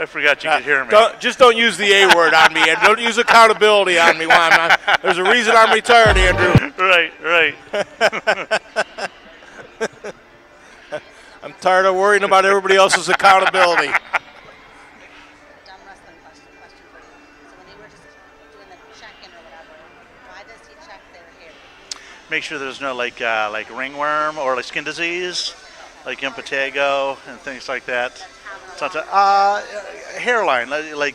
I forgot you could hear me. Don't use the A word on me, and don't use accountability on me. There's a reason I'm retired, Andrew. Right. I'm tired of worrying about everybody else's accountability. Dumb wrestling question for you. So when they were just doing the check-in or whatever, why does he check their hair? Make sure there's no like ringworm or like skin disease, like impetigo and things like that. Sometimes, hairline, like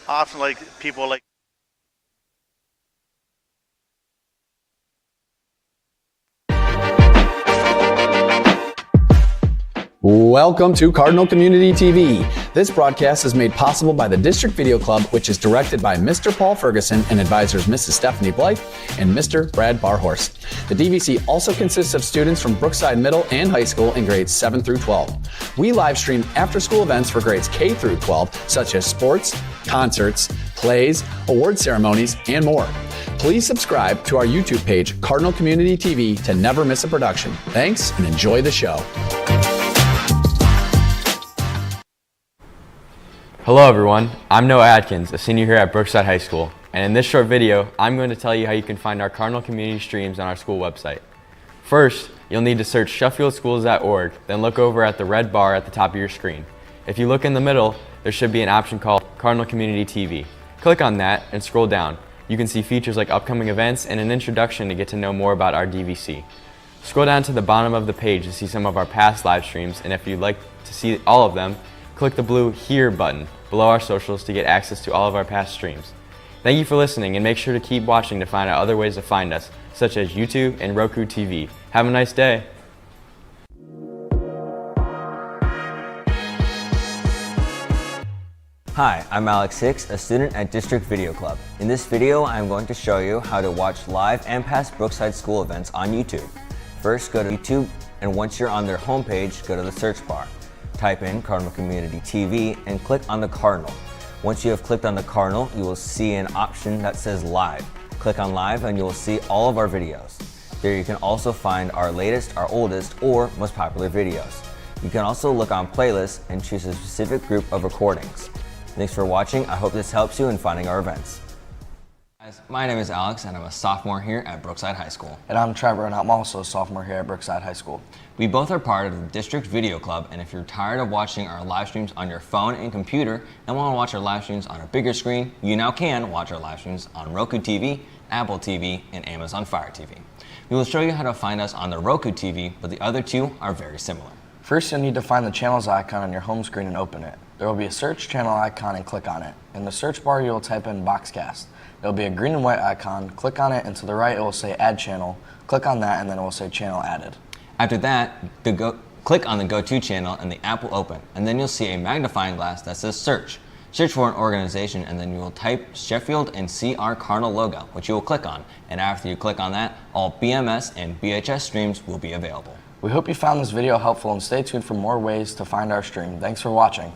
often like people like. Welcome to Cardinal Community TV. This broadcast is made possible by the District Video Club, which is directed by Mr. Paul Ferguson and advisors Mrs. Stephanie Blythe and Mr. Brad Barhorst. The DVC also consists of students from Brookside Middle and High School in grades 7 through 12. We live stream after-school events for grades K through 12, such as sports, concerts, plays, award ceremonies, and more. Please subscribe to our YouTube page, Cardinal Community TV, to never miss a production. Thanks, and enjoy the show. Hello everyone, I'm Noah Adkins, a senior here at Brookside High School, and in this short video, I'm going to tell you how you can find our Cardinal Community streams on our school website. First, you'll need to search SheffieldSchools.org, then look over at the red bar at the top of your screen. If you look in the middle, there should be an option called Cardinal Community TV. Click on that and scroll down. You can see features like upcoming events and an introduction to get to know more about our DVC. Scroll down to the bottom of the page to see some of our past live streams, and if you'd like to see all of them, click the blue Here button below our socials to get access to all of our past streams. Thank you for listening, and make sure to keep watching to find out other ways to find us, such as YouTube and Roku TV. Have a nice day. Hi, I'm Alex Hicks, a student at District Video Club. In this video, I'm going to show you how to watch live and past Brookside school events on YouTube. First, go to YouTube, and once you're on their homepage, go to the search bar. Type in Cardinal Community TV and click on the Cardinal. Once you have clicked on the Cardinal, you will see an option that says Live. Click on Live and you will see all of our videos. There you can also find our latest, our oldest, or most popular videos. You can also look on playlists and choose a specific group of recordings. Thanks for watching. I hope this helps you in finding our events. My name is Alex and I'm a sophomore here at Brookside High School. And I'm Trevor and I'm also a sophomore here at Brookside High School. We both are part of the District Video Club, and if you're tired of watching our live streams on your phone and computer and want to watch our live streams on a bigger screen, you now can watch our live streams on Roku TV, Apple TV, and Amazon Fire TV. We will show you how to find us on the Roku TV, but the other two are very similar. First, you'll need to find the channels icon on your home screen and open it. There will be a search channel icon and click on it. In the search bar, you'll type in Boxcast. There will be a green and white icon. Click on it, and to the right, it will say Add Channel. Click on that, and then it will say Channel Added. After that, click on the Go-To channel and the app will open, and then you'll see a magnifying glass that says Search. Search for an organization, and then you will type Sheffield and see our Cardinal logo, which you will click on. And after you click on that, all BMS and BHS streams will be available. We hope you found this video helpful, and stay tuned for more ways to find our stream. Thanks for watching.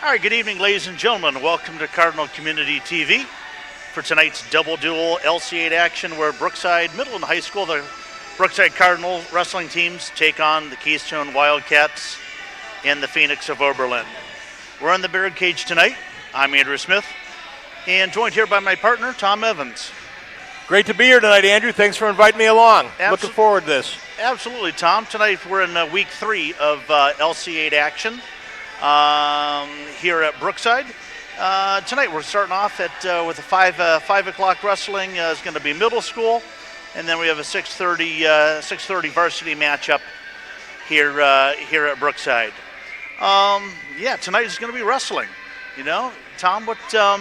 All right, good evening, ladies and gentlemen. Welcome to Cardinal Community TV for tonight's double duel LC8 action where Brookside Middle and High School, the Brookside Cardinal wrestling teams take on the Keystone Wildcats and the Phoenix of Oberlin. We're on the Barricade Cage tonight. I'm Andrew Smith and joined here by my partner, Tom Evans. Great to be here tonight, Andrew. Thanks for inviting me along. Looking forward to this. Absolutely, Tom. Tonight we're in week 3 of LC8 action here at Brookside. Tonight we're starting off with a 5 o'clock wrestling. Is going to be middle school, and then we have a 6:30 varsity matchup here at Brookside. Tonight is going to be wrestling. You know, Tom, tell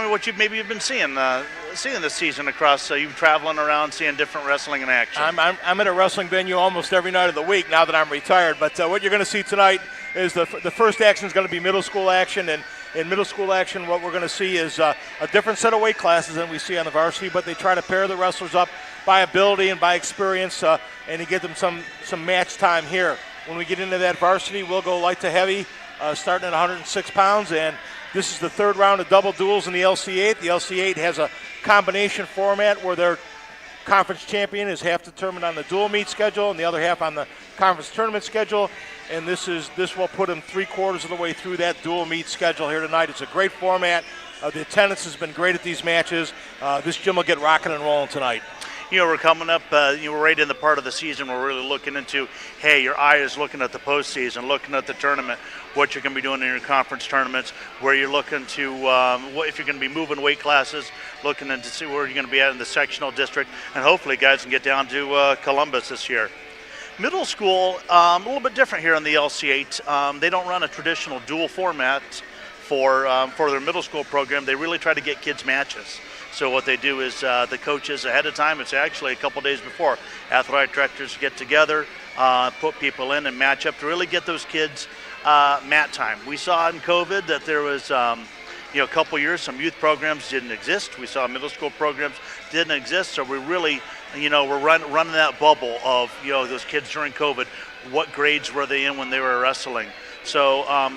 me what you've been seeing this season across. You've traveling around seeing different wrestling in action. I'm at a wrestling venue almost every night of the week now that I'm retired. But what you're going to see tonight is the first action is going to be middle school action, and in middle school action, what we're going to see is a different set of weight classes than we see on the varsity. But they try to pair the wrestlers up by ability and by experience, and to get them some match time here. When we get into that varsity, we'll go light to heavy, starting at 106 pounds, and this is the third round of double duels in the LC8. The LC8 has a combination format where their conference champion is half determined on the dual meet schedule and the other half on the conference tournament schedule. And this will put them 3/4 of the way through that dual meet schedule here tonight. It's a great format. The attendance has been great at these matches. This gym will get rocking and rolling tonight. You know, we're coming up, we're right in the part of the season where we're really looking into, hey, your eye is looking at the postseason, looking at the tournament, what you're going to be doing in your conference tournaments, where you're looking to, if you're going to be moving weight classes, looking into see where you're going to be at in the sectional district, and hopefully guys can get down to Columbus this year. Middle school, a little bit different here on the LC8. They don't run a traditional dual format for their middle school program. They really try to get kids matches. So what they do is the coaches ahead of time, it's actually a couple days before, athletic directors get together, put people in and match up to really get those kids mat time. We saw in COVID that there was, a couple years, some youth programs didn't exist. We saw middle school programs didn't exist. So we really, we're running that bubble of, those kids during COVID. What grades were they in when they were wrestling? So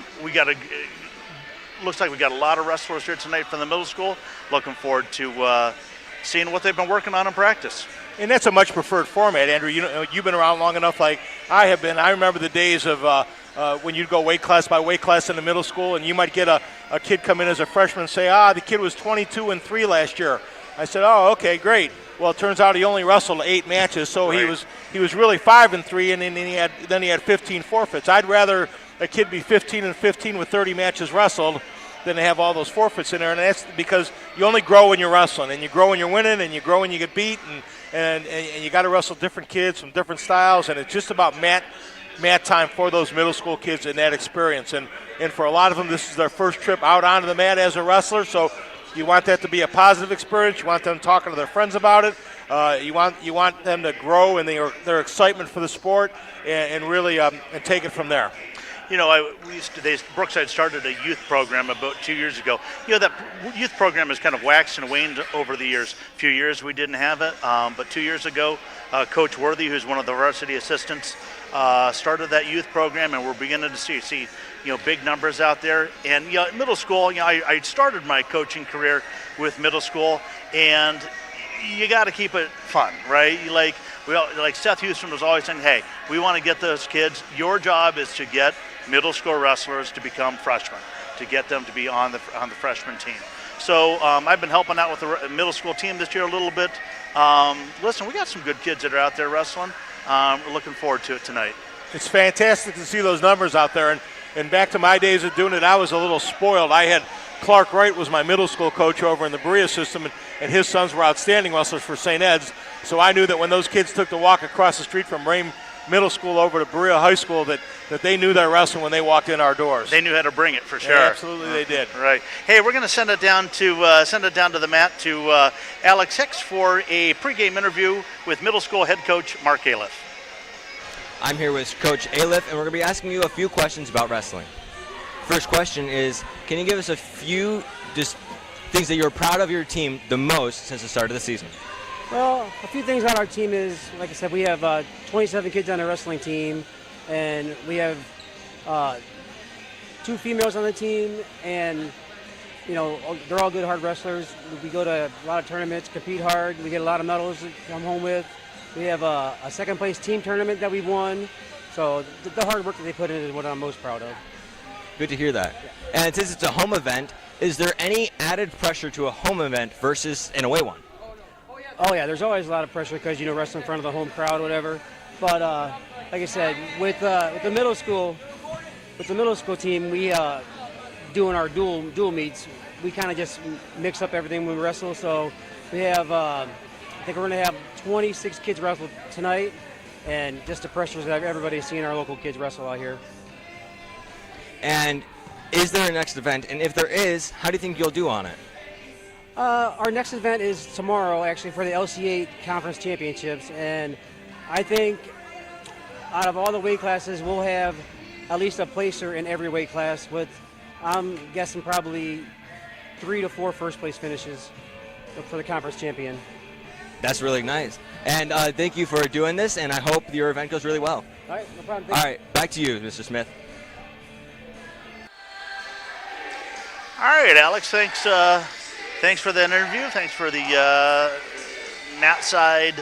looks like we got a lot of wrestlers here tonight from the middle school. Looking forward to seeing what they've been working on in practice. And that's a much preferred format, Andrew. You've been around long enough like I have been. I remember the days of when you'd go weight class by weight class in the middle school, and you might get a kid come in as a freshman and say, the kid was 22-3 last year. I said, oh, okay, great. Well, it turns out he only wrestled 8 matches, so right. he was really 5-3, and then he had 15 forfeits. I'd rather a kid be 15-15 with 30 matches wrestled than to have all those forfeits in there, and that's because you only grow when you're wrestling, and you grow when you're winning, and you grow when you get beat, and you got to wrestle different kids from different styles, and it's just about mat time for those middle school kids and that experience. And for a lot of them, this is their first trip out onto the mat as a wrestler, so you want that to be a positive experience. You want them talking to their friends about it. You want them to grow in their excitement for the sport and really and take it from there. Brookside started a youth program about 2 years ago. That youth program has kind of waxed and waned over the years. A few years we didn't have it, but 2 years ago, Coach Worthy, who's one of the varsity assistants, started that youth program, and we're beginning to see big numbers out there. And middle school, I started my coaching career with middle school, and you got to keep it fun, right? Like Seth Houston was always saying, hey, we want to get those kids. Your job is to get middle school wrestlers to become freshmen, to get them to be on the freshman team. So I've been helping out with the middle school team this year a little bit. Listen, we got some good kids that are out there wrestling. We're looking forward to it tonight. It's fantastic to see those numbers out there. And back to my days of doing it, I was a little spoiled. I had Clark Wright was my middle school coach over in the Berea system, and his sons were outstanding wrestlers for St. Ed's. So I knew that when those kids took the walk across the street from Rame Middle School over to Berea High School, that they knew their wrestling when they walked in our doors. They knew how to bring it for sure. Yeah, absolutely, they did. Right. Hey, we're going to send it down to the mat to Alex Hicks for a pregame interview with middle school head coach Mark Aliff. I'm here with Coach Aliff, and we're going to be asking you a few questions about wrestling. First question is, can you give us a few just things that you're proud of your team the most since the start of the season? Well, a few things about our team is, like I said, we have 27 kids on our wrestling team, and we have 2 females on the team, and you know, they're all good, hard wrestlers. We go to a lot of tournaments, compete hard. We get a lot of medals to come home with. We have a second place team tournament that we've won. So the hard work that they put in is what I'm most proud of. Good to hear that. And since it's a home event, is there any added pressure to a home event versus an away one? Oh yeah, there's always a lot of pressure because, you know, wrestling in front of the home crowd or whatever. But like I said, with the middle school team, we doing our dual meets, we kind of just mix up everything when we wrestle. So we have, I think we're going to have 26 kids wrestle tonight, and just the pressures that everybody's seeing our local kids wrestle out here. And is there a next event? And if there is, how do you think you'll do on it? Our next event is tomorrow, actually, for the LC8 Conference Championships. And I think out of all the weight classes, we'll have at least a placer in every weight class with, I'm guessing, probably 3 to 4 first place finishes for the conference champion. That's really nice. And thank you for doing this, and I hope your event goes really well. All right, no problem. All right, back to you, Mr. Smith. All right, Alex, thanks for the interview. Thanks for the Nat side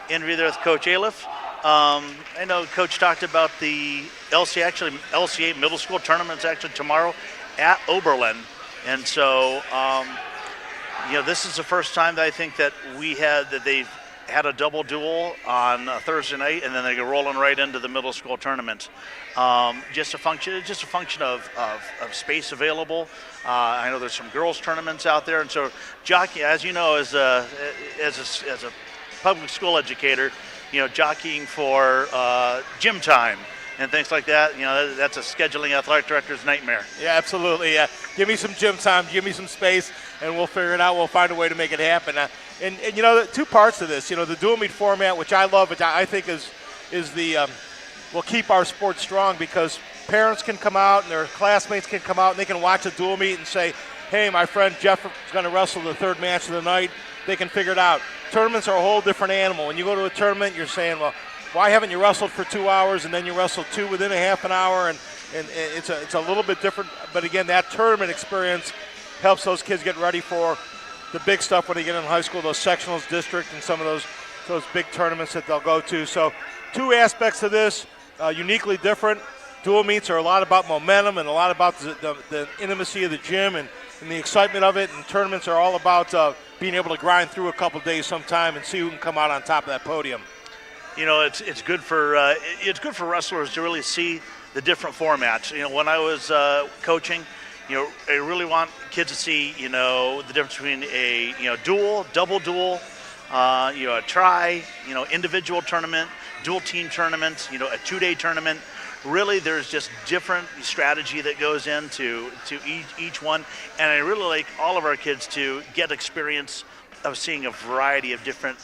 interview there with Coach Aliff. I know Coach talked about the LC8 middle school tournament's actually tomorrow at Oberlin. And so, this is the first time that I think that they've had a double duel on Thursday night, and then they go rolling right into the middle school tournament. Just a function of space available. I know there's some girls tournaments out there, and so jockey, as you know, as a public school educator, jockeying for gym time and things like that, that's a scheduling athletic director's nightmare. Yeah, absolutely. Yeah, give me some gym time, give me some space, and we'll figure it out. We'll find a way to make it happen. And 2 parts to this. The dual meet format, which I love, which I think is the will keep our sport strong, because parents can come out and their classmates can come out and they can watch a dual meet and say, hey, my friend Jeff is going to wrestle the 3rd match of the night. They can figure it out. Tournaments are a whole different animal. When you go to a tournament, you're saying, well, why haven't you wrestled for 2 hours, and then you wrestle 2 within a half an hour, and it's a little bit different. But again, that tournament experience helps those kids get ready for the big stuff when they get in high school, those sectionals, district, and some of those big tournaments that they'll go to. So 2 aspects of this, uniquely different. Dual meets are a lot about momentum and a lot about the intimacy of the gym and the excitement of it, and tournaments are all about being able to grind through a couple days sometime and see who can come out on top of that podium. It's good for wrestlers to really see the different formats. When I was coaching, I really want kids to see the difference between a dual, double dual, a try, individual tournament, dual team tournament, a 2-day tournament. Really, there's just different strategy that goes into each one, and I really like all of our kids to get experience of seeing a variety of different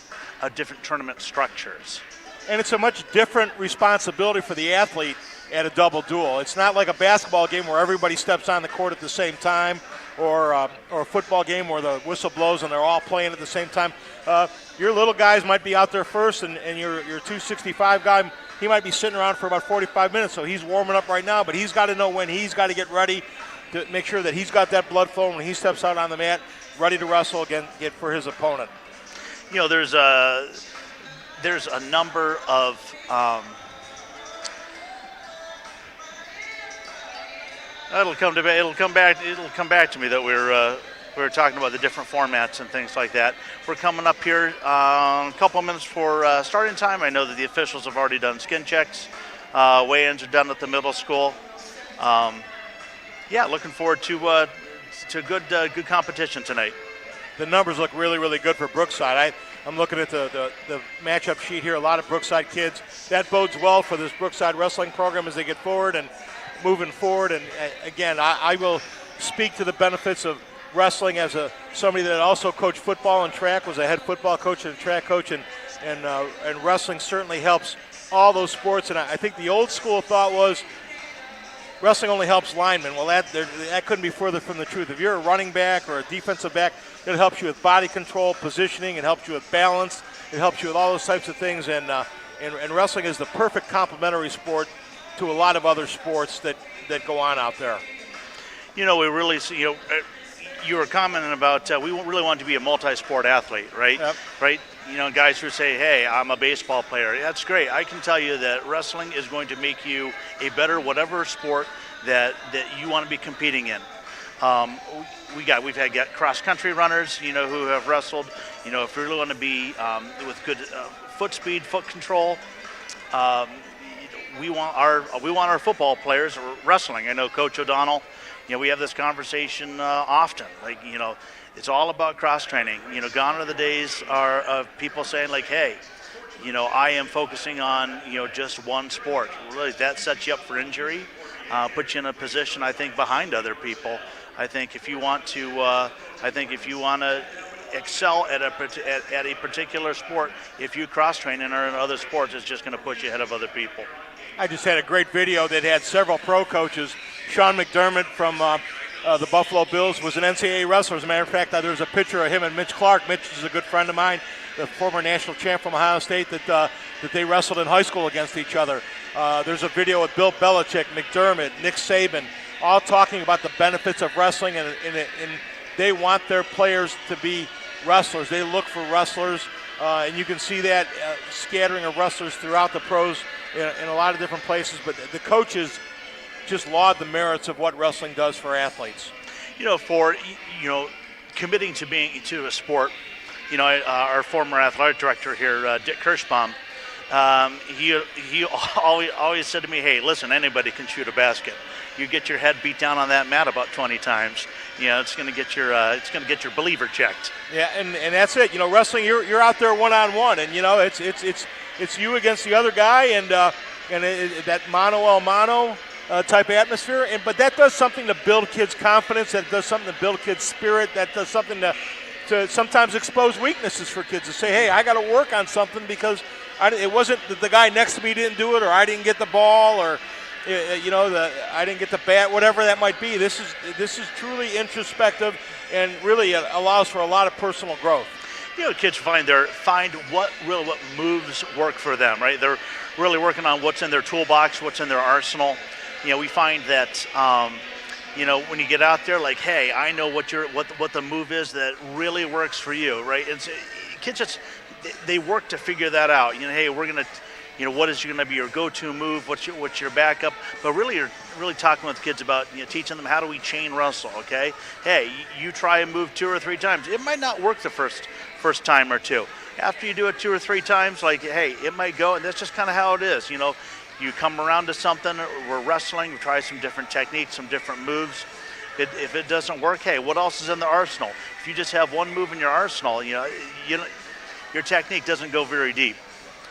tournament structures. And it's a much different responsibility for the athlete at a double duel. It's not like a basketball game where everybody steps on the court at the same time, or a football game where the whistle blows and they're all playing at the same time. Your little guys might be out there first, and your 265 guy, he might be sitting around for about 45 minutes, so he's warming up right now, but he's got to know when he's got to get ready to make sure that he's got that blood flow when he steps out on the mat, ready to wrestle again for his opponent. There's a number of it'll come back to me that we were talking about the different formats and things like that. We're coming up here a couple minutes for starting time. I know that the officials have already done skin checks. Weigh-ins are done at the middle school. Looking forward to good competition tonight. The numbers look really, really good for Brookside. I'm looking at the matchup sheet here. A lot of Brookside kids. That bodes well for this Brookside wrestling program as they get forward and moving forward. And again, I will speak to the benefits of wrestling as somebody that also coached football and track, was a head football coach and a track coach, and wrestling certainly helps all those sports. And I think the old school thought was wrestling only helps linemen. Well, that couldn't be further from the truth. If you're a running back or a defensive back, it helps you with body control, positioning. It helps you with balance. It helps you with all those types of things. And wrestling is the perfect complementary sport to a lot of other sports that go on out there. You know, we really see, you were commenting about we really want to be a multi-sport athlete, right? Yep. Right? You know, guys who say, hey, I'm a baseball player. That's great. I can tell you that wrestling is going to make you a better whatever sport that you want to be competing in. We've had cross-country runners, who have wrestled. If you really want to be with good foot speed, foot control, we want our football players wrestling. I know Coach O'Donnell. We have this conversation often. It's all about cross training. Gone are the days of people saying like, hey, I am focusing on just one sport. Really, that sets you up for injury, puts you in a position I think behind other people. I think if you want to, excel at a particular sport, if you cross train in other sports, it's just going to put you ahead of other people. I just had a great video that had several pro coaches. Sean McDermott from the Buffalo Bills was an NCAA wrestler. As a matter of fact, there's a picture of him and Mitch Clark. Mitch is a good friend of mine, the former national champ from Ohio State that they wrestled in high school against each other. There's a video with Bill Belichick, McDermott, Nick Saban, all talking about the benefits of wrestling, and they want their players to be wrestlers. They look for wrestlers, and you can see that scattering of wrestlers throughout the pros in a lot of different places. But the coaches just laud the merits of what wrestling does for athletes. For committing to a sport. Our former athletic director here, Dick Kirschbaum, he always said to me, "Hey, listen, anybody can shoot a basket. You get your head beat down on that mat about 20 times. It's going to get your believer checked." Yeah, and that's it. Wrestling, you're out there one-on-one, and it's you against the other guy, and that mano a mano type atmosphere. But that does something to build kids' confidence. That does something to build kids' spirit. That does something to sometimes expose weaknesses for kids to say, hey, I got to work on something because it wasn't the guy next to me didn't do it, or I didn't get the ball, or I didn't get the bat, whatever that might be. This is truly introspective and really allows for a lot of personal growth. Kids find what moves work for them, right? They're really working on what's in their toolbox, what's in their arsenal. We find that when you get out there, like, hey, I know what the move is that really works for you, right? Kids they work to figure that out. Hey, we're gonna. What is going to be your go-to move? What's your backup? But really, you're really talking with kids about teaching them how do we chain wrestle. Okay, hey, you try and move 2 or 3 times. It might not work the first time or two. After you do it 2 or 3 times, like, hey, it might go, and that's just kind of how it is. You come around to something. We're wrestling. We try some different techniques, some different moves. If it doesn't work, hey, what else is in the arsenal? If you just have one move in your arsenal, your technique doesn't go very deep.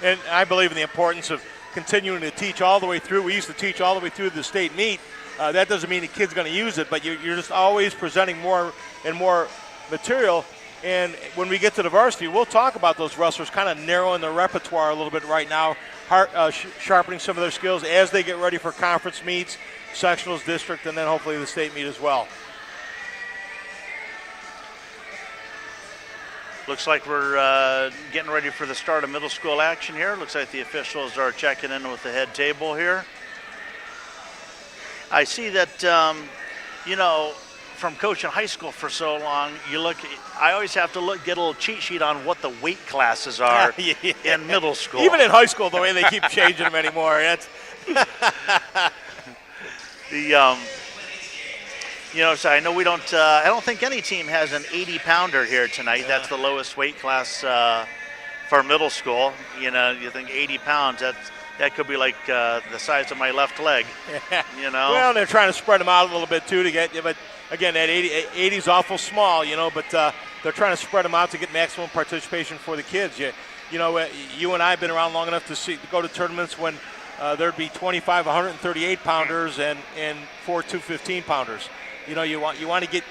And I believe in the importance of continuing to teach all the way through. We used to teach all the way through the state meet. That doesn't mean the kid's going to use it, but you're just always presenting more and more material. And when we get to the varsity, we'll talk about those wrestlers, kind of narrowing their repertoire a little bit right now, sharpening some of their skills as they get ready for conference meets, sectionals, district, and then hopefully the state meet as well. Looks like we're getting ready for the start of middle school action here. Looks like the officials are checking in with the head table here. I see that, from coaching high school for so long, I always have to get a little cheat sheet on what the weight classes are in middle school. Even in high school, the way they keep changing them anymore. So I know we don't. I don't think any team has an 80-pounder here tonight. That's the lowest weight class for middle school. You think 80 pounds. That could be like the size of my left leg. Well, they're trying to spread them out a little bit too to get. But again, that 80 is awful small. But they're trying to spread them out to get maximum participation for the kids. You and I have been around long enough to go to tournaments when there'd be 25 138 pounders and 4 215 pounders. You want to get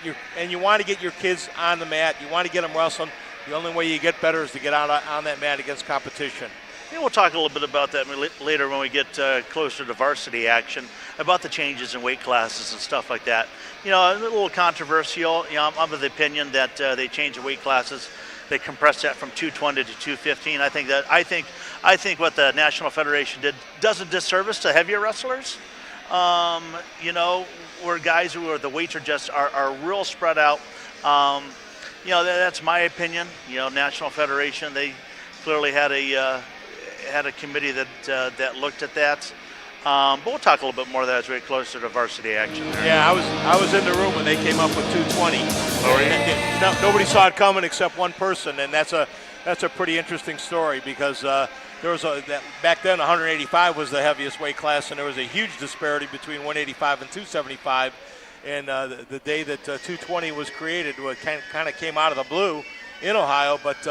your kids on the mat. You want to get them wrestling. The only way you get better is to get out on that mat against competition. We'll talk a little bit about that later when we get closer to varsity action, about the changes in weight classes and stuff like that. A little controversial. I'm of the opinion that they change the weight classes. They compress that from 220 to 215. I think what the National Federation did does a disservice to heavier wrestlers. You know, where guys who are the weights are just are real spread out. You know, that's my opinion. You know, National Federation, they clearly had a committee that looked at that. But we'll talk a little bit more of that as we get closer to varsity action. Yeah, I was in the room when they came up with 220. Nobody saw it coming except one person, and that's a pretty interesting story because there was back then 185 was the heaviest weight class, and there was a huge disparity between 185 and 275. And the day that 220 was created, kind of came out of the blue in Ohio, but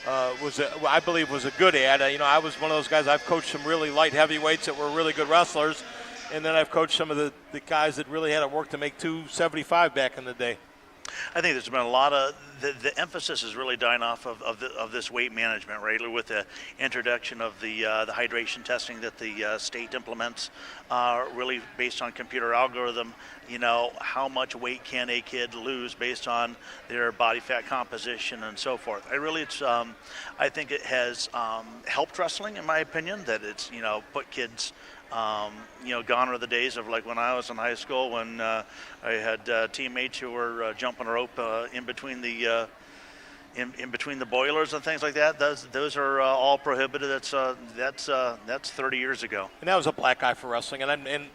I believe was a good ad. You know, I was one of those guys. I've coached some really light heavyweights that were really good wrestlers, and then I've coached some of the guys that really had to work to make 275 back in the day. I think there's been a lot of the emphasis is really dying off of this weight management, right? With the introduction of the hydration testing that the state implements, really based on computer algorithm. You know, how much weight can a kid lose based on their body fat composition and so forth. I think it has helped wrestling, in my opinion. That it's put kids. You know, gone are the days of like when I was in high school when I had teammates who were jumping a rope in between the boilers and things like that. Those are all prohibited. That's 30 years ago. And that was a black eye for wrestling. And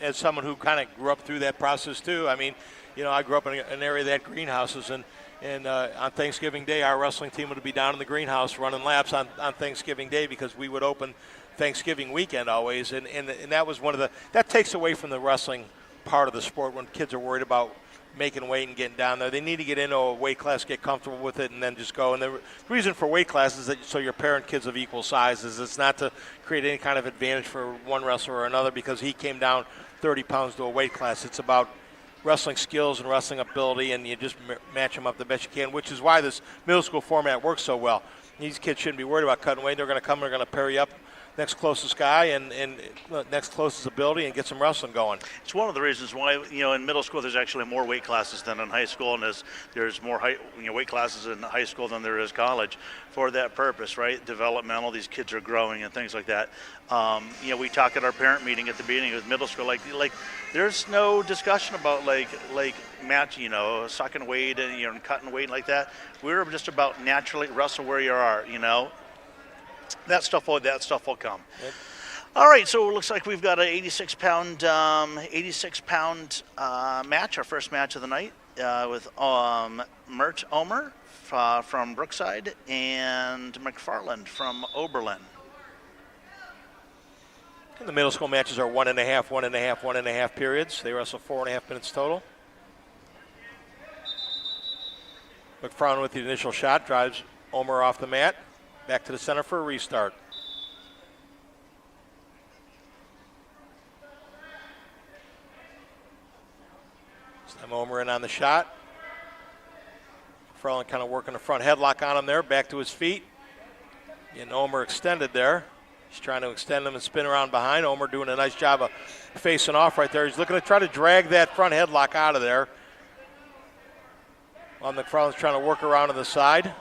as someone who kind of grew up through that process too, I mean, you know, I grew up in an area that had greenhouses, and on Thanksgiving Day, our wrestling team would be down in the greenhouse running laps on Thanksgiving Day because we would open Thanksgiving weekend always, and that was that takes away from the wrestling part of the sport when kids are worried about making weight and getting down there. They need to get into a weight class, get comfortable with it, and then just go. And the reason for weight class is that so you're pairing kids of equal sizes. It's not to create any kind of advantage for one wrestler or another because he came down 30 pounds to a weight class. It's about wrestling skills and wrestling ability, and you just match them up the best you can, which is why this middle school format works so well. These kids shouldn't be worried about cutting weight. They're going to come, they're going to pair you up next closest guy and next closest ability and get some wrestling going. It's one of the reasons why, you know, in middle school there's actually more weight classes than in high school, and there's more weight classes in high school than there is college for that purpose, right? Developmental, these kids are growing and things like that. You know, we talk at our parent meeting at the beginning of middle school, like there's no discussion about like match, you know, sucking weight and cutting weight like that. We're just about naturally wrestle where you are, you know. That stuff will come. Yep. All right, so it looks like we've got an 86-pound match, our first match of the night, with Mert Omer from Brookside and McFarland from Oberlin. And the middle school matches are 1.5 periods. They wrestle 4.5 minutes total. McFarland with the initial shot drives Omer off the mat. Back to the center for a restart. Slam Omer in on the shot. McFarland kind of working the front headlock on him there, back to his feet. Getting Omer extended there. He's trying to extend him and spin around behind. Omer doing a nice job of facing off right there. He's looking to try to drag that front headlock out of there. While McFarland's trying to work around to the side.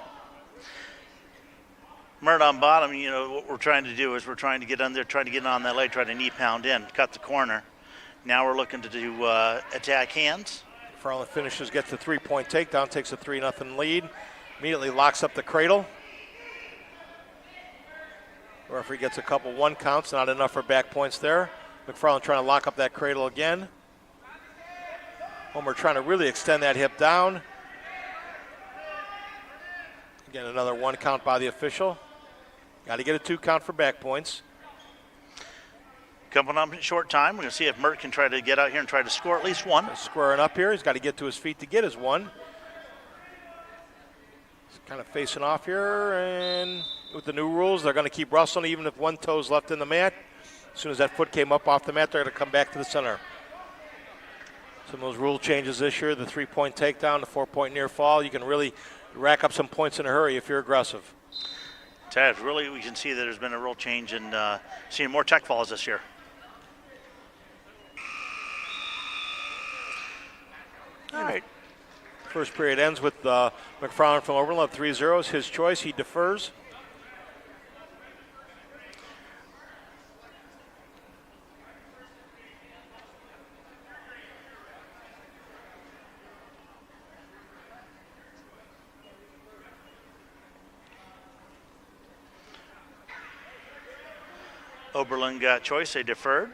Mert on bottom, you know, what we're trying to do is we're trying to get on there, trying to get on that leg, try to knee pound in, cut the corner. Now we're looking to do attack hands. McFarland finishes, gets the three-point takedown, takes a 3-0 lead, immediately locks up the cradle. The referee gets a couple one counts, not enough for back points there. McFarland trying to lock up that cradle again. Omer trying to really extend that hip down. Again, another one count by the official. Got to get a 2 count for back points. Coming up in short time, we're going to see if Mert can try to get out here and try to score at least one. Squaring up here. He's got to get to his feet to get his one. He's kind of facing off here, and with the new rules, they're going to keep wrestling even if one toe's left in the mat. As soon as that foot came up off the mat, they're going to come back to the center. Some of those rule changes this year, the 3-point takedown, the 4-point near fall, you can really rack up some points in a hurry if you're aggressive. Ted, really, we can see that there's been a real change in seeing more tech falls this year. All right. First period ends with McFarland from Oberlin, 3-0. His choice. He defers. Oberlin got choice. They deferred.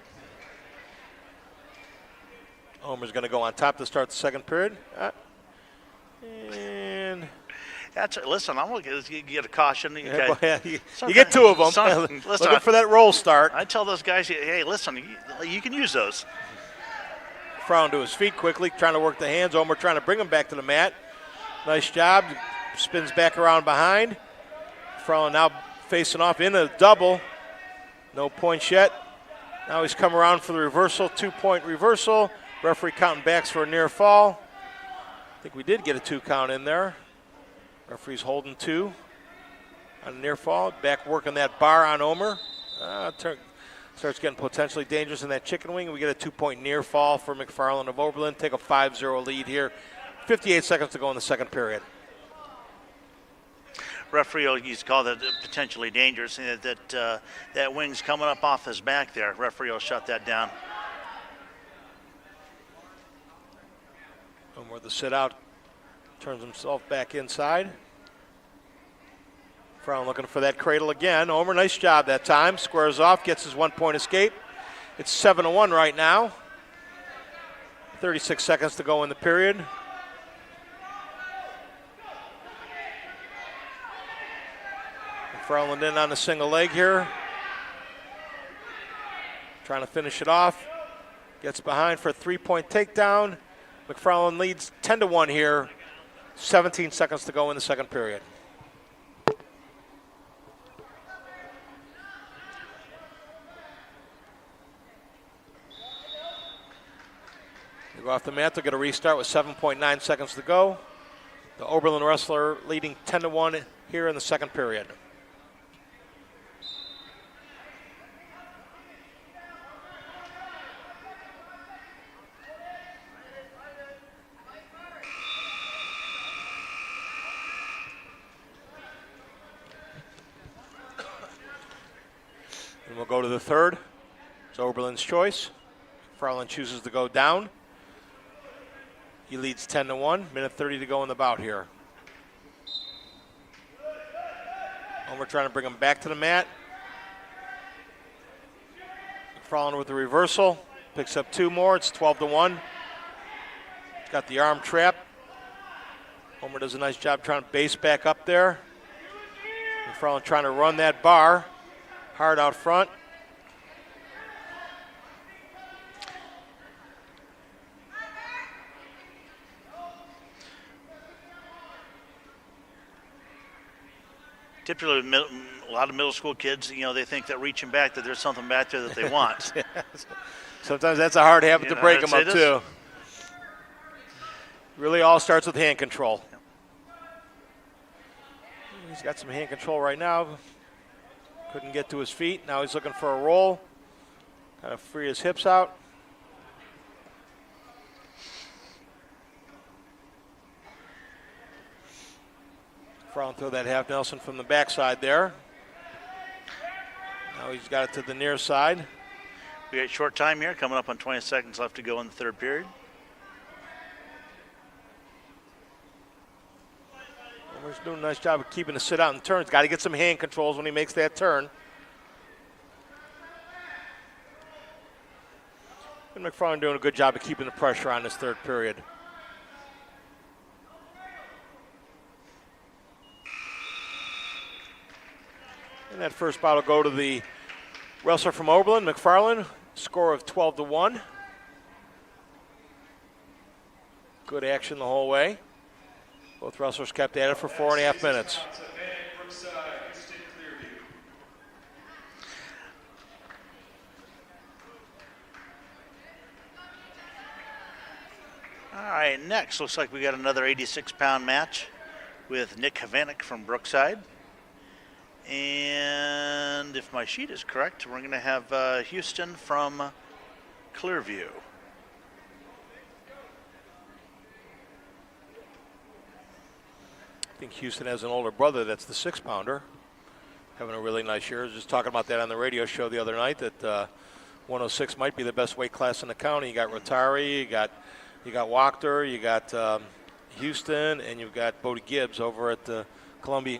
Homer's going to go on top to start the second period. And Listen, I'm looking. You get a caution. You get two of them. Listen, looking for that roll start. I tell those guys, hey, listen, you can use those. Frown to his feet quickly, trying to work the hands. Homer trying to bring him back to the mat. Nice job. Spins back around behind. Frown now facing off in a double. No points yet. Now he's come around for the reversal, 2-point reversal. Referee counting backs for a near fall. I think we did get a 2 count in there. Referee's holding 2 on a near fall. Back working that bar on Homer. Starts getting potentially dangerous in that chicken wing. We get a 2-point near fall for McFarland of Oberlin. Take a 5-0 lead here. 58 seconds to go in the second period. Referee, he's called it potentially dangerous. That wing's coming up off his back there. Referee will shut that down. Homer the sit out. Turns himself back inside. Frown looking for that cradle again. Homer, nice job that time. Squares off, gets his 1-point escape. It's 7-1 right now. 36 seconds to go in the period. McFarland in on a single leg here. Trying to finish it off. Gets behind for a 3-point takedown. McFarland leads 10-1 here. 17 seconds to go in the second period. They go off the mat. They'll get a restart with 7.9 seconds to go. The Oberlin wrestler leading 10-1 here in the second period. And we'll go to the third. It's Oberlin's choice. Farland chooses to go down. He leads 10-1. Minute 30 to go in the bout here. Homer trying to bring him back to the mat. McFarland with the reversal. Picks up 2 more. It's 12-1. Got the arm trap. Homer does a nice job trying to base back up there. McFarland trying to run that bar. Hard out front. Typically, a lot of middle school kids, they think that reaching back, that there's something back there that they want. Sometimes that's a hard habit to break them up, too. Really all starts with hand control. He's got some hand control right now. Couldn't get to his feet. Now he's looking for a roll. Kind of free his hips out. Front throw that half Nelson from the backside there. Now he's got it to the near side. We got short time here, coming up on 20 seconds left to go in the third period. Homer's doing a nice job of keeping the sit out and turns. Got to get some hand controls when he makes that turn. And McFarland doing a good job of keeping the pressure on this third period. And that first bout will go to the wrestler from Oberlin, McFarland. Score of 12-1. Good action the whole way. Both wrestlers kept at it for 4.5 minutes. All right, next looks like we got another 86-pound match with Nick Havanek from Brookside. And if my sheet is correct, we're going to have Houston from Clearview. I think Houston has an older brother that's the 6-pounder. Having a really nice year. I was just talking about that on the radio show the other night, that 106 might be the best weight class in the county. You got Rotari, you got Wachter, you got Houston, and you've got Bodie Gibbs over at Columbia,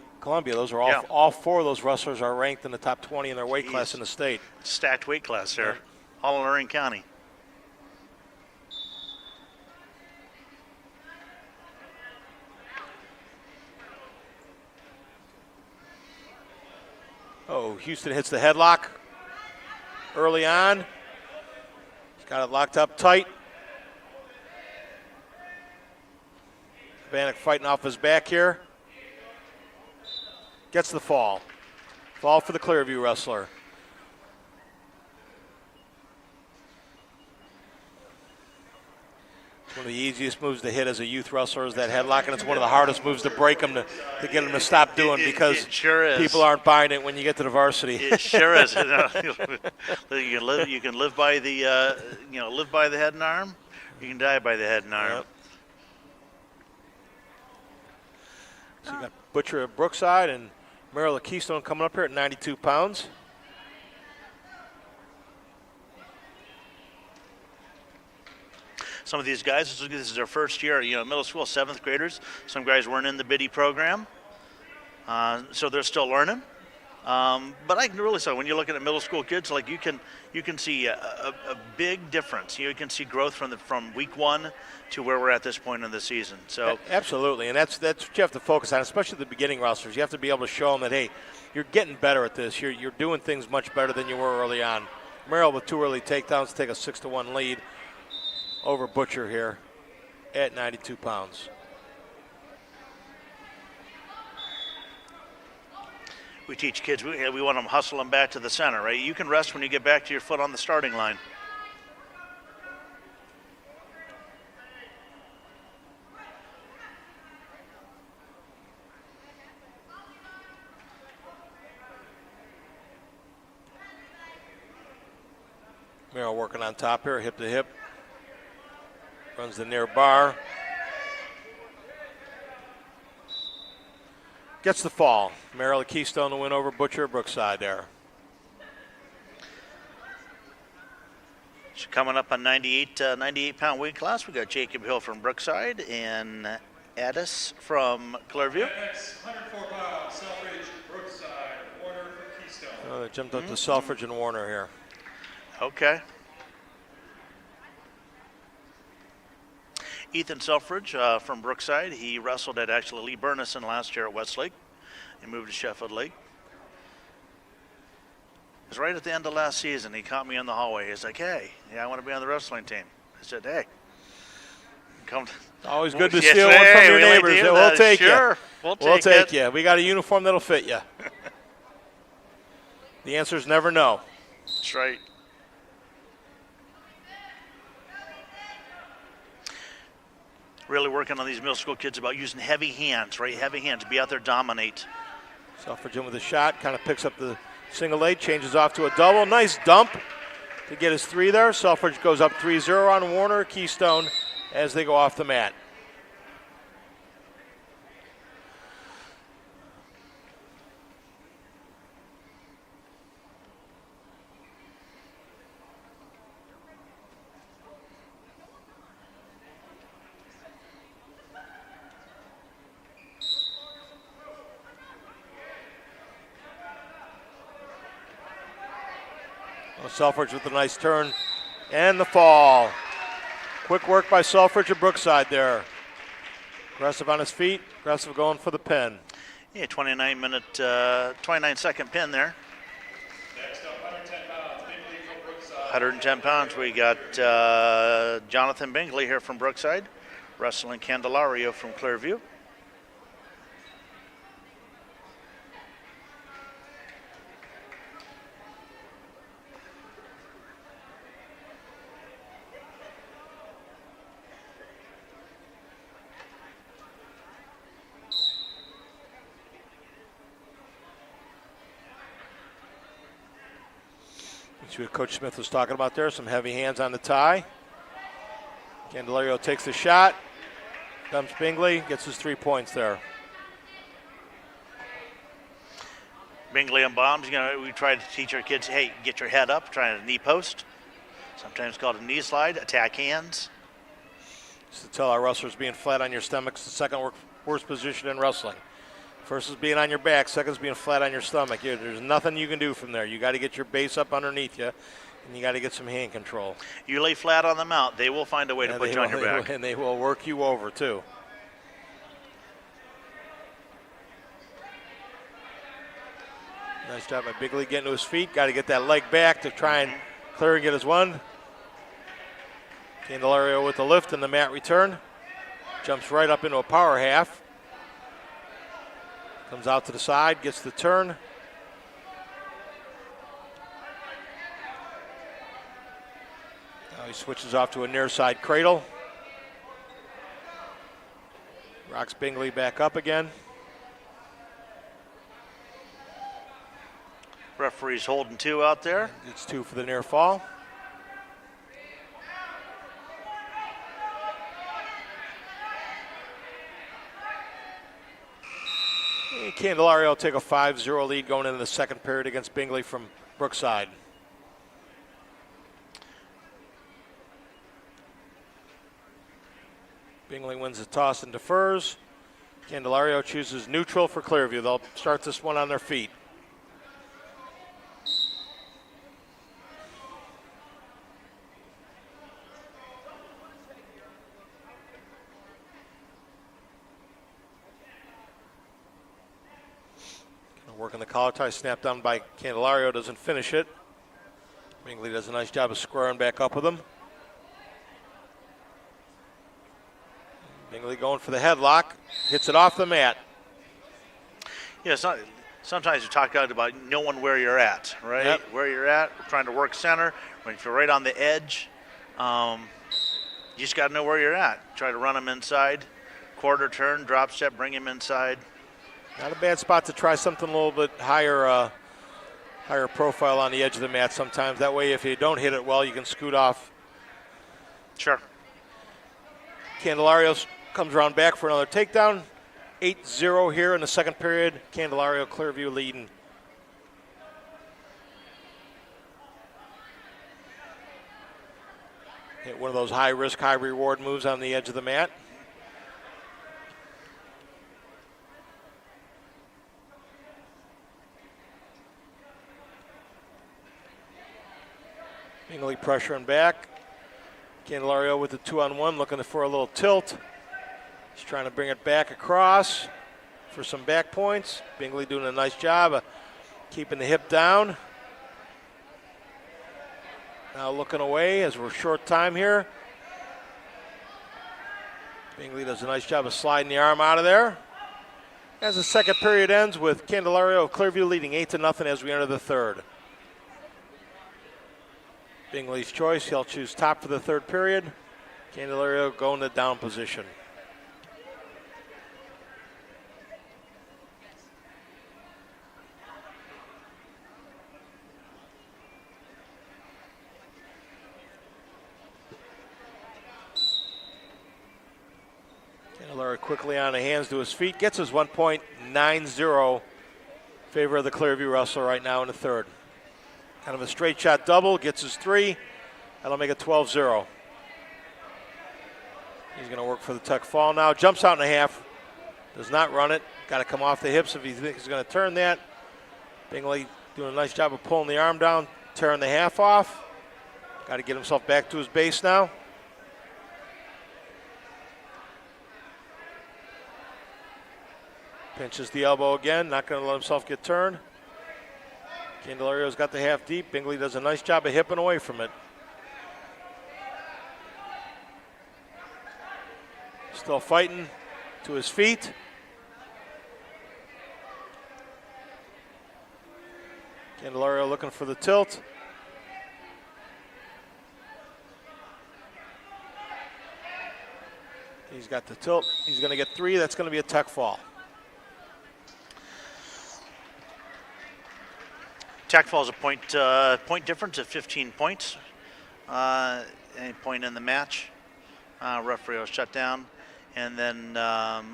those are all 4 of those wrestlers are ranked in the top 20 in their weight class in the state. Stacked weight class there, all in Lorraine County. Oh, Houston hits the headlock early on. He's got it locked up tight. Vanek fighting off his back here. Gets the fall. Fall for the Clearview wrestler. It's one of the easiest moves to hit as a youth wrestler is that headlock, and it's one of the hardest moves to break them to get them to stop doing because it sure is. People aren't buying it when you get to the varsity. It sure is. You can live by the live by the head and arm. You can die by the head and arm. Yep. So you got Butcher at Brookside and Merrill at Keystone coming up here at 92 pounds. Some of these guys, this is their first year, middle school, 7th graders. Some guys weren't in the BIDI program, so they're still learning. But I can really say when you're looking at middle school kids, like you can see a big difference. You can see growth from week 1 to where we're at this point in the season. So absolutely, and that's what you have to focus on, especially the beginning wrestlers. You have to be able to show them that, hey, you're getting better at this. You're doing things much better than you were early on. Merrill with 2 early takedowns to take a 6-1 lead over Butcher here at 92 pounds. we teach kids, we want them hustle them back to the center, right? You can rest when you get back to your foot on the starting line. Merrill working on top here, hip to hip. Runs the near bar. Gets the fall. Merrill at Keystone to win over Butcher at Brookside there. So coming up on 98-pound weight class, we got Jacob Hill from Brookside and Addis from Clearview. Next, 104 pounds, Selfridge, Brookside, Warner from Keystone. Oh, they jumped up to Selfridge and Warner here. Okay. Ethan Selfridge from Brookside. He wrestled at actually Lee Burnison last year at Westlake. He moved to Sheffield Lake. It was right at the end of last season. He caught me in the hallway. He's like, hey, yeah, I want to be on the wrestling team. I said, hey. Come. Always good to Yes, steal one from your like neighbors. to We'll take you. Sure, we'll take you. We got a uniform that'll fit you. The answer is never no. That's right. Really working on these middle school kids about using heavy hands, right? Heavy hands, be out there, dominate. Selfridge in with a shot, kind of picks up the single leg, changes off to a double. Nice dump to get his 3 there. Selfridge goes up 3-0 on Warner, Keystone as they go off the mat. Selfridge with a nice turn and the fall. Quick work by Selfridge at Brookside there. Aggressive on his feet, aggressive going for the pin. Yeah, 29-second pin there. Next up, 110 pounds, Bingley from Brookside. 110 pounds, we got Jonathan Bingley here from Brookside, wrestling Candelario from Clearview. See what Coach Smith was talking about there, some heavy hands on the tie. Candelario takes the shot, dumps Bingley, gets his 3 points there. Bingley on bombs, we try to teach our kids, hey, get your head up, try a knee post. Sometimes called a knee slide, attack hands. Just to tell our wrestlers being flat on your stomach's the second worst position in wrestling. First is being on your back, second is being flat on your stomach. There's nothing you can do from there. You got to get your base up underneath you, and you got to get some hand control. You lay flat on the mount, they will find a way to put you on your back. And they will work you over, too. Nice job by Bingley getting to his feet. Got to get that leg back to try and clear and get his one. Candelario with the lift and the mat return. Jumps right up into a power half. Comes out to the side, gets the turn. Now he switches off to a near side cradle. Rocks Bingley back up again. Referee's holding 2 out there. It's 2 for the near fall. Candelario will take a 5-0 lead going into the second period against Bingley from Brookside. Bingley wins the toss and defers. Candelario chooses neutral for Clearview. They'll start this one on their feet. Working the collar tie, snap down by Candelario, doesn't finish it. Bingley does a nice job of squaring back up with him. Bingley going for the headlock, hits it off the mat. Yeah, sometimes you talk about knowing where you're at, right? Yep. Where you're at, trying to work center. When you're right on the edge, you just got to know where you're at. Try to run him inside, quarter turn, drop step, bring him inside. Not a bad spot to try something a little bit higher profile on the edge of the mat sometimes. That way, if you don't hit it well, you can scoot off. Sure. Candelario comes around back for another takedown. 8-0 here in the second period. Candelario, Clearview leading. Hit one of those high risk, high reward moves on the edge of the mat. Bingley pressuring back. Candelario with the 2-on-1, looking for a little tilt. He's trying to bring it back across for some back points. Bingley doing a nice job of keeping the hip down. Now looking away as we're short time here. Bingley does a nice job of sliding the arm out of there. As the second period ends with Candelario of Clearview leading 8-0 as we enter the third. Bingley's choice, he'll choose top for the third period. Candelario going to down position. Candelario quickly on the hands to his feet, gets his 1.90 favor of the Clearview wrestler right now in the third. Kind of a straight shot double, gets his 3. That'll make it 12-0. He's going to work for the tuck fall now. Jumps out in a half. Does not run it. Got to come off the hips if he thinks he's going to turn that. Bingley doing a nice job of pulling the arm down, tearing the half off. Got to get himself back to his base now. Pinches the elbow again, not going to let himself get turned. Candelario's got the half deep. Bingley does a nice job of hipping away from it. Still fighting to his feet. Candelario looking for the tilt. He's got the tilt. He's going to get 3. That's going to be a tuck fall. Tack fall is a point difference of 15 points. Any point in the match, referee will shut down, and then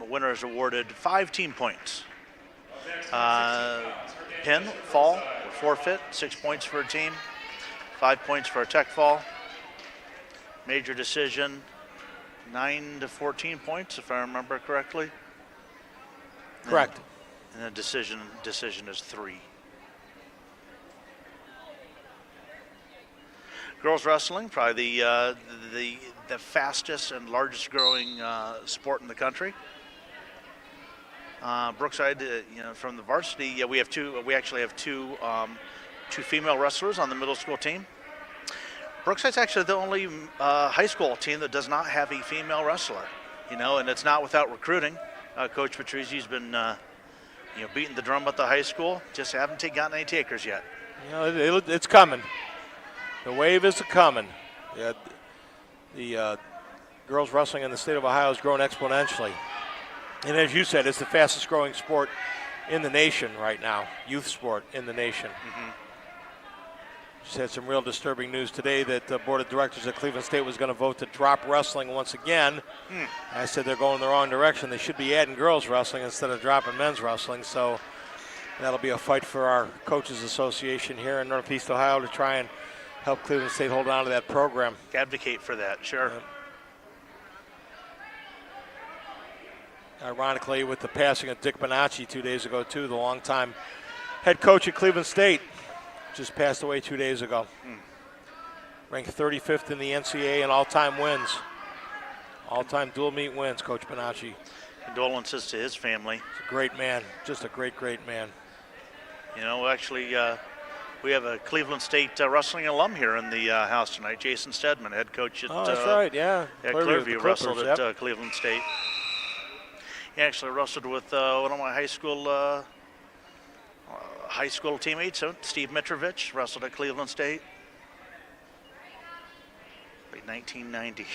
winner is awarded 5 team points. Pin, fall, forfeit, 6 points for a team, 5 points for a tech fall. Major decision, 9 to 14 points, if I remember correctly. Correct. And the decision is 3. Girls wrestling, probably the fastest and largest growing sport in the country. Brookside, from the varsity, we have two. We actually have two female wrestlers on the middle school team. Brookside's actually the only high school team that does not have a female wrestler. And it's not without recruiting. Coach Patrizzi's been, beating the drum at the high school. Just haven't gotten any takers yet. It's coming. The wave is coming. Yeah, the girls wrestling in the state of Ohio has grown exponentially. And as you said, it's the fastest growing sport in the nation right now, youth sport in the nation. Mm-hmm. Just had some real disturbing news today that the board of directors at Cleveland State was going to vote to drop wrestling once again. I said they're going the wrong direction. They should be adding girls wrestling instead of dropping men's wrestling. So that'll be a fight for our coaches association here in Northeast Ohio to try and help Cleveland State hold on to that program. Advocate for that, sure. Ironically, with the passing of Dick Bonacci 2 days ago, too, the longtime head coach at Cleveland State just passed away 2 days ago. Ranked 35th in the NCAA in all-time wins. All-time dual meet wins, Coach Bonacci. Condolences to his family. He's a great man, just a great, great man. Actually, we have a Cleveland State wrestling alum here in the house tonight, Jason Stedman, head coach at that's right, yeah. At Clearview, wrestled at Cleveland State. He actually wrestled with one of my high school teammates, Steve Mitrovich, wrestled at Cleveland State. Like 1990.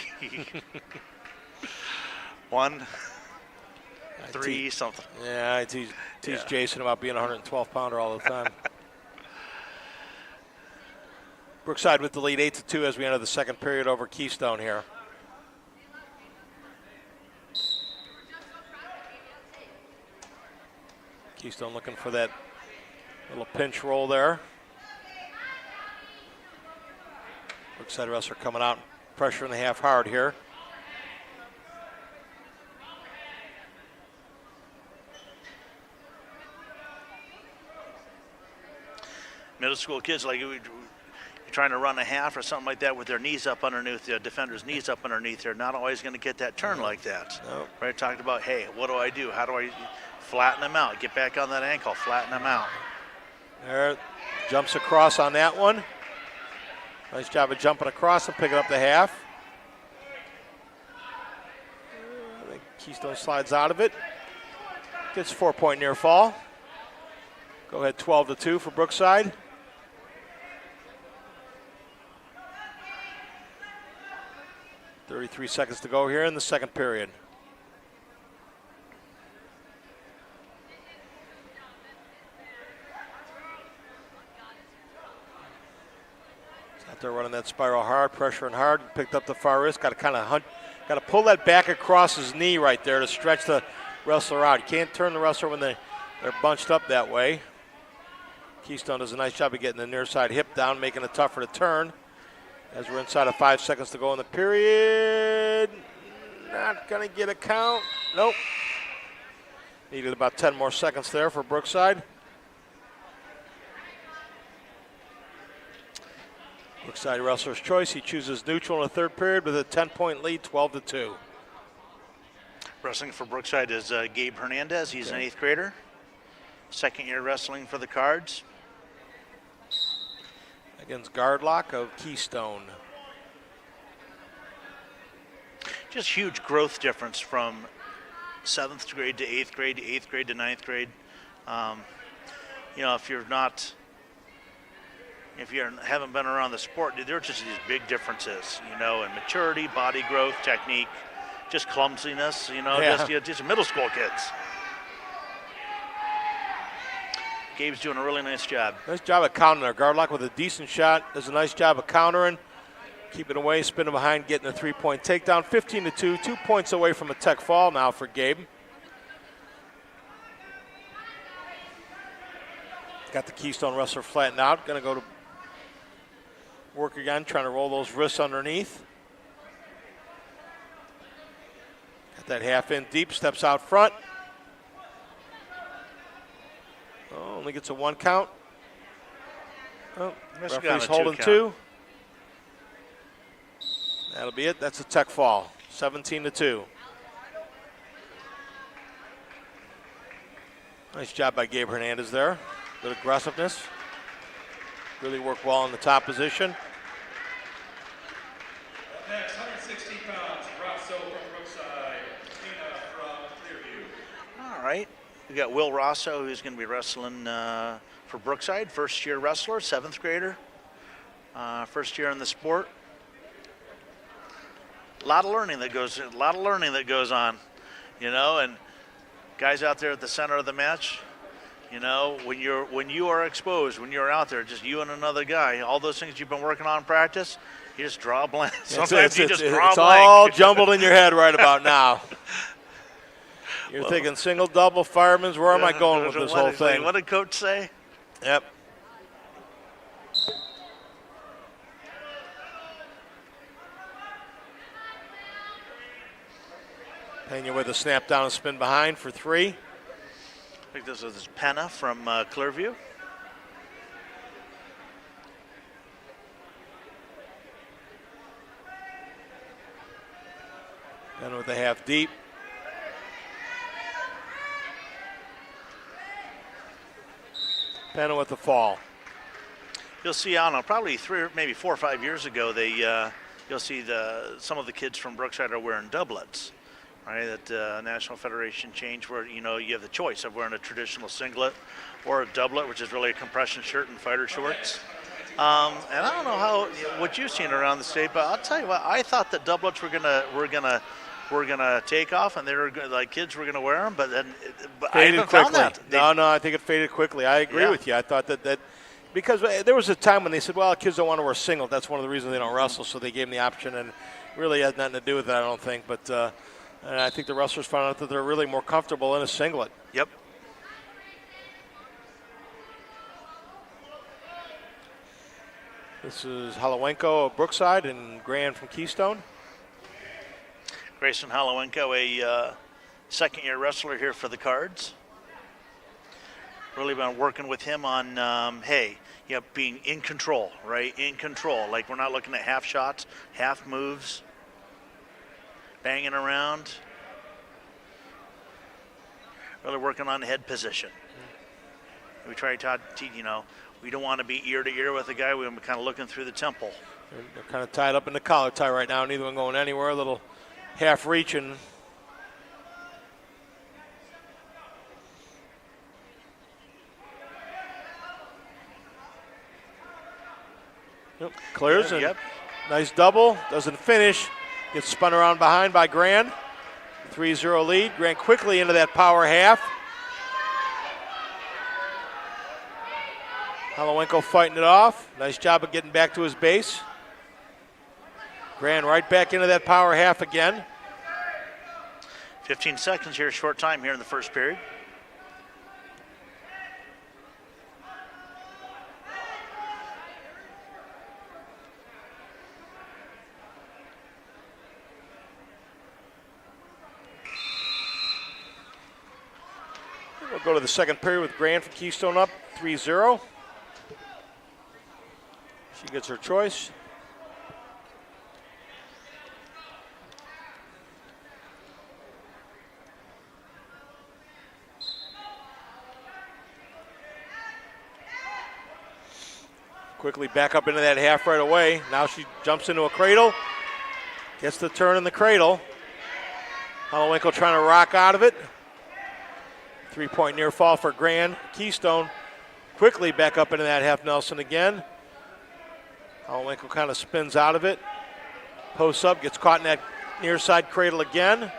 1, 3, something. Yeah, I tease Jason about being a 112-pounder all the time. Brookside with the lead 8-2 as we enter the second period over Keystone here. Keystone looking for that little pinch roll there. Brookside wrestler coming out, pressure in the half hard here. Middle school kids, like you're trying to run a half or something like that with their knees up underneath, the defender's knees up underneath, they're not always going to get that turn like that. Nope. Right, talked about, hey, what do I do? How do I flatten them out? Get back on that ankle, flatten them out. There, jumps across on that one. Nice job of jumping across and picking up the half. I think Keystone slides out of it. Gets 4-point near fall. Go ahead, 12-2 for Brookside. .33 seconds to go here in the second period. Out there running that spiral hard, pressuring hard, picked up the far wrist, got to kind of got to pull that back across his knee right there to stretch the wrestler out. You can't turn the wrestler when they're bunched up that way. Keystone does a nice job of getting the near side hip down, making it tougher to turn. As we're inside of 5 seconds to go in the period. Not going to get a count. Nope. Needed about 10 more seconds there for Brookside. Brookside wrestler's choice. He chooses neutral in the third period with a 10-point lead, 12-2. Wrestling for Brookside is Gabe Hernandez. He's an 8th grader. Second year wrestling for the Cards. Against Gardlock of Keystone. Just huge growth difference from 7th grade to 8th grade, 8th grade to 9th grade. If you haven't been around the sport, there are just these big differences, in maturity, body growth, technique, just clumsiness, just middle school kids. Gabe's doing a really nice job. Nice job of countering there. Gardlock with a decent shot. Does a nice job of countering. Keeping away, spinning behind, getting a 3-point takedown. 15-2, 2 points away from a tech fall now for Gabe. Got the Keystone wrestler flattened out. Going to go to work again, trying to roll those wrists underneath. Got that half in deep, steps out front. Only gets a 1 count. Oh, Must have referee's gotten a holding 2 2. That'll be it. That's a tech fall. 17-2. Nice job by Gabe Hernandez there. Good aggressiveness. Really worked well in the top position. Next, 160 pounds, Rosso from Brookside, Tina from Clearview. All right. We got Will Rosso, who's going to be wrestling for Brookside, first-year wrestler, 7th grader, first year in the sport. A lot of learning that goes on, you know, and guys out there at the center of the match, you know, when you are exposed, when you're out there, just you and another guy, all those things you've been working on in practice, you just draw a blank. Sometimes you just draw a it's blank. all jumbled in your head right about now. You're thinking single, double, firemen's. Where am I going with this whole thing? What did Coach say? Yep. Pena with a snap down and spin behind for 3. I think this is Penna from Clearview. Pena with a half deep. Pena with the fall. You'll see, I don't know, probably 3 or maybe 4 or 5 years ago, you'll see some of the kids from Brookside are wearing doublets, right? That National Federation changed where, you know, you have the choice of wearing a traditional singlet or a doublet, which is really a compression shirt and fighter shorts. And I don't know what you've seen around the state, but I'll tell you what, I thought that doublets were gonna take off, and they were like kids were gonna wear them, but then I haven't found that. No, I think it faded quickly. I agree with you. I thought that because there was a time when they said, well, kids don't want to wear singlet. That's one of the reasons they don't wrestle, so they gave them the option, and really had nothing to do with it, I don't think. But and I think the wrestlers found out that they're really more comfortable in a singlet. Yep. This is Holowenko of Brookside and Grand from Keystone. Grayson Holowenko, a second-year wrestler here for the Cards. Really been working with him on, being in control, right? In control. Like, we're not looking at half shots, half moves, banging around. Really working on head position. We try to, we don't want to be ear to ear with the guy. We're kind of looking through the temple. They're kind of tied up in the collar tie right now. Neither one going anywhere. A little half reaching. Yep, clears and nice double. Doesn't finish. Gets spun around behind by Grand. 3-0 lead. Grand quickly into that power half. Holowenko fighting it off. Nice job of getting back to his base. Grand right back into that power half again. 15 seconds here, short time here in the first period. We'll go to the second period with Grand from Keystone up 3-0. She gets her choice. Quickly back up into that half right away. Now she jumps into a cradle. Gets the turn in the cradle. Holowenko trying to rock out of it. 3-point near fall for Grand. Keystone quickly back up into that half Nelson again. Holowenko kind of spins out of it. Posts up, gets caught in that near side cradle again.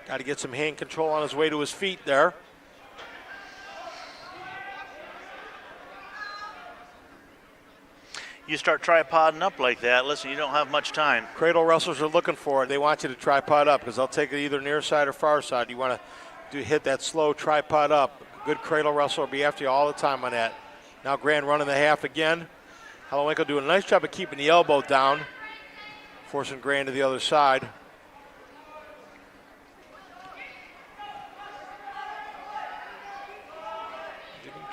Got to get some hand control on his way to his feet there. You start tripoding up like that, listen, you don't have much time. Cradle wrestlers are looking for it. They want you to tripod up because they'll take it either near side or far side. You want to hit that slow tripod up. Good cradle wrestler will be after you all the time on that. Now Grand running the half again. Holowenko doing a nice job of keeping the elbow down, forcing Grand to the other side.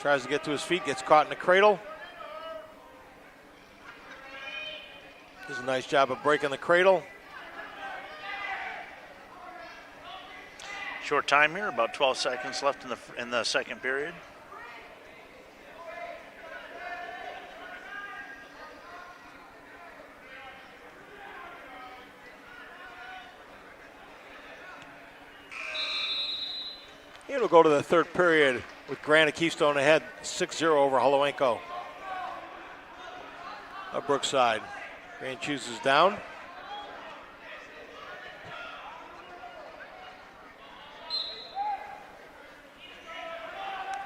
Tries to get to his feet, gets caught in the cradle. Does a nice job of breaking the cradle. Short time here, about 12 seconds left in the second period. And we'll go to the third period with Granite Keystone ahead 6-0 over Holowenko of Brookside. Grant chooses down.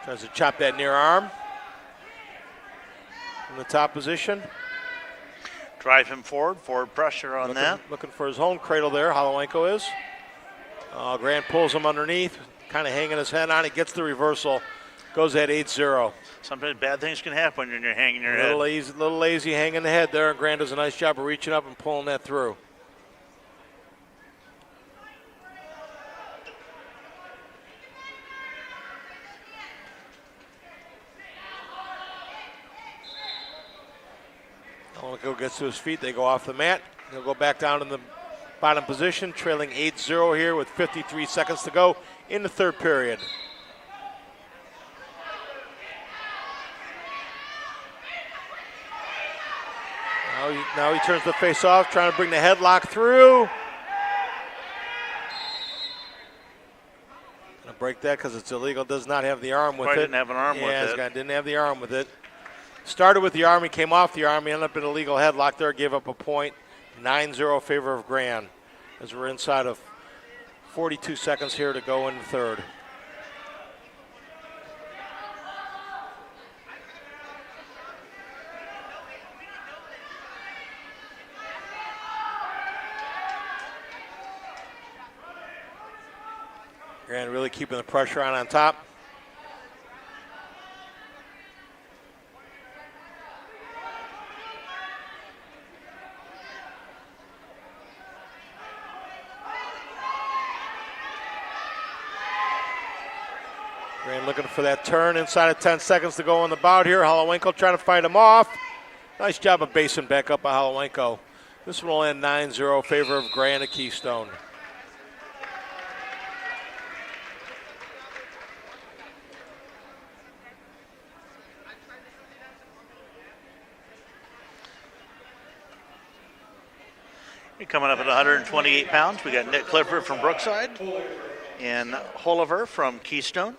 Tries to chop that near arm from the top position. Drive him forward pressure on that. Looking for his home cradle there, Holowenko is. Grant pulls him underneath, kind of hanging his head on it, gets the reversal, goes at 8-0. Sometimes bad things can happen when you're hanging your Little head. little lazy hanging the head there, and Grant does a nice job of reaching up and pulling that through. Holowenko gets to his feet, they go off the mat. He'll go back down in the bottom position, trailing 8-0 here with 53 seconds to go in the third period. Now he turns the face off, trying to bring the headlock through. Gonna break that because it's illegal. Does not have the arm with it. Didn't have an arm with it. Yeah, didn't have the arm with it. Started with the arm, he came off the arm, he ended up in a legal headlock there, gave up a point. 9-0 favor of Grand as we're inside of 42 seconds here to go in the third. Grand really keeping the pressure on top. Grand looking for that turn inside of 10 seconds to go on the bout here. Holowenko trying to fight him off. Nice job of basing back up by Holowenko. This one will end 9-0 favor of Grand at Keystone. You're coming up at 128 pounds. We got Nick Clifford from Brookside and Holiver from Keystone.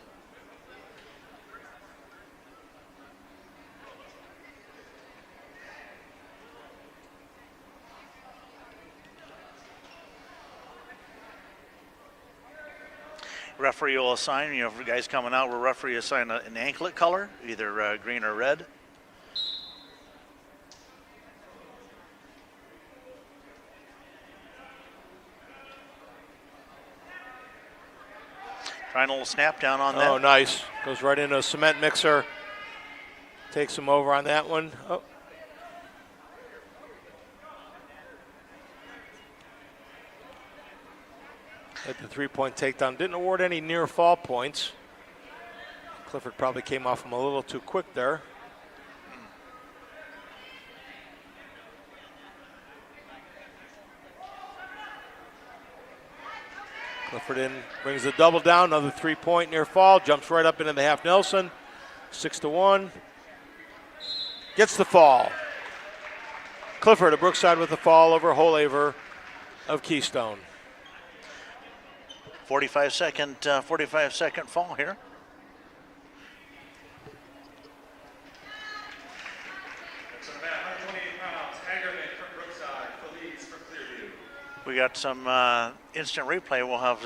Referee will assign, for guys coming out, we'll referee assign an anklet color, either green or red. Trying a little snap down on that. Oh, nice. Goes right into a cement mixer. Takes him over on that one. Oh. At the three-point takedown. Didn't award any near fall points. Clifford probably came off him a little too quick there. Clifford in, brings the double down, another three-point near fall, jumps right up into the half Nelson, 6-1. Gets the fall. Clifford of Brookside with the fall over Holaver of Keystone. 45-second fall here. It's about 128 pounds. Hagerman from Brookside. Feliz from Clearview. We got some instant replay. We'll have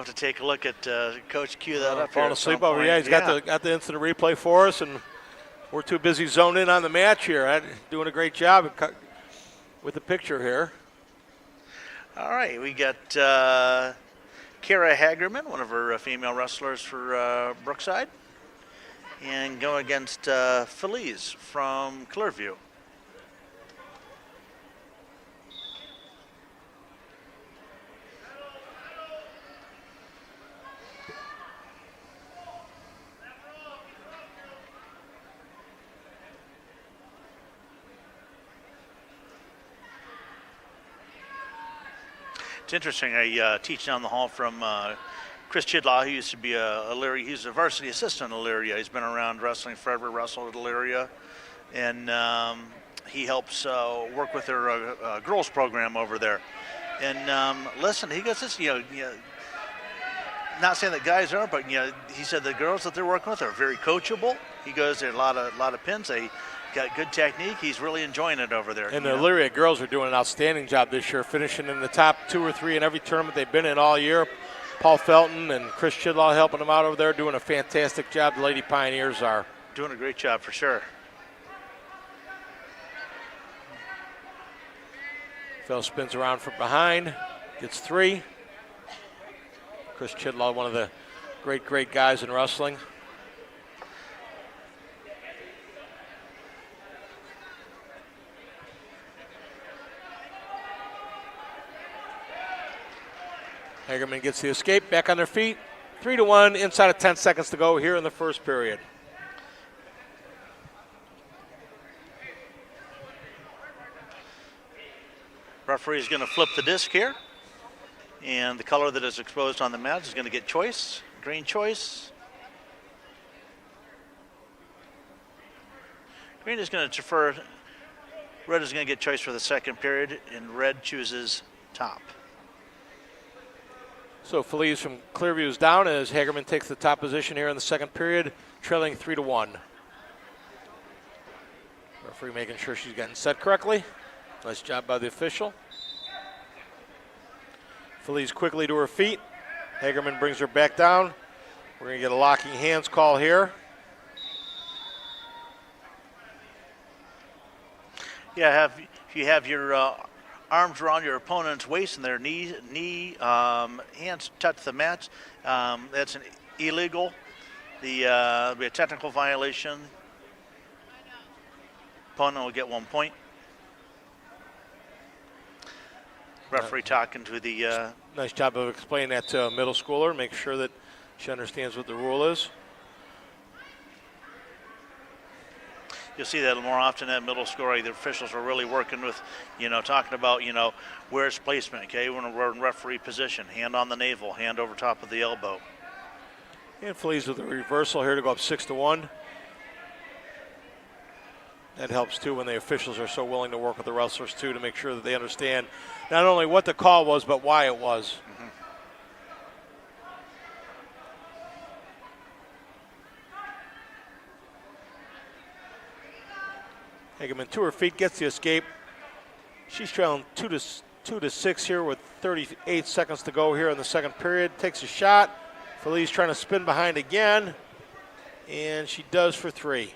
to take a look at Coach Q that up. Falling asleep over. Yeah, he's got the instant replay for us, and we're too busy zoned in on the match here. Doing a great job with the picture here. All right, we got Kara Hagerman, one of our female wrestlers for Brookside, and go against Feliz from Clearview. It's interesting. I teach down the hall from Chris Chidlaw. He used to be he's a varsity assistant at Elyria. He's been around wrestling forever, wrestled at Elyria. And he helps work with their girls program over there. And listen, he goes this, not saying that guys aren't, but he said the girls that they're working with are very coachable. He goes there a lot of pins. They got good technique. He's really enjoying it over there. And the Elyria girls are doing an outstanding job this year, finishing in the top 2 or 3 in every tournament they've been in all year. Paul Felton and Chris Chidlaw helping them out over there, doing a fantastic job. The Lady Pioneers are doing a great job for sure. Phil spins around from behind, gets 3. Chris Chidlaw, one of the great guys in wrestling. Hagerman gets the escape, back on their feet. 3-1, inside of 10 seconds to go here in the first period. Referee is going to flip the disc here. And the color that is exposed on the mat is going to get choice, green choice. Green is going to defer. Red is going to get choice for the second period, and red chooses top. So Feliz from Clearview is down as Hagerman takes the top position here in the second period, trailing 3-1. Referee making sure she's getting set correctly. Nice job by the official. Feliz quickly to her feet. Hagerman brings her back down. We're going to get a locking hands call here. Yeah, if you have your arms around your opponent's waist and their hands touch the mats, that's an illegal. It'll be a technical violation. Opponent will get 1 point. Referee talking to the... Nice job of explaining that to a middle schooler, make sure that she understands what the rule is. You'll see that more often at middle school. The officials are really working with, talking about, where's placement, okay? When we're in referee position, hand on the navel, hand over top of the elbow. And Feliz with a reversal here to go up 6-1. That helps too when the officials are so willing to work with the wrestlers too to make sure that they understand not only what the call was, but why it was. Hagerman to her feet, gets the escape. She's trailing 2-6 here with 38 seconds to go here in the second period. Takes a shot. Feliz trying to spin behind again, and she does for 3.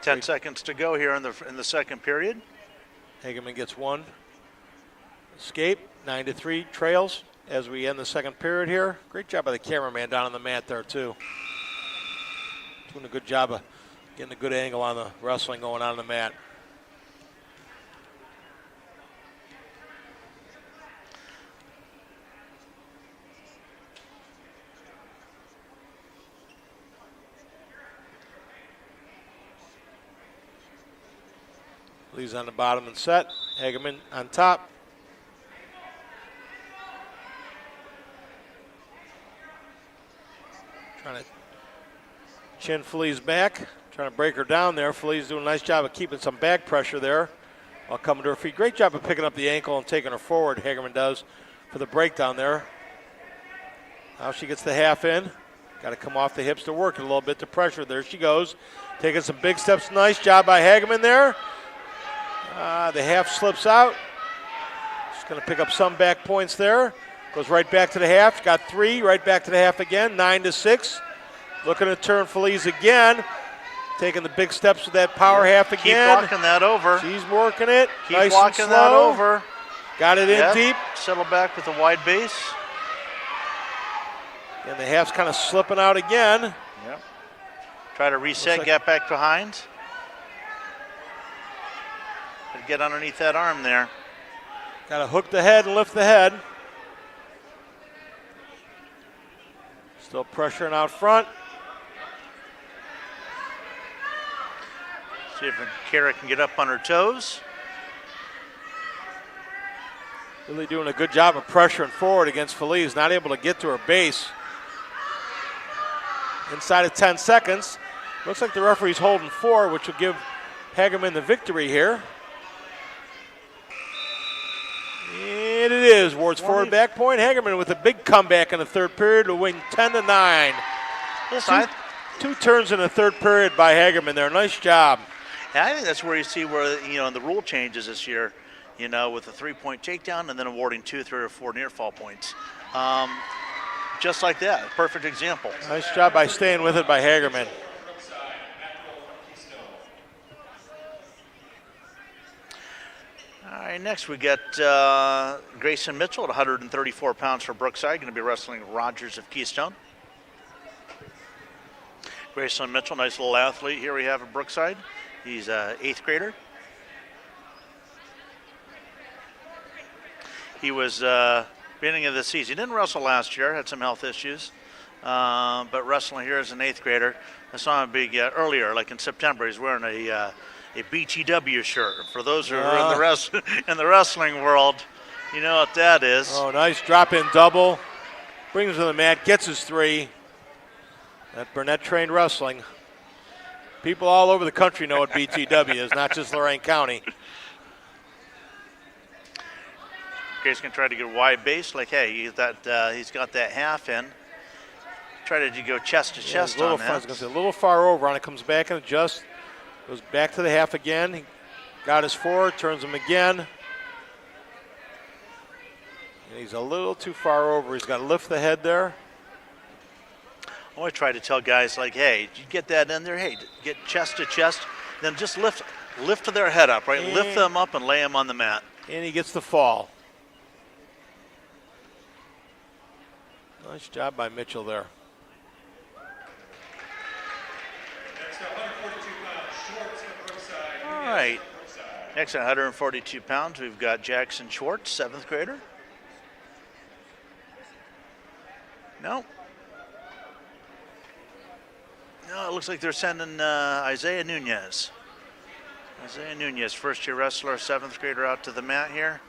Ten seconds to go here in the second period. Hagerman gets 1. Escape, 9-3, trails as we end the second period here. Great job by the cameraman down on the mat there too. Doing a good job of getting a good angle on the wrestling going on the mat. Lee's on the bottom and set. Hagerman on top. Trying to chin Feliz back. Trying to break her down there. Feliz doing a nice job of keeping some back pressure there while coming to her feet. Great job of picking up the ankle and taking her forward, Hagerman does, for the breakdown there. Now she gets the half in. Got to come off the hips to work it a little bit to pressure. There she goes. Taking some big steps. Nice job by Hagerman there. The half slips out. She's going to pick up some back points there. Goes right back to the half. Got 3. Right back to the half again. 9-6. Looking to turn Feliz again. Taking the big steps with that power half again. Keep walking that over. She's working it. Keep nice walking and that slow. over. Got it in deep. Settle back with a wide base. And the half's kind of slipping out again. Yep. Try to reset, like get back behind. But get underneath that arm there. Got to hook the head and lift the head. Still pressuring out front. See if Kara can get up on her toes. Really doing a good job of pressuring forward against Feliz. Not able to get to her base. Inside of 10 seconds. Looks like the referee's holding 4, which will give Hagerman the victory here. And it is. Ward's forward back point. Hagerman with a big comeback in the third period to win 10-9. Two turns in the third period by Hagerman there. Nice job. And I think that's where you see where, in the rule changes this year, with a 3-point takedown and then awarding 2, 3, or 4 near fall points. Just like that. Perfect example. Nice job by staying with it by Hagerman. All right, next we get Grayson Mitchell at 134 pounds for Brookside, going to be wrestling Rogers of Keystone. Grayson Mitchell, nice little athlete here we have at Brookside. He's an 8th grader. He was beginning of the season. He didn't wrestle last year, had some health issues, but wrestling here as an 8th grader. I saw him big earlier, like in September. He's wearing a BTW shirt. For those who are in the wrestling world, you know what that is. Oh, nice drop-in double. Brings him to the mat, gets his 3. That Burnett trained wrestling. People all over the country know what BTW is, not just Lorain County. Grace can try to get a wide base, like, hey, he's got that half in. Try to go chest to chest on that. I was going to say a little far over on it, comes back and adjusts. Goes back to the half again. He got his 4, turns him again. And he's a little too far over. He's got to lift the head there. I always try to tell guys, like, hey, you get that in there? Hey, get chest to chest. Then just lift their head up, right? And lift them up and lay them on the mat. And he gets the fall. Nice job by Mitchell there. All right. Next at 142 pounds, we've got Jackson Schwartz, 7th grader. No, it looks like they're sending Isaiah Nunez. Isaiah Nunez, first-year wrestler, 7th grader, out to the mat here.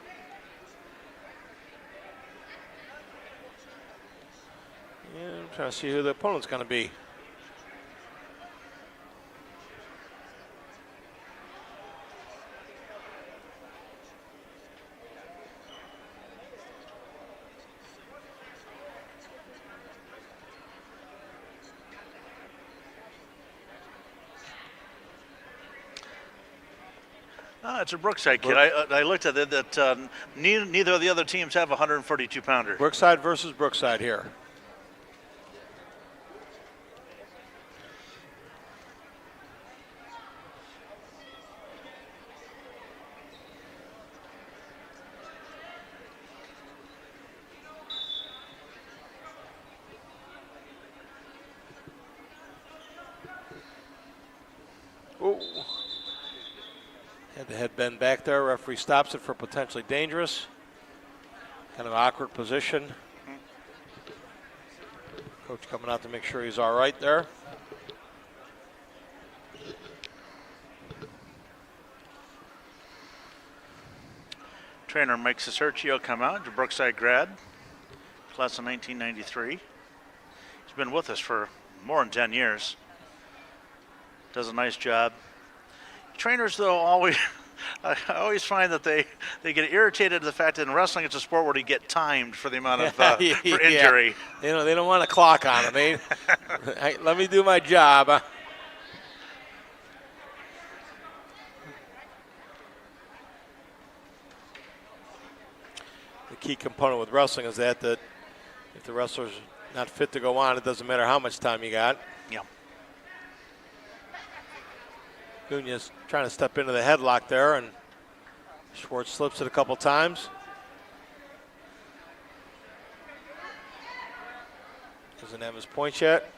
Yeah, I'm trying to see who the opponent's going to be. It's a Brookside kid. I looked at it that neither of the other teams have a 142-pounder. Brookside versus Brookside here. Oh. Had the head bend back there. Referee stops it for potentially dangerous. Kind of awkward position. Coach coming out to make sure he's all right there. Trainer Mike Cicercio come out, the Brookside grad, class of 1993. He's been with us for more than 10 years. Does a nice job. Trainers, though, always I always find that they get irritated at the fact that in wrestling it's a sport where you get timed for the amount of for injury. Yeah. They don't want a clock on them. Hey, let me do my job. The key component with wrestling is that if the wrestler's not fit to go on, it doesn't matter how much time you got. Yeah. Nunez trying to step into the headlock there, and Schwartz slips it a couple times. Doesn't have his points yet.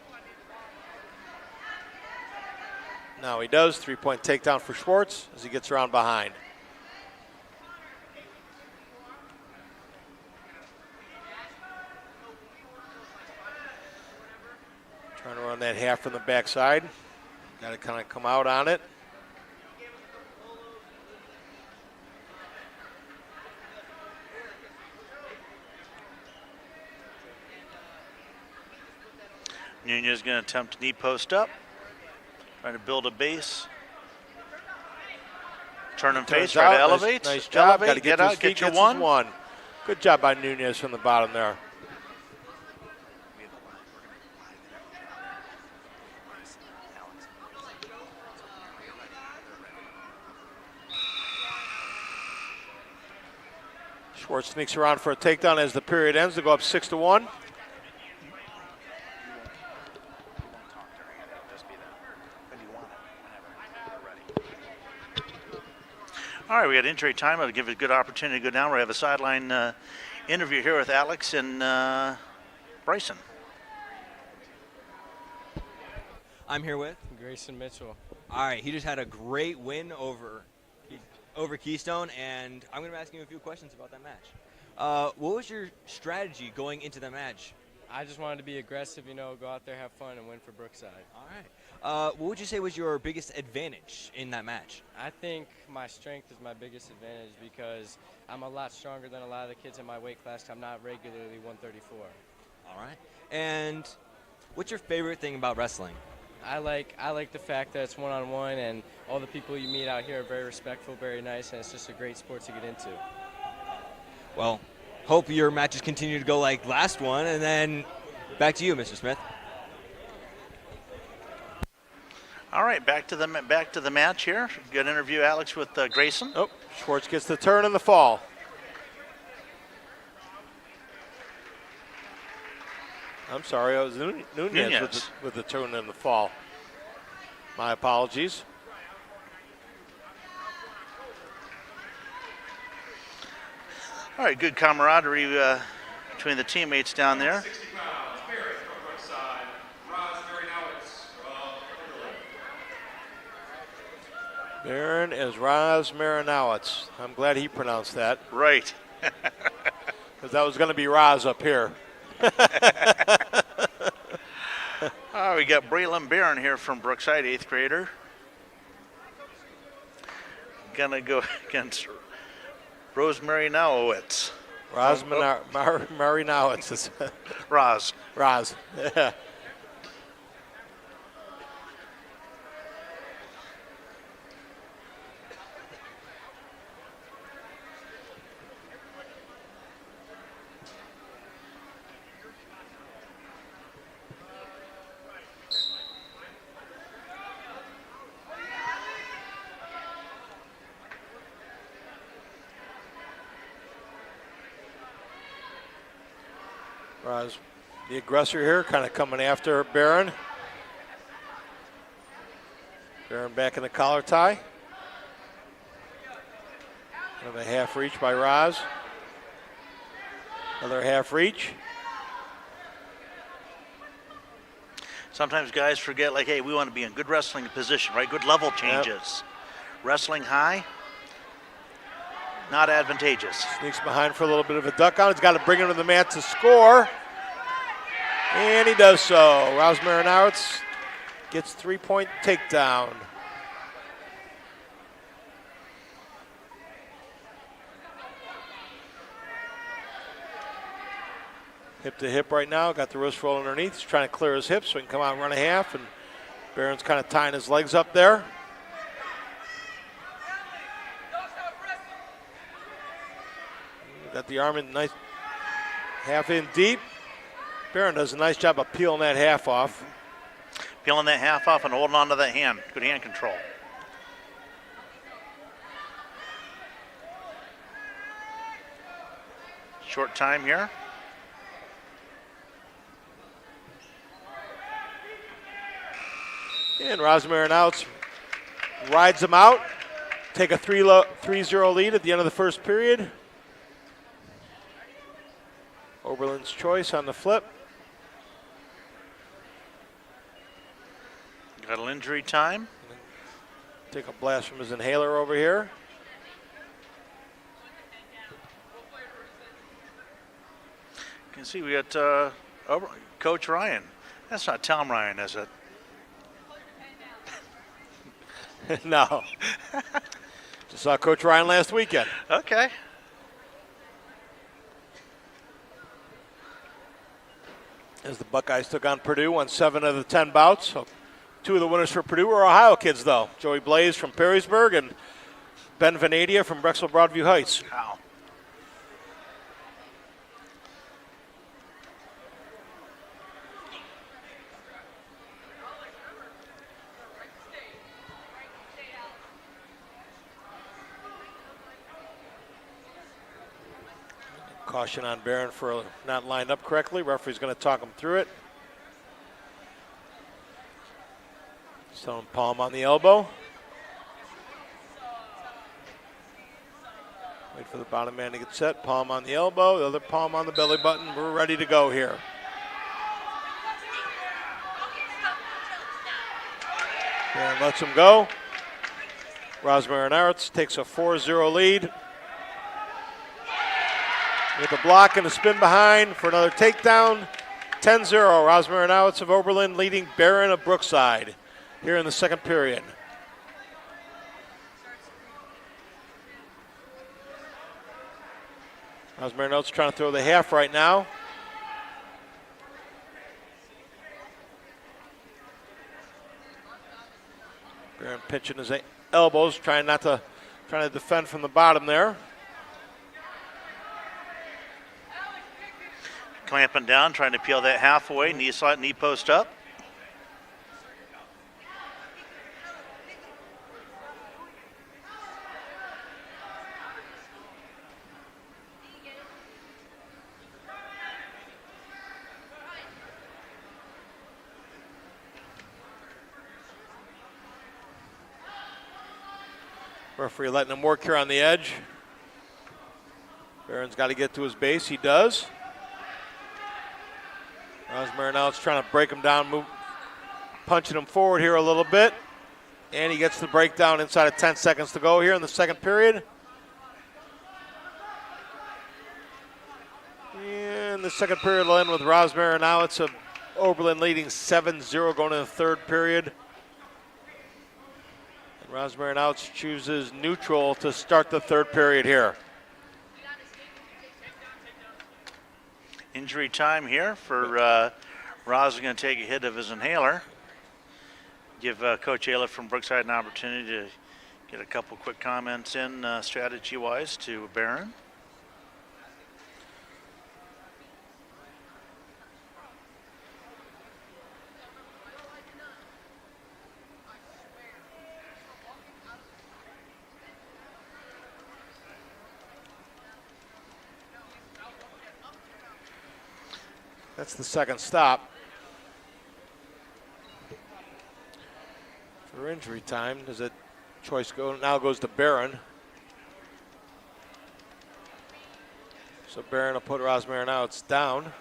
Now he does. 3-point takedown for Schwartz as he gets around behind. Run that half from the backside. Got to kind of come out on it. Nunez going to attempt knee post up. Trying to build a base. Turn and face, try to elevate. Nice job. Elevate, Got to get out, get your one. Good job by Nunez from the bottom there. Schwartz sneaks around for a takedown as the period ends to go up 6-1. All right, we got injury time. I'll give it a good opportunity to go down. We have a sideline interview here with Alex and Bryson. I'm here with Grayson Mitchell. All right, he just had a great win over Keystone, and I'm going to be asking you a few questions about that match. What was your strategy going into the match? I just wanted to be aggressive, go out there, have fun, and win for Brookside. All right. What would you say was your biggest advantage in that match? I think my strength is my biggest advantage because I'm a lot stronger than a lot of the kids in my weight class. I'm not regularly 134. All right. And what's your favorite thing about wrestling? I like the fact that it's one-on-one, and all the people you meet out here are very respectful, very nice, and it's just a great sport to get into. Well, hope your matches continue to go like last one, and then back to you, Mr. Smith. All right, back to the match here. Good interview, Alex, with Grayson. Oh, Schwartz gets the turn and the fall. I'm sorry, I was Nunez. With the turn and the fall. My apologies. All right, good camaraderie between the teammates down there. 60 pounds, Barrett from Brookside, Baron is Raz Marinowitz. I'm glad he pronounced that. Right. Because that was going to be Raz up here. Oh, we got Braylon Barron here from Brookside, 8th grader. Gonna go against Rosemary Nowowitz. Marinowitz. Raz. Raz. Yeah. Raz, the aggressor here, kind of coming after Barron. Barron back in the collar tie. Another half reach by Raz. Another half reach. Sometimes guys forget, like, hey, we want to be in good wrestling position, right? Good level changes. Yep. Wrestling high, not advantageous. Sneaks behind for a little bit of a duck out. He's got to bring him to the mat to score. And he does so. Raz Marinowitz gets 3-point takedown. Hip to hip right now. Got the wrist roll underneath. He's trying to clear his hips so he can come out and run a half. And Barron's kind of tying his legs up there. Got the arm in nice, half in deep. Barron does a nice job of peeling that half off. Peeling that half off and holding on to that hand. Good hand control. Short time here. And Raz Marinowitz rides him out. Take a 3-0 lead at the end of the first period. Oberlin's choice on the flip. Got an injury time. Take a blast from his inhaler over here. You can see we got Coach Ryan That's not Tom Ryan, is it? No. Just saw Coach Ryan last weekend. Okay. As the Buckeyes took on Purdue, won 7 of the 10 bouts. So 2 of the winners for Purdue were Ohio kids, though. Joey Blaze from Perrysburg and Ben Venadia from Brexel Broadview Heights. Wow. Caution on Barron for not lined up correctly. Referee's going to talk him through it. So palm on the elbow. Wait for the bottom man to get set. Palm on the elbow, the other palm on the belly button. We're ready to go here. Barron lets him go. Rosmarin Arts takes a 4-0 lead. With a block and a spin behind for another takedown. 10-0, Rosmarin Arts of Oberlin leading Barron of Brookside here in the second period. Rosmarin Arts trying to throw the half right now. Barron pinching his elbows, trying to defend from the bottom there. Clamping down, trying to peel that half away. Knee slot, knee post up. Referee letting him work here on the edge. Barron's got to get to his base. He does. Rosmarin now is trying to break him down, punching him forward here a little bit. And he gets the breakdown inside of 10 seconds to go here in the second period. And the second period will end with Rosmarin now. It's Oberlin leading 7-0 going into the third period. And Rosmarin Outs chooses neutral to start the third period here. Injury time here for Roz is going to take a hit of his inhaler. Give Coach Ayla from Brookside an opportunity to get a couple quick comments in strategy-wise to Barron. That's the second stop. For injury time, does it choice go now goes to Barron. So Barron will put Rosmarin Outs down.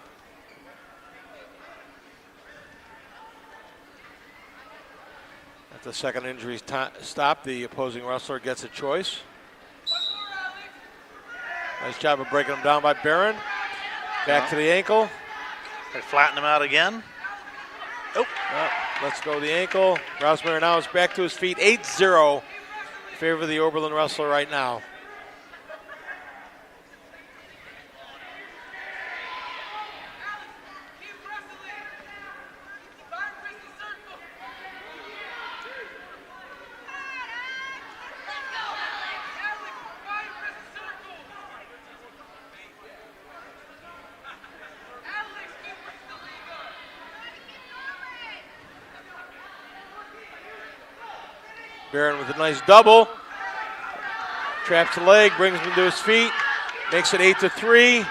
At the second injury stop, the opposing wrestler gets a choice. Nice job of breaking him down by Barron. Back to the ankle. They flatten him out again. Oh, let's go the ankle. Rosmarin now is back to his feet. 8-0 in favor of the Oberlin wrestler right now. Barron with a nice double. Traps the leg, brings him to his feet, makes it 8-3.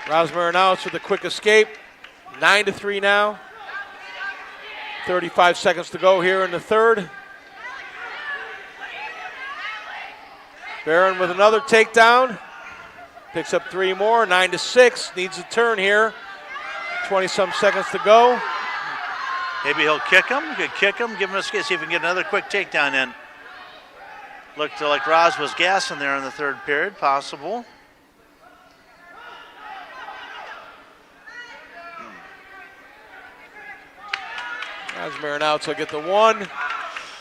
Rosmarin Outs with a quick escape. 9-3 now. 35 seconds to go here in the third. Barron with another takedown. Picks up 3 more, 9-6. Needs a turn here. 20-some seconds to go. Maybe he'll kick him. He could kick him, give him a skate, see if he can get another quick takedown in. Looked like Roz was gassing there in the third period, possible. Rosmarinowitz will get the one.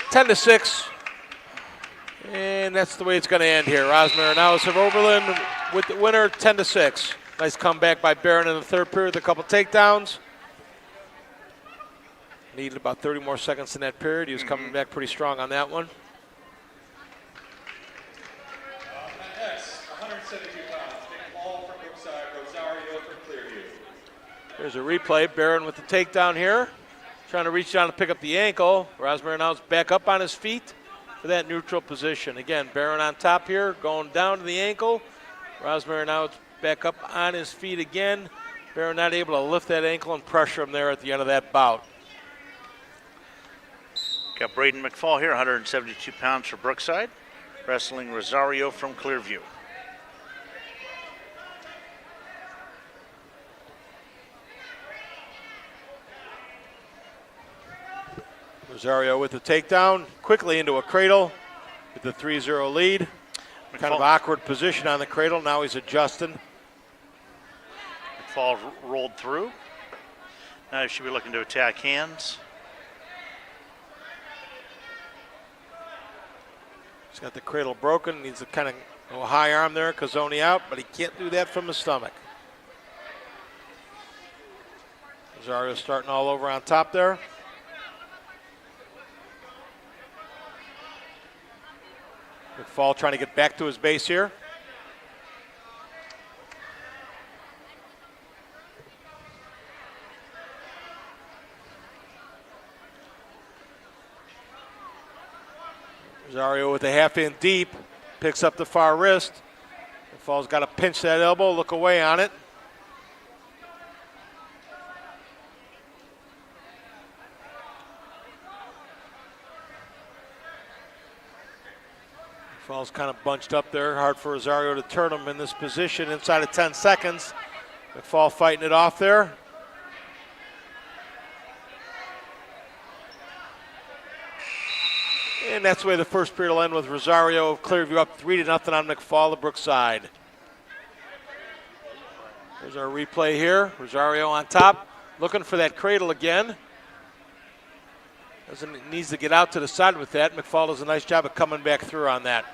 10-6. And that's the way it's going to end here. Rosmarinowitz of Oberlin with the winner, 10-6. Nice comeback by Barron in the third period with a couple takedowns. Needed about 30 more seconds in that period. He was coming back pretty strong on that one. Next, 172 pounds, Nick Paul from Brookside, Rosario from Clearview. There's a replay. Barron with the takedown here. Trying to reach down to pick up the ankle. Rosmarinowitz back up on his feet for that neutral position. Again, Barron on top here, going down to the ankle. Rosmarinowitz back up on his feet again. Barron not able to lift that ankle and pressure him there at the end of that bout. Got Braden McFall here, 172 pounds for Brookside, wrestling Rosario from Clearview. Rosario with the takedown, quickly into a cradle with the 3-0 lead. Kind of awkward position on the cradle. Now he's adjusting. McFall rolled through. Now he should be looking to attack hands. He's got the cradle broken. Needs to kind of go high arm there. Cazzoni out, but he can't do that from the stomach. Rosario starting all over on top there. McFall trying to get back to his base here. Rosario with a half in deep, picks up the far wrist. McFall's got to pinch that elbow, look away on it. McFall's kind of bunched up there. Hard for Rosario to turn him in this position inside of 10 seconds. McFall fighting it off there. And that's the way the first period will end with Rosario of Clearview up 3-0 on McFall of Brookside. There's our replay here. Rosario on top, looking for that cradle again. Needs to get out to the side with that. McFall does a nice job of coming back through on that.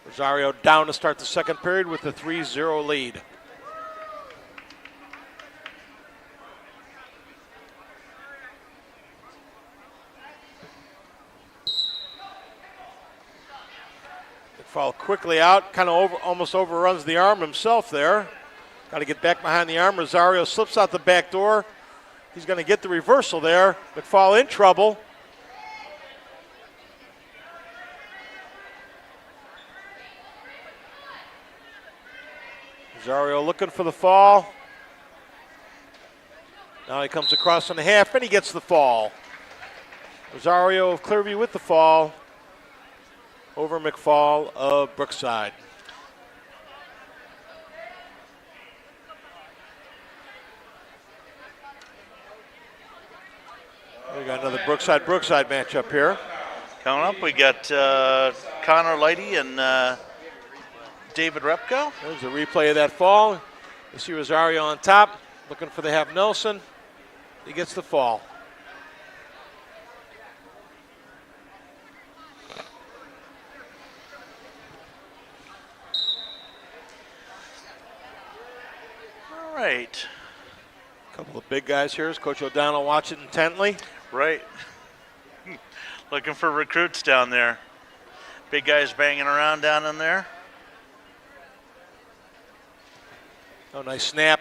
Rosario down to start the second period with the 3-0 lead. McFall quickly out, kind of almost overruns the arm himself there. Got to get back behind the arm. Rosario slips out the back door. He's going to get the reversal there. McFall in trouble. Rosario looking for the fall. Now he comes across on the half and he gets the fall. Rosario of Clearview with the fall over McFall of Brookside. We got another Brookside matchup here. Coming up, we got Connor Lighty and David Repko. There's a replay of that fall. You see Rosario on top, looking for the half Nelson. He gets the fall. All right. A couple of big guys here. Coach O'Donnell watching intently. Right. Looking for recruits down there. Big guys banging around down in there. Oh, nice snap.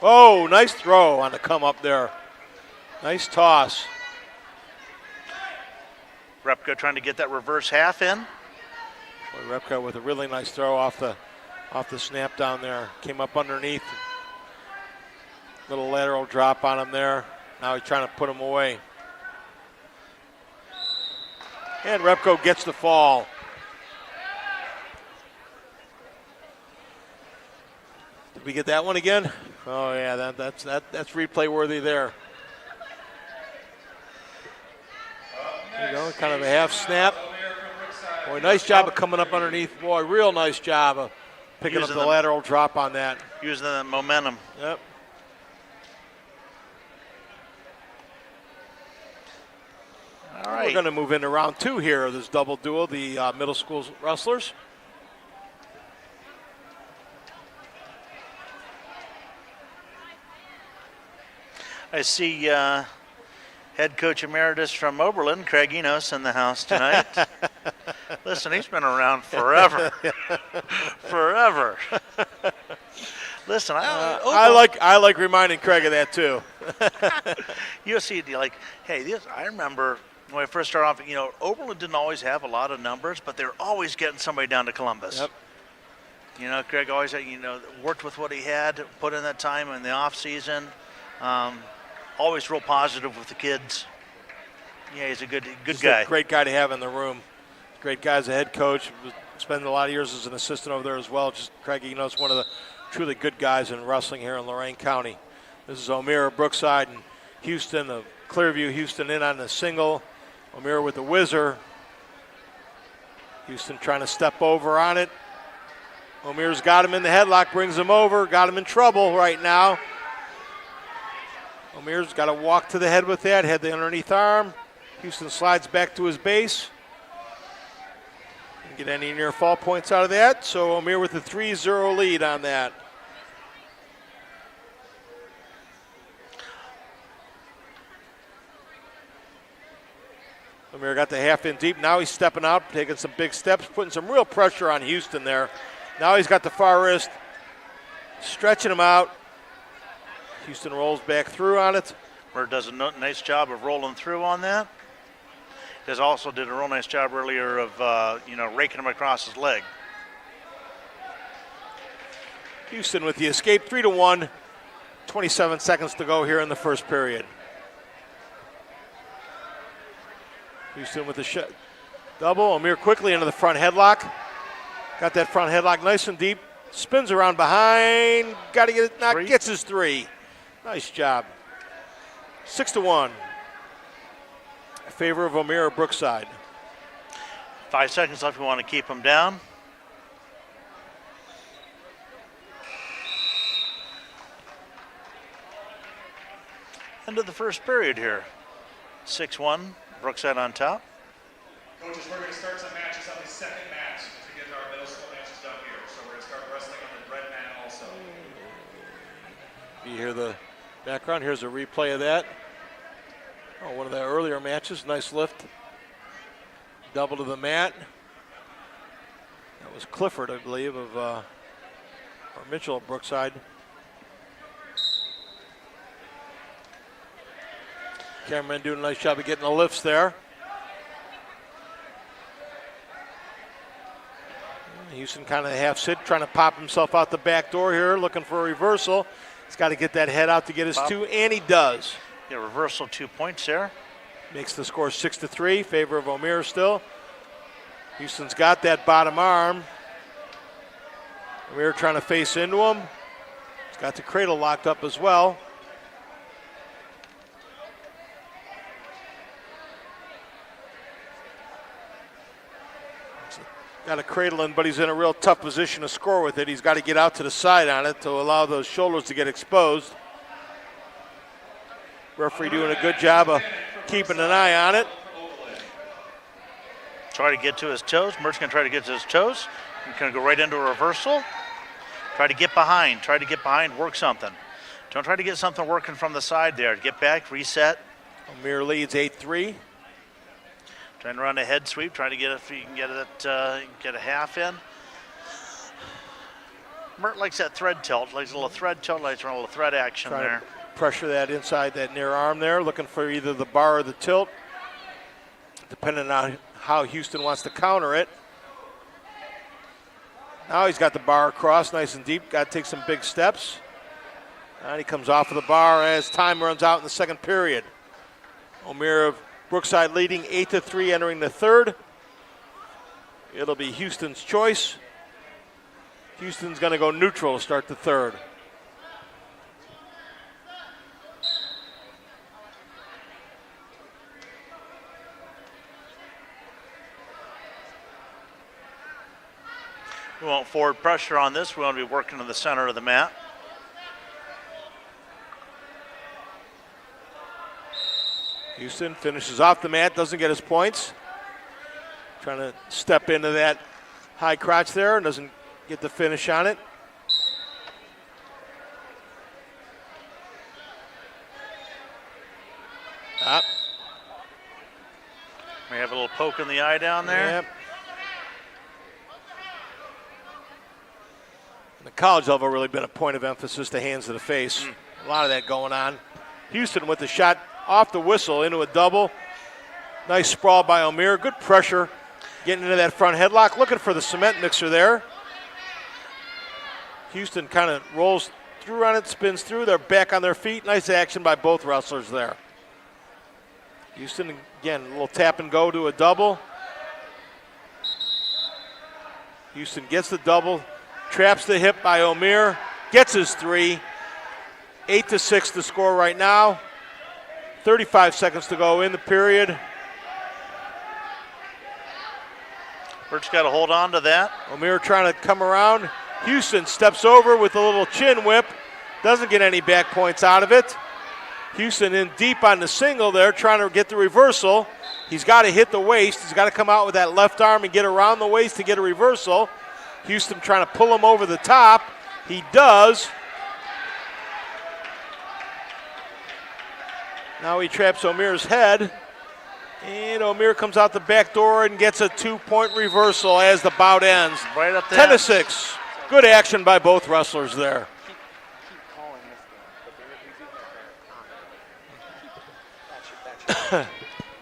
Oh, nice throw on the come up there. Nice toss. Repko trying to get that reverse half in. Boy, Repko with a really nice throw off the snap down there. Came up underneath. Little lateral drop on him there. Now he's trying to put him away. And Repko gets the fall. Did we get that one again? Oh yeah, that's replay worthy there. There you go, kind of a half snap. Boy, nice job of coming up underneath. Boy, real nice job of picking up the lateral drop on that. Using the momentum. Yep. We're going to move into round 2 here of this double duel, the middle school wrestlers. I see head coach emeritus from Oberlin, Craig Enos, in the house tonight. Listen, he's been around forever. Forever. Listen, I like reminding Craig of that too. You'll see, like, hey, I remember when I first started off, Oberlin didn't always have a lot of numbers, but they were always getting somebody down to Columbus. Yep. Craig always, worked with what he had, put in that time in the off season. Always real positive with the kids. Yeah, he's a good guy. A great guy to have in the room. Great guy as a head coach. Spent a lot of years as an assistant over there as well. Just Craig, one of the truly good guys in wrestling here in Lorain County. This is O'Meara, Brookside, and Houston. The Clearview, Houston in on the single. O'Meara with the whizzer. Houston trying to step over on it. O'Meara's got him in the headlock, brings him over, got him in trouble right now. O'Meara's got to walk to the head with that, head the underneath arm. Houston slides back to his base. Didn't get any near fall points out of that, so O'Meara with a 3-0 lead on that. O'Meara got the half in deep. Now he's stepping out, taking some big steps, putting some real pressure on Houston there. Now he's got the far wrist, stretching him out. Houston rolls back through on it. Murr does a nice job of rolling through on that. He also did a real nice job earlier of, raking him across his leg. Houston with the escape, 3-1. 27 seconds to go here in the first period. Houston with the double. O'Meara quickly into the front headlock. Got that front headlock nice and deep. Spins around behind. Got to get it. Not gets his 3. Nice job. 6-1. In favor of O'Meara Brookside. 5 seconds left. We want to keep him down. End of the first period here. 6-1. Brookside on top. Coaches, we're going to start some matches on the second match to get our middle school matches done here. So we're going to start wrestling on the red mat also. You hear the background. Here's a replay of that. Oh, one of the earlier matches. Nice lift. Double to the mat. That was Clifford, I believe, or Mitchell of Brookside. Cameraman doing a nice job of getting the lifts there. Houston kind of half sit, trying to pop himself out the back door here, looking for a reversal. He's got to get that head out to get his 2, and he does. Yeah, reversal 2 points there. Makes the score 6-3, favor of O'Meara still. Houston's got that bottom arm. O'Meara trying to face into him. He's got the cradle locked up as well. Got a cradle in, but he's in a real tough position to score with it. He's got to get out to the side on it to allow those shoulders to get exposed. Referee doing a good job of keeping an eye on it. Try to get to his toes. Murr's going to try to get to his toes. He's going to go right into a reversal. Try to get behind. Try to get behind, work something. Don't try to get something working from the side there. Get back, reset. O'Meara leads 8-3. Trying to run a head sweep, trying to get if you can get it, get a half in. Mert likes that thread tilt, likes a little thread tilt, likes a little thread action Trying there. to pressure that inside that near arm there, looking for either the bar or the tilt, depending on how Houston wants to counter it. Now he's got the bar across, nice and deep, got to take some big steps. And he comes off of the bar as time runs out in the second period. O'Meara Brookside leading 8-3 entering the third. It'll be Houston's choice. Houston's going to go neutral to start the third. We want forward pressure on this. We want to be working in the center of the mat. Houston finishes off the mat, doesn't get his points. Trying to step into that high crotch there and doesn't get the finish on it. We have a little poke in the eye down there. Yep. The college level really been a point of emphasis to hands to the face. A lot of that going on. Houston with the shot off the whistle into a double. Nice sprawl by O'Meara. Good pressure getting into that front headlock. Looking for the cement mixer there. Houston kind of rolls through on it, spins through. They're back on their feet. Nice action by both wrestlers there. Houston, again, a little tap and go to a double. Houston gets the double. Traps the hip by O'Meara. Gets his 3. 8-6 the score right now. 35 seconds to go in the period. Bert's got to hold on to that. O'Meara trying to come around. Houston steps over with a little chin whip. Doesn't get any back points out of it. Houston in deep on the single there, trying to get the reversal. He's got to hit the waist. He's got to come out with that left arm and get around the waist to get a reversal. Houston trying to pull him over the top. He does. Now he traps O'Meara's head. And O'Meara comes out the back door and gets a 2-point reversal as the bout ends. Right up there. 10-6. Good action by both wrestlers there.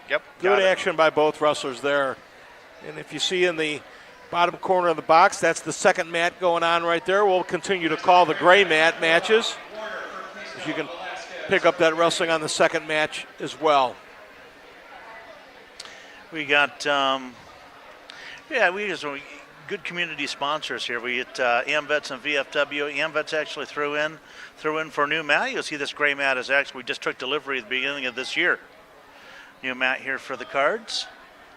Yep. Good action by both wrestlers there. And if you see in the bottom corner of the box, that's the second mat going on right there. We'll continue to call the gray mat matches. If you can pick up that wrestling on the second match as well. We got, we got some good community sponsors here. We get AMVETS and VFW. AMVETS actually threw in for a new mat. You'll see this gray mat is actually, we just took delivery at the beginning of this year. New mat here for the cards.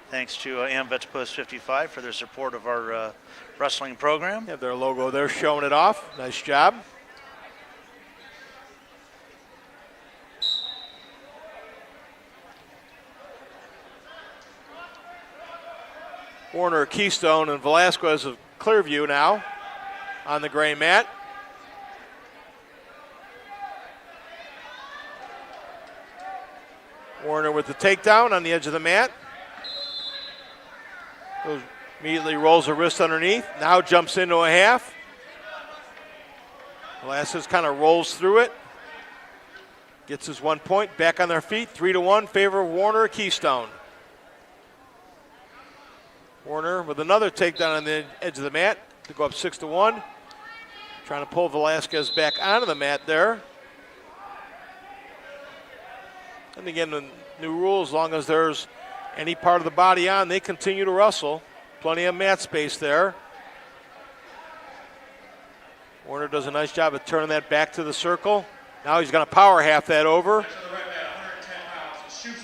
Thanks to AMVETS Post 55 for their support of our wrestling program. Have their logo there showing it off. Nice job. Warner, Keystone, and Velasquez of Clearview now on the gray mat. Warner with the takedown on the edge of the mat. Immediately rolls a wrist underneath. Now jumps into a half. Velasquez kind of rolls through it. Gets his 1 point. Back on their feet. 3-1. Favor of Warner, Keystone. Warner with another takedown on the edge of the mat to go up 6-1. Trying to pull Velasquez back onto the mat there. And again, the new rule, as long as there's any part of the body on, they continue to wrestle. Plenty of mat space there. Warner does a nice job of turning that back to the circle. Now he's going to power half that over. He's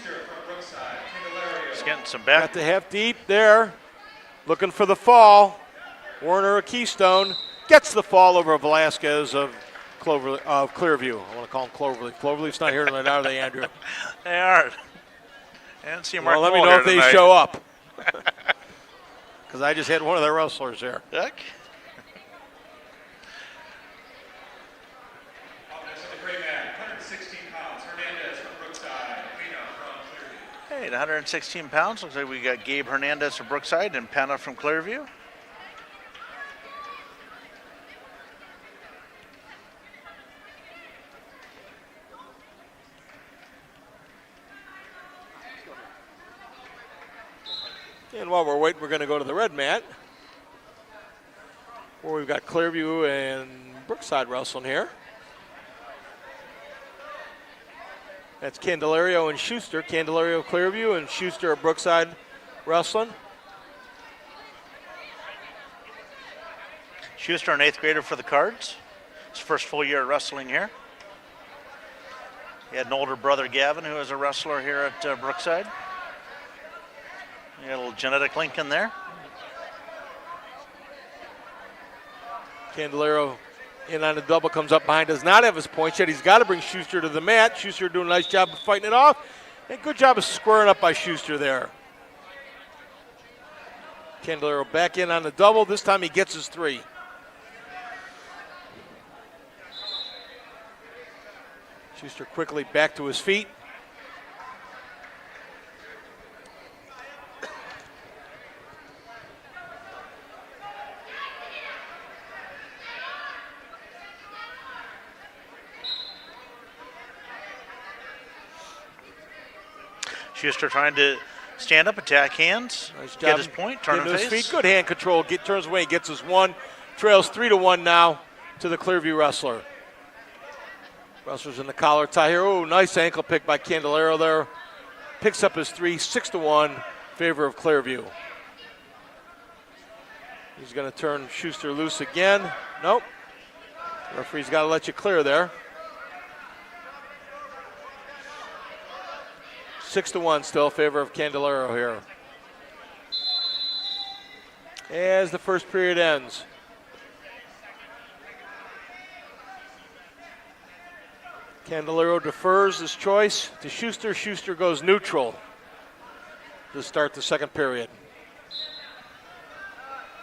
getting some back. Got the half deep there. Looking for the fall. Warner, a Keystone, gets the fall over Velasquez of Clearview. I want to call him Cloverleaf. Cloverleaf's not here tonight, are they, Andrew? They are. I didn't see Mark Well, let me Moore know if here they tonight. show up. Because I just hit one of their wrestlers there. Heck. Hey, at 116 pounds, looks like we got Gabe Hernandez from Brookside and Panna from Clearview. And while we're waiting, we're going to go to the red mat, where we've got Clearview and Brookside wrestling here. That's Candelario and Schuster. Candelario, Clearview, and Schuster of Brookside wrestling. Schuster, an 8th grader for the Cards. His first full year of wrestling here. He had an older brother, Gavin, who was a wrestler here at Brookside. You got a little genetic link in there. Candelario in on the double, comes up behind, does not have his points yet. He's got to bring Schuster to the mat. Schuster doing a nice job of fighting it off. And good job of squaring up by Schuster there. Candelario back in on the double. This time he gets his 3. Schuster quickly back to his feet. Schuster trying to stand up, attack hands, Nice get job his point, turn getting and to his face. feet. Good hand control. Turns away, gets his 1. Trails 3-1 now to the Clearview wrestler. Wrestler's in the collar tie here. Oh, nice ankle pick by Candelario there. Picks up his 3, 6-1, favor of Clearview. He's going to turn Schuster loose again. Nope. Referee's got to let you clear there. 6-1 still, favor of Candelario here. As the first period ends. Candelario defers his choice to Schuster. Schuster goes neutral to start the second period.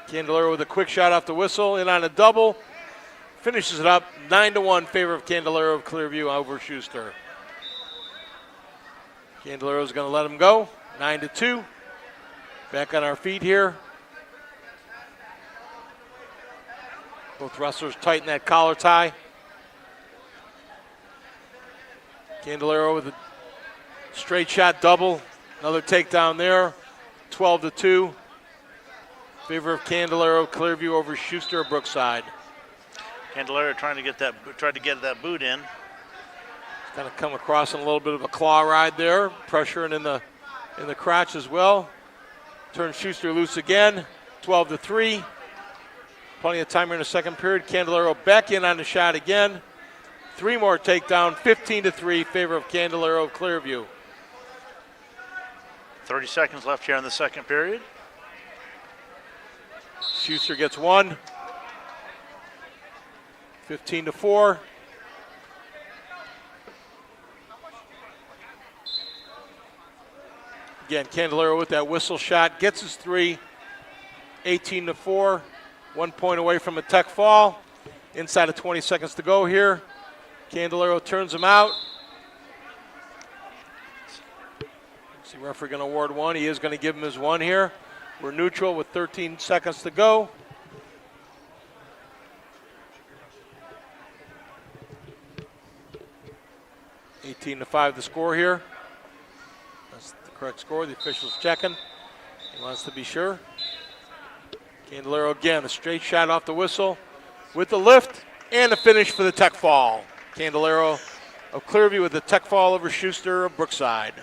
Candelario with a quick shot off the whistle, in on a double. Finishes it up, 9-1, favor of Candelario of Clearview over Schuster. Candelario's going to let him go, 9-2. Back on our feet here. Both wrestlers tighten that collar tie. Candelario with a straight shot double. Another takedown there, 12-2. Favor of Candelario, Clearview over Schuster of Brookside. Candelario tried to get that boot in. Kind of come across in a little bit of a claw ride there, pressuring in the crotch as well. Turn Schuster loose again, 12-3. Plenty of time here in the second period. Candelario back in on the shot again. 3 more takedown, 15-3, favor of Candelario of Clearview. 30 seconds left here in the second period. Schuster gets 1. 15-4. Again, Candelario with that whistle shot, gets his 3, 18-4. 1 point away from a tech fall. Inside of 20 seconds to go here. Candelario turns him out. See, referee going to award 1. He is going to give him his 1 here. We're neutral with 13 seconds to go. $18-5 the score here. That's the correct score. The official's checking. He wants to be sure. Candelario again, a straight shot off the whistle with the lift and the finish for the tech fall. Candelario of Clearview with the tech fall over Schuster of Brookside.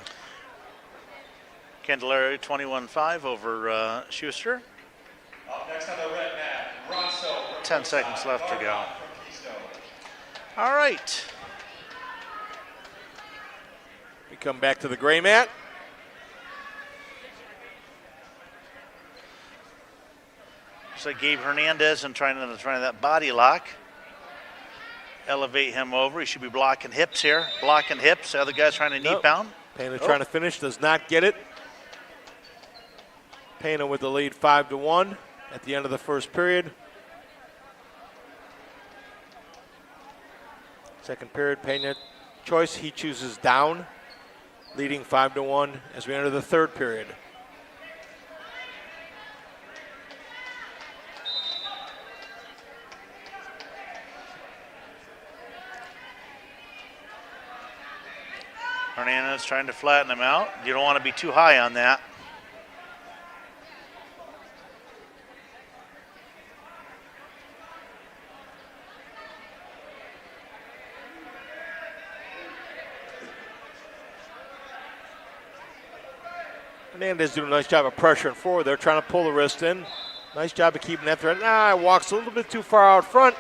Candelario 21-5 over Schuster. Up next on the red mat, Rosso. 10 seconds left to go. All right. We come back to the gray mat. Looks like Gabe Hernandez and trying that body lock. Elevate him over. He should be blocking hips here. Blocking hips. The other guy's trying to knee pound. Pena trying to finish, does not get it. Pena with the lead 5-1 at the end of the first period. Second period, Pena choice. He chooses down, leading 5-1 as we enter the third period. Hernandez trying to flatten him out. You don't want to be too high on that. Hernandez doing a nice job of pressuring forward. They're trying to pull the wrist in. Nice job of keeping that threat. Walks a little bit too far out front.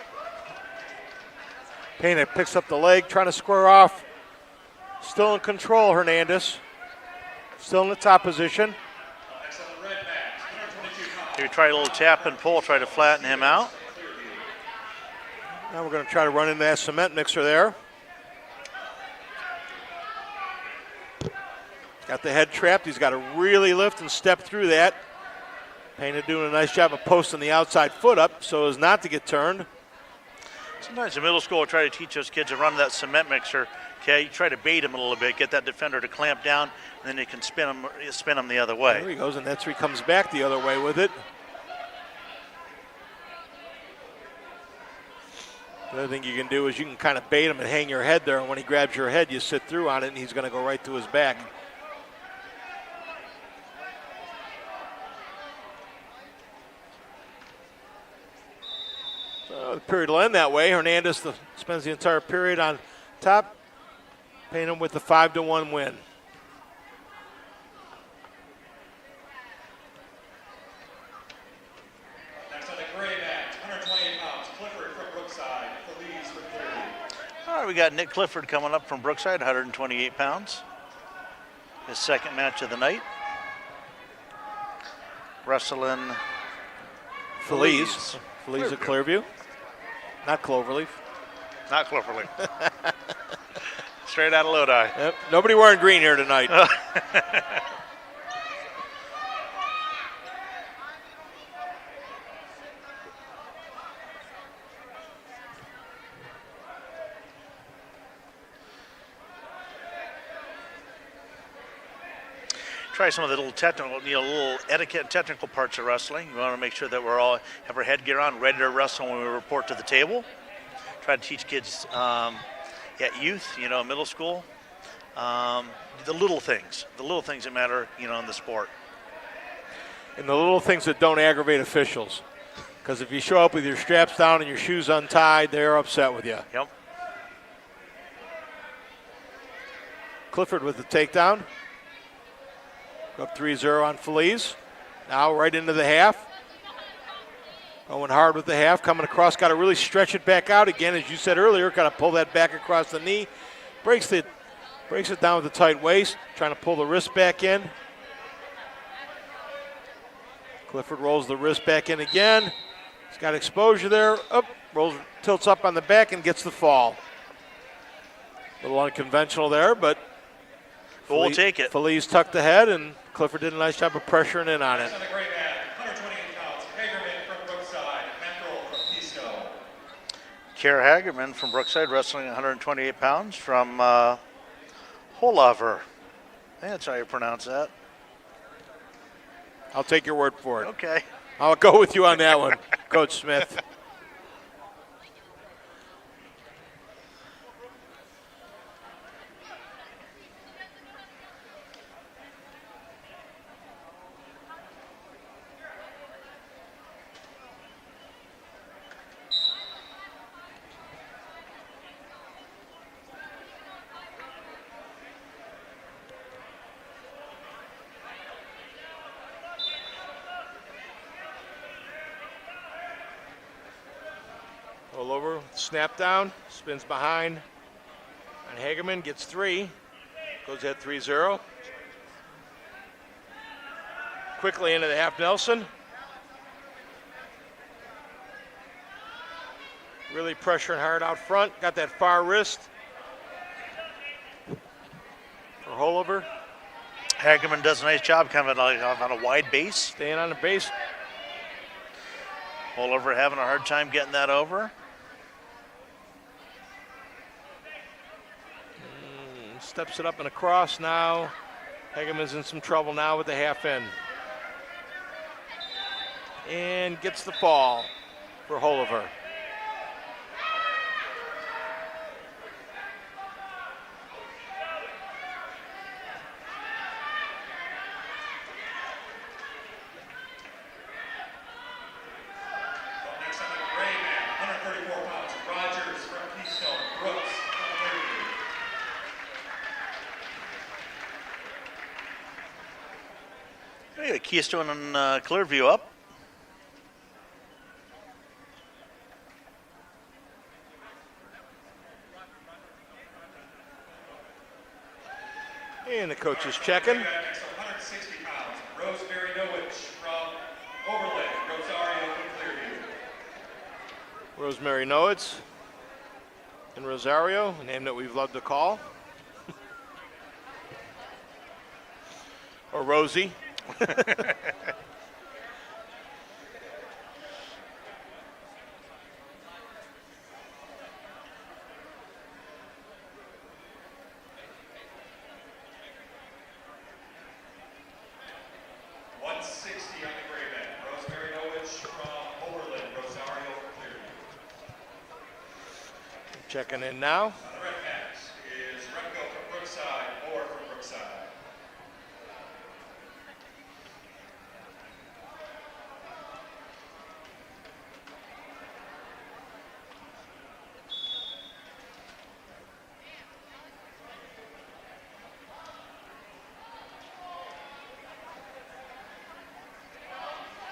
Pena picks up the leg, trying to square off. Still in control, Hernandez. Still in the top position. He tried a little tap and pull, try to flatten him out. Now we're going to try to run into that cement mixer there. Got the head trapped. He's got to really lift and step through that. Payne doing a nice job of posting the outside foot up so as not to get turned. Sometimes in middle school, I try to teach those kids to run that cement mixer. Okay, you try to bait him a little bit, get that defender to clamp down, and then you can spin him the other way. There he goes, and that's where he comes back the other way with it. The other thing you can do is you can kind of bait him and hang your head there, and when he grabs your head, you sit through on it, and he's going to go right to his back. So the period will end that way. Hernandez spends the entire period on top, paying him with the 5-1 win. Next on the gray mat, 128 pounds, Clifford from Brookside, Feliz from Clearview. All right, we got Nick Clifford coming up from Brookside, 128 pounds. His second match of the night. Wrestling Feliz of Clearview. Not Cloverleaf. Not Cloverleaf. Straight out of Lodi. Yep. Nobody wearing green here tonight. Try some of the little technical, little etiquette, technical parts of wrestling. We want to make sure that we're all have our headgear on, ready to wrestle when we report to the table. Try to teach kids youth, middle school, the little things that matter, in the sport. And the little things that don't aggravate officials. Because if you show up with your straps down and your shoes untied, they're upset with you. Yep. Clifford with the takedown. Up 3-0 on Feliz. Now right into the half. Going hard with the half, coming across, got to really stretch it back out again, as you said earlier, got to pull that back across the knee. Breaks it down with the tight waist, trying to pull the wrist back in. Clifford rolls the wrist back in again. He's got exposure there. Up, tilts up on the back and gets the fall. A little unconventional there, but we'll take it. Feliz tucked the head, and Clifford did a nice job of pressuring in on it. On the gray mat, 128 pounds, Hagerman from Brookside, Menthol from Keystone. Kara Hagerman from Brookside, wrestling 128 pounds from Holover. I think that's how you pronounce that. I'll take your word for it. Okay. I'll go with you on that one, Coach Smith. Roll over, snap down, spins behind. And Hagerman gets 3. Goes at 3-0. Quickly into the half Nelson. Really pressuring hard out front. Got that far wrist. For Holover. Hagerman does a nice job kind of on a wide base. Staying on the base. Holover having a hard time getting that over. Steps it up and across now. Hagerman's in some trouble now with the half end. And gets the fall for Holover. Next on the gray mat, 134 pounds, Rogers from Keystone, Brooks from Clearview. We got Keystone and Clearview up. And the coach is checking. Next on 160 pounds, Rosemary Nowich from Overland, Rosario from Clearview. Rosemary Nowitz and Rosario, a name that we've loved to call. or Rosie. Checking in now. On the red patch is Remco from Brookside, Moore from Brookside.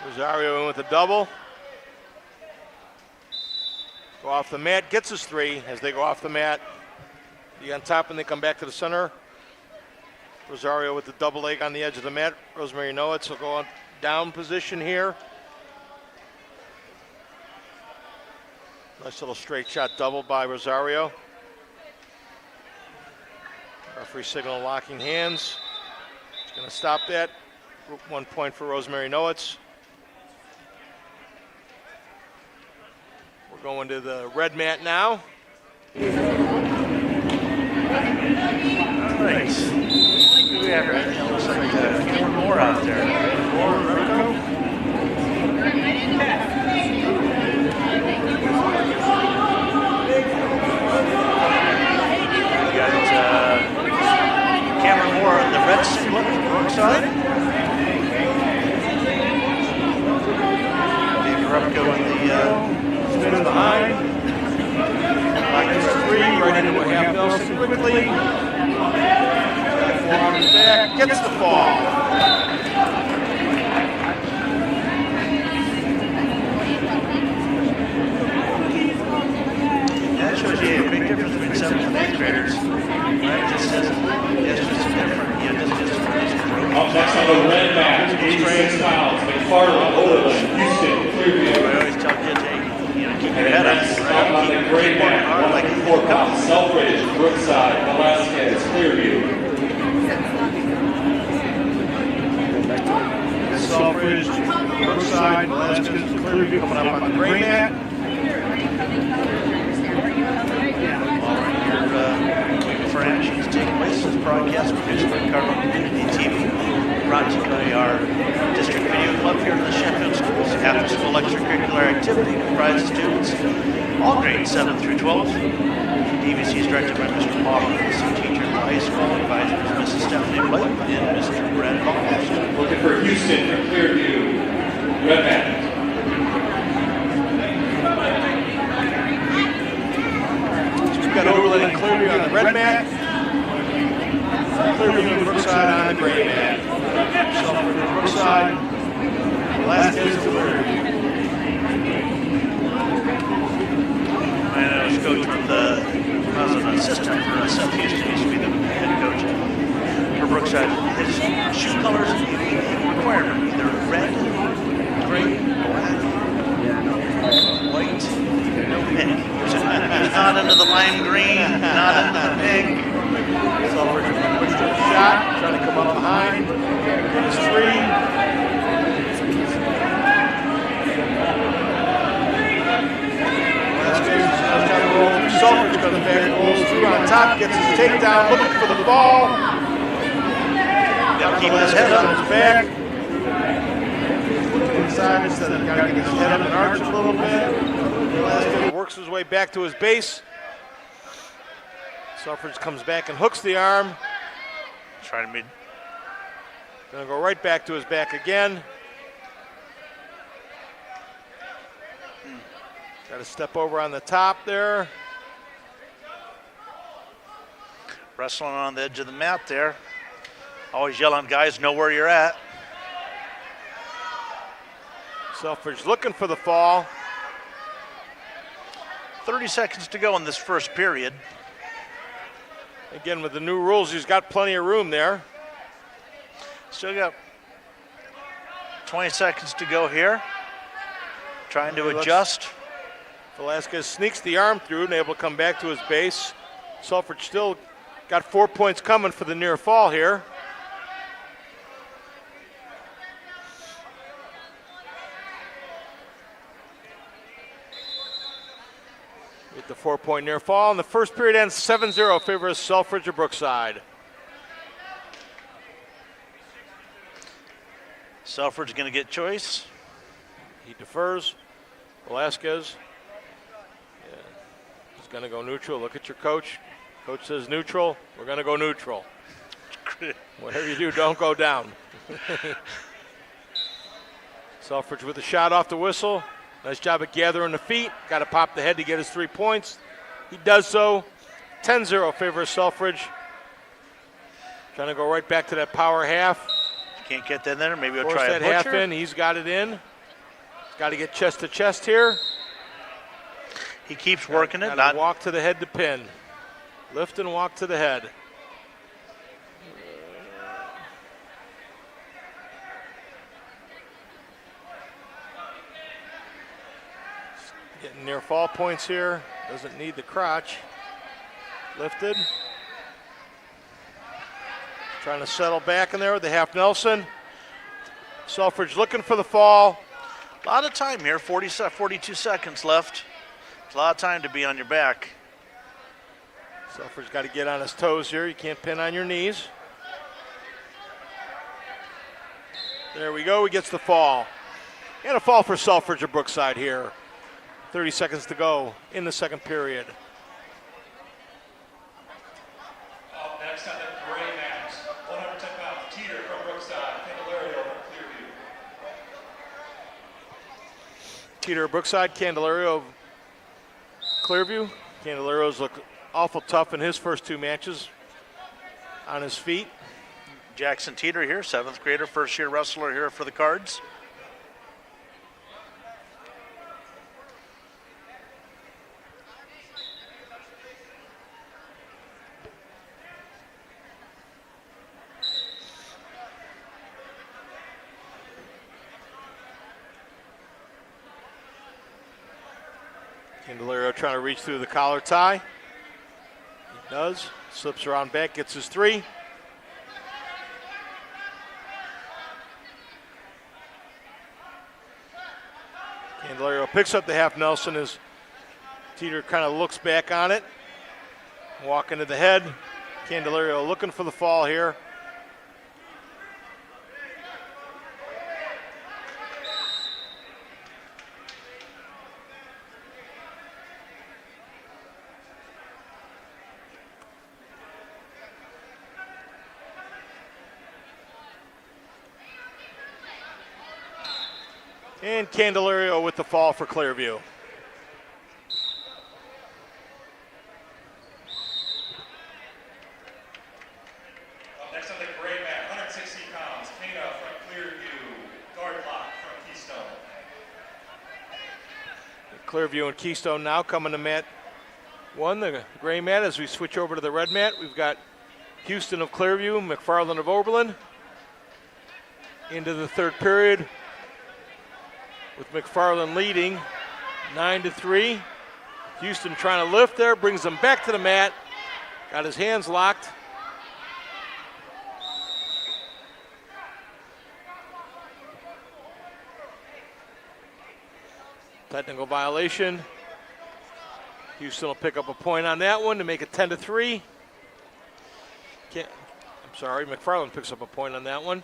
Rosario in with a double. Go off the mat, gets his 3 as they go off the mat. Be on top and they come back to the center. Rosario with the double leg on the edge of the mat. Rosemary Nowitz will go on down position here. Nice little straight shot double by Rosario. Referee signal locking hands. He's going to stop that. 1 point for Rosemary Nowitz. We're going to the red mat now. All right. Who we have right now? Looks like Cameron Moore out there. Moore, Remco. We got Cameron Moore in the red singlet from Brookside. David Remco in the spin behind. Back to 3, right into a half Nelson quickly. Forearm back, gets the fall. That shows you a big difference between 7th and 8th graders. Right? Just says, yes, just different. Yeah, just Up next on the red mat, 86 pounds, McFarland, Overland, Houston, Clearview. I always tell kids, hey, keep your head up. Up on the gray mat, 104 pounds, Selfridge, Brookside, Velasquez, Clearview. Selfridge, Brookside, Velasquez, Clearview coming up on the gray mat. For actions taking place, this broadcast produced by Cardinal Community TV, brought to you by our district video club here in the Sheffield Schools. After school extracurricular activity comprised students, all grades 7 through 12. DVC is directed by Mr. Paul Ferguson, teacher at the high school, advisors Mrs. Stephanie Blythe and Mr. Brad Barhorst. Looking for Houston from Clearview, red mat. We've got Overland and Clearview on the red mat. Clearview and Brookside on the gray mat. Selfridge and Brookside. Velasquez and Clearview. I was coach with I was an assistant for Seth Houston, used to be the head coach for Brookside. His shoe colors requirement either red, gray, black, white, no pink. Not into the lime green, not into the pink. Selfridge pushed up shot, trying to come up behind. Get his 3. Selfridge comes back, rolls through on top, gets his takedown, looking for the ball. Keep his head on his back. Looking inside instead of got to get his head up and arch a little bit. Works his way back to his base. Selfridge comes back and hooks the arm. Trying to be. Gonna go right back to his back again. Got to step over on the top there. Wrestling on the edge of the mat there. Always yelling, guys, know where you're at. Selfridge looking for the fall. 30 seconds to go in this first period. Again, with the new rules, he's got plenty of room there. Still got 20 seconds to go here. Trying to adjust. Velasquez sneaks the arm through and able to come back to his base. Selfridge still got 4 points coming for the near fall here. 4-point near fall, and the first period ends 7-0 favor of Selfridge or Brookside. Selfridge going to get choice. He defers. Velasquez. Yeah. He's going to go neutral. Look at your coach. Coach says neutral. We're going to go neutral. Whatever you do, don't go down. Selfridge with a shot off the whistle. Nice job of gathering the feet. Got to pop the head to get his 3 points. He does so. 10-0 favor of Selfridge. Trying to go right back to that power half. Can't get that in there. Maybe he'll Force try a that half butcher. in. He's got it in. He's got to get chest to chest here. He keeps working it. Not walk to the head to pin. Lift and walk to the head. Getting near fall points here. Doesn't need the crotch. Lifted. Trying to settle back in there with the half Nelson. Selfridge looking for the fall. A lot of time here, 42 seconds left. It's a lot of time to be on your back. Selfridge got to get on his toes here. You can't pin on your knees. There we go. He gets the fall. And a fall for Selfridge or Brookside here. 30 seconds to go in the second period. Up next on the gray mat, 110 pounds, Teeter from Brookside, Candelario from Clearview. Teeter Brookside, Candelario Clearview. Candelario's looked awful tough in his first 2 matches on his feet. Jackson Teeter here, 7th grader, first-year wrestler here for the Cards. Candelario trying to reach through the collar tie. He does. Slips around back, gets his 3. Candelario picks up the half Nelson as Teeter kind of looks back on it. Walk into the head. Candelario looking for the fall here. And Candelario with the fall for Clearview. Up next on the gray mat, 160 pounds, Kana from Clearview, guard lock from Keystone. Clearview and Keystone now coming to mat 1, the gray mat. As we switch over to the red mat, we've got Houston of Clearview, McFarland of Oberlin. Into the third period with McFarland leading 9-3. Houston trying to lift there, brings them back to the mat. Got his hands locked. Technical violation. Houston will pick up a point on that one to make it 10-3. McFarland picks up a point on that one.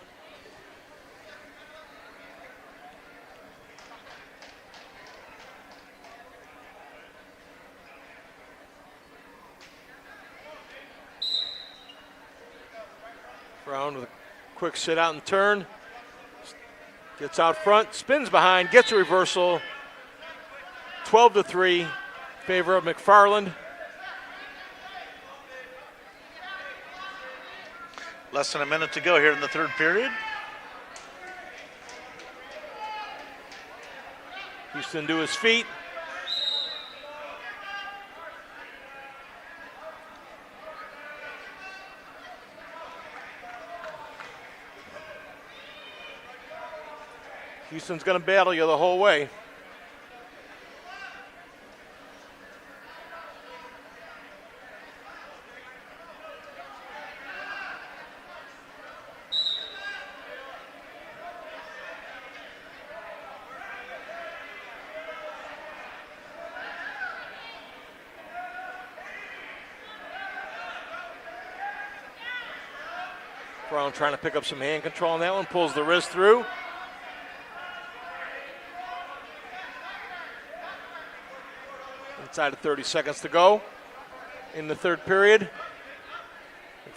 Brown with a quick sit out and turn. Gets out front, spins behind, gets a reversal. 12-3, favor of McFarland. Less than a minute to go here in the third period. Houston to his feet. Houston's going to battle you the whole way. Brown trying to pick up some hand control on that one, pulls the wrist through. Inside of 30 seconds to go in the third period.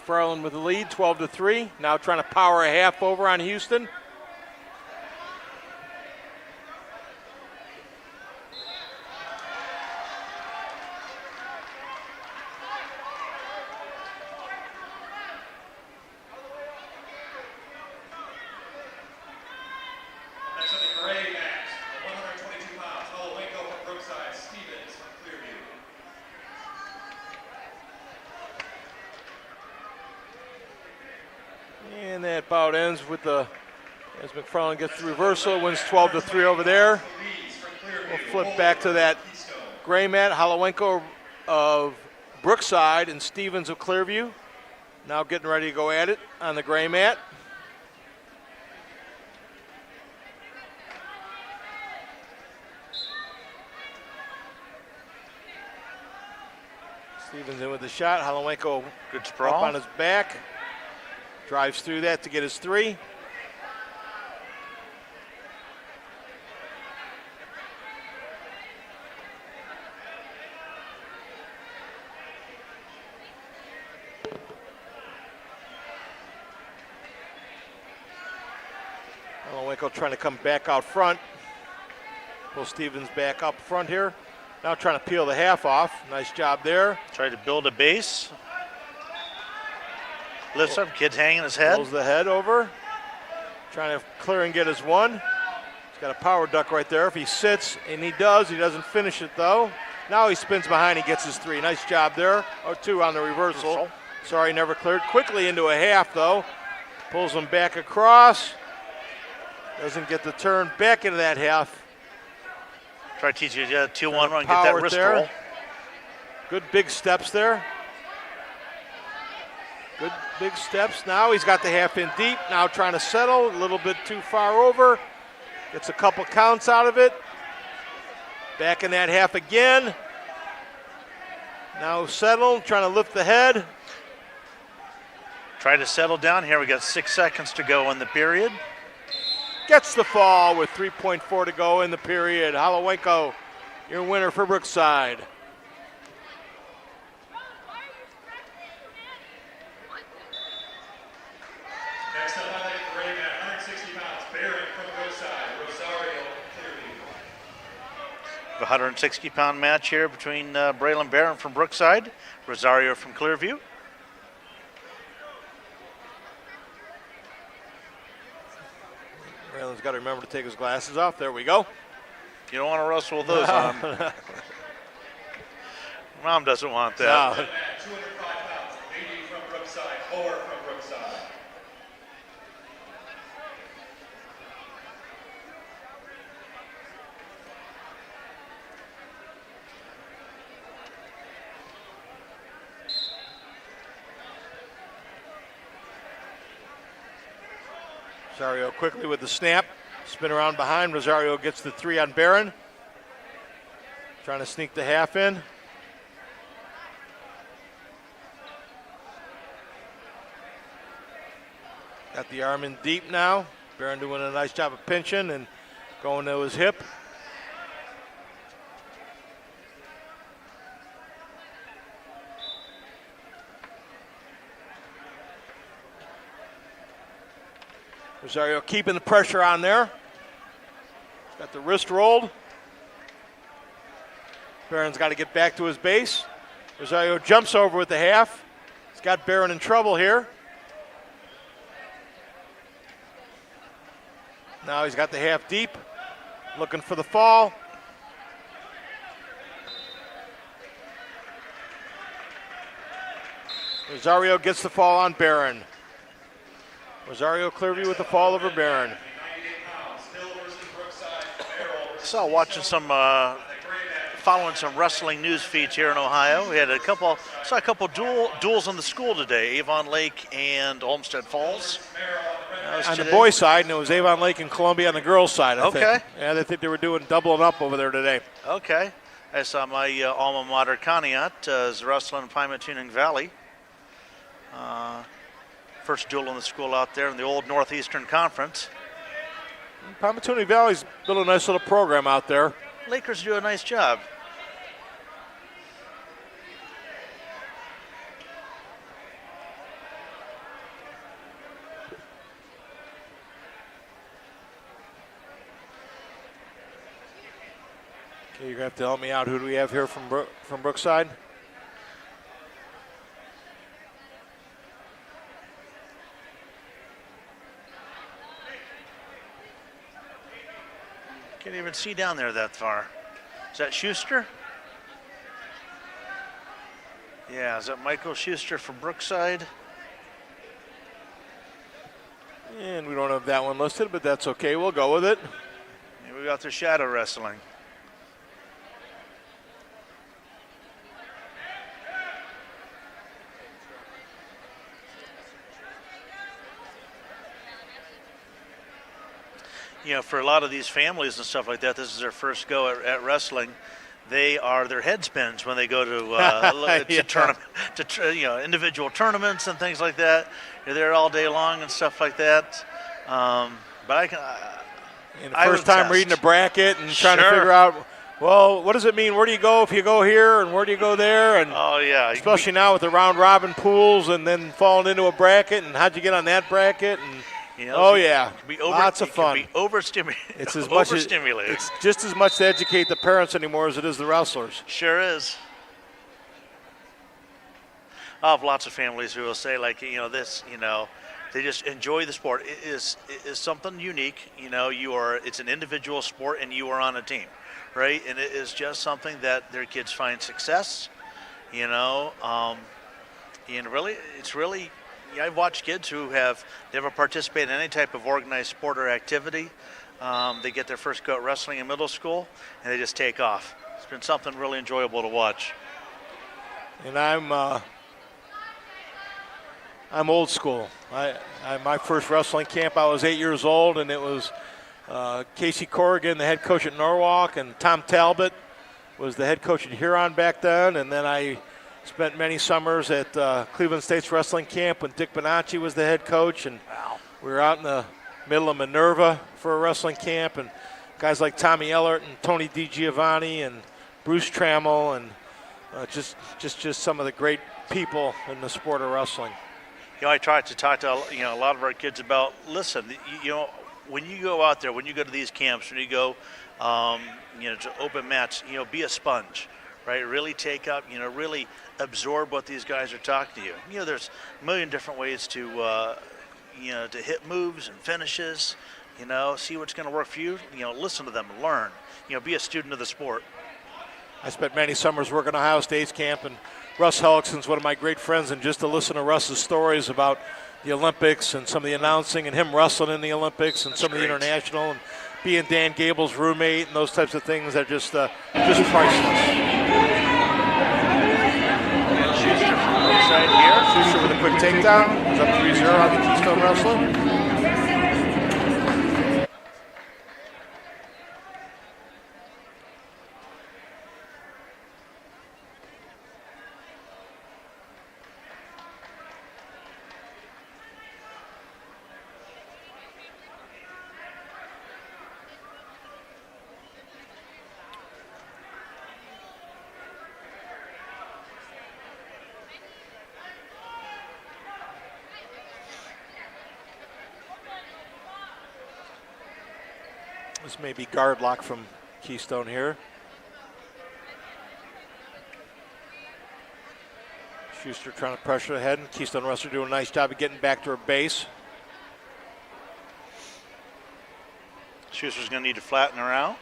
McFarland with the lead, 12-3. Now trying to power a half over on Houston. Next on the gray mat, 122 pounds, Holowenko from Brookside, Stevens from Clearview. And that bout ends with as McFarland gets the reversal, wins 12-3 over there. We'll flip back to that gray mat, Holowenko of Brookside and Stevens of Clearview. Now getting ready to go at it on the gray mat. Stevens in with the shot. Holowenko Good sprawl. up on his back. Drives through that to get his three. Holowenko trying to come back out front. Pull Stevens back up front here. Now trying to peel the half off. Nice job there. Try to build a base. Lifts up, kid's hanging his head. Pulls the head over. Trying to clear and get his one. He's got a power duck right there. If he sits, and he doesn't finish it though. Now he spins behind, he gets his three. Nice job there. Or two on the reversal. Sorry, never cleared. Quickly into a half though. Pulls him back across. Doesn't get the turn back into that half. Try to teach you 2-1 run, get Power that wrist there. roll. Good big steps there. Good big steps. Now he's got the half in deep. Now trying to settle, a little bit too far over. Gets a couple counts out of it. Back in that half again. Now settle, trying to lift the head. Try to settle down here. We got 6 seconds to go in the period. Gets the fall with 3.4 to go in the period. Holowenko, your winner for Brookside. Next up on the gray mat, 160 pounds, Barron from Brookside, Rosario from Clearview. The 160-pound match here between Braylon Barron from Brookside, Rosario from Clearview. Braylon's got to remember to take his glasses off. There we go. You don't want to wrestle with those on. Mom doesn't want that. No. 205 pounds, Beatty from Brookside, Hoare from Brookside. Rosario quickly with the snap. Spin around behind. Rosario gets the three on Barron. Trying to sneak the half in. Got the arm in deep now. Barron doing a nice job of pinching and going to his hip. Rosario keeping the pressure on there. Got the wrist rolled. Barron's got to get back to his base. Rosario jumps over with the half. He's got Barron in trouble here. Now he's got the half deep, looking for the fall. Rosario gets the fall on Barron. Rosario Clearview with the fall over Barron. Saw watching some, following some wrestling news feeds here in Ohio. We had saw a couple duels on the school today, Avon Lake and Olmsted Falls. On the boys' side, and it was Avon Lake and Columbia on the girls' side, I think. Okay. Yeah, they think they were doubling up over there today. Okay. I saw my alma mater, Conneaut, is wrestling in Pymatuning Valley. First duel in the school out there in the old Northeastern Conference. Palmatuni Valley's built a nice little program out there. Lakers do a nice job. Okay, you're going to have to help me out. Who do we have here from Brookside? Can't even see down there that far. Is that Schuster? Yeah, is that Michael Schuster from Brookside? And we don't have that one listed, but that's okay. We'll go with it. And we got the shadow wrestling. You know, for a lot of these families and stuff like that, this is their first go at wrestling. Their head spins when they go to Yeah. tournament, individual tournaments and things like that. You're there all day long and stuff like that. But I can. And the first time attest. reading a bracket and trying to Sure. figure out, well, what does it mean? Where do you go if you go here, and where do you go there? And Oh yeah, especially now with the round robin pools, and then falling into a bracket, and how'd you get on that bracket? And it can be lots of fun. It can be overstimulating. It's as much as overstimulating. it's just as much to educate the parents anymore as it is the wrestlers. Sure is. I have lots of families who will say, like, they just enjoy the sport. It is something unique. It's an individual sport and you are on a team, right? And it is just something that their kids find success, and really, it's really, I've watched kids who have never participated in any type of organized sport or activity. They get their first go at wrestling in middle school and they just take off. It's been something really enjoyable to watch. And I'm old school. My first wrestling camp, I was 8 years old, and it was Casey Corrigan, the head coach at Norwalk, and Tom Talbot was the head coach at Huron back then. And then I spent many summers at Cleveland State's wrestling camp when Dick Bonacci was the head coach, and we were out in the middle of Minerva for a wrestling camp, and guys like Tommy Ellert and Tony DiGiovanni and Bruce Trammell, and just some of the great people in the sport of wrestling. I try to talk to a lot of our kids about, listen, when you go out there, when you go to these camps, when you go to open mats, be a sponge, right? Really take up, really absorb what these guys are talking to you. There's a million different ways to to hit moves and finishes, see what's going to work for you, listen to them and learn, be a student of the sport. I spent many summers working at Ohio State's camp, and Russ Hellickson's one of my great friends, and just to listen to Russ's stories about the Olympics and some of the announcing and him wrestling in the Olympics and some of the international, and being Dan Gable's roommate and those types of things are just priceless. Schuster from Brookside here. Schuster with a quick takedown. He's up 3-0 on the Keystone Wrestler. This may be guard lock from Keystone here. Schuster trying to pressure ahead, and Keystone wrestler doing a nice job of getting back to her base. Schuster's going to need to flatten her out.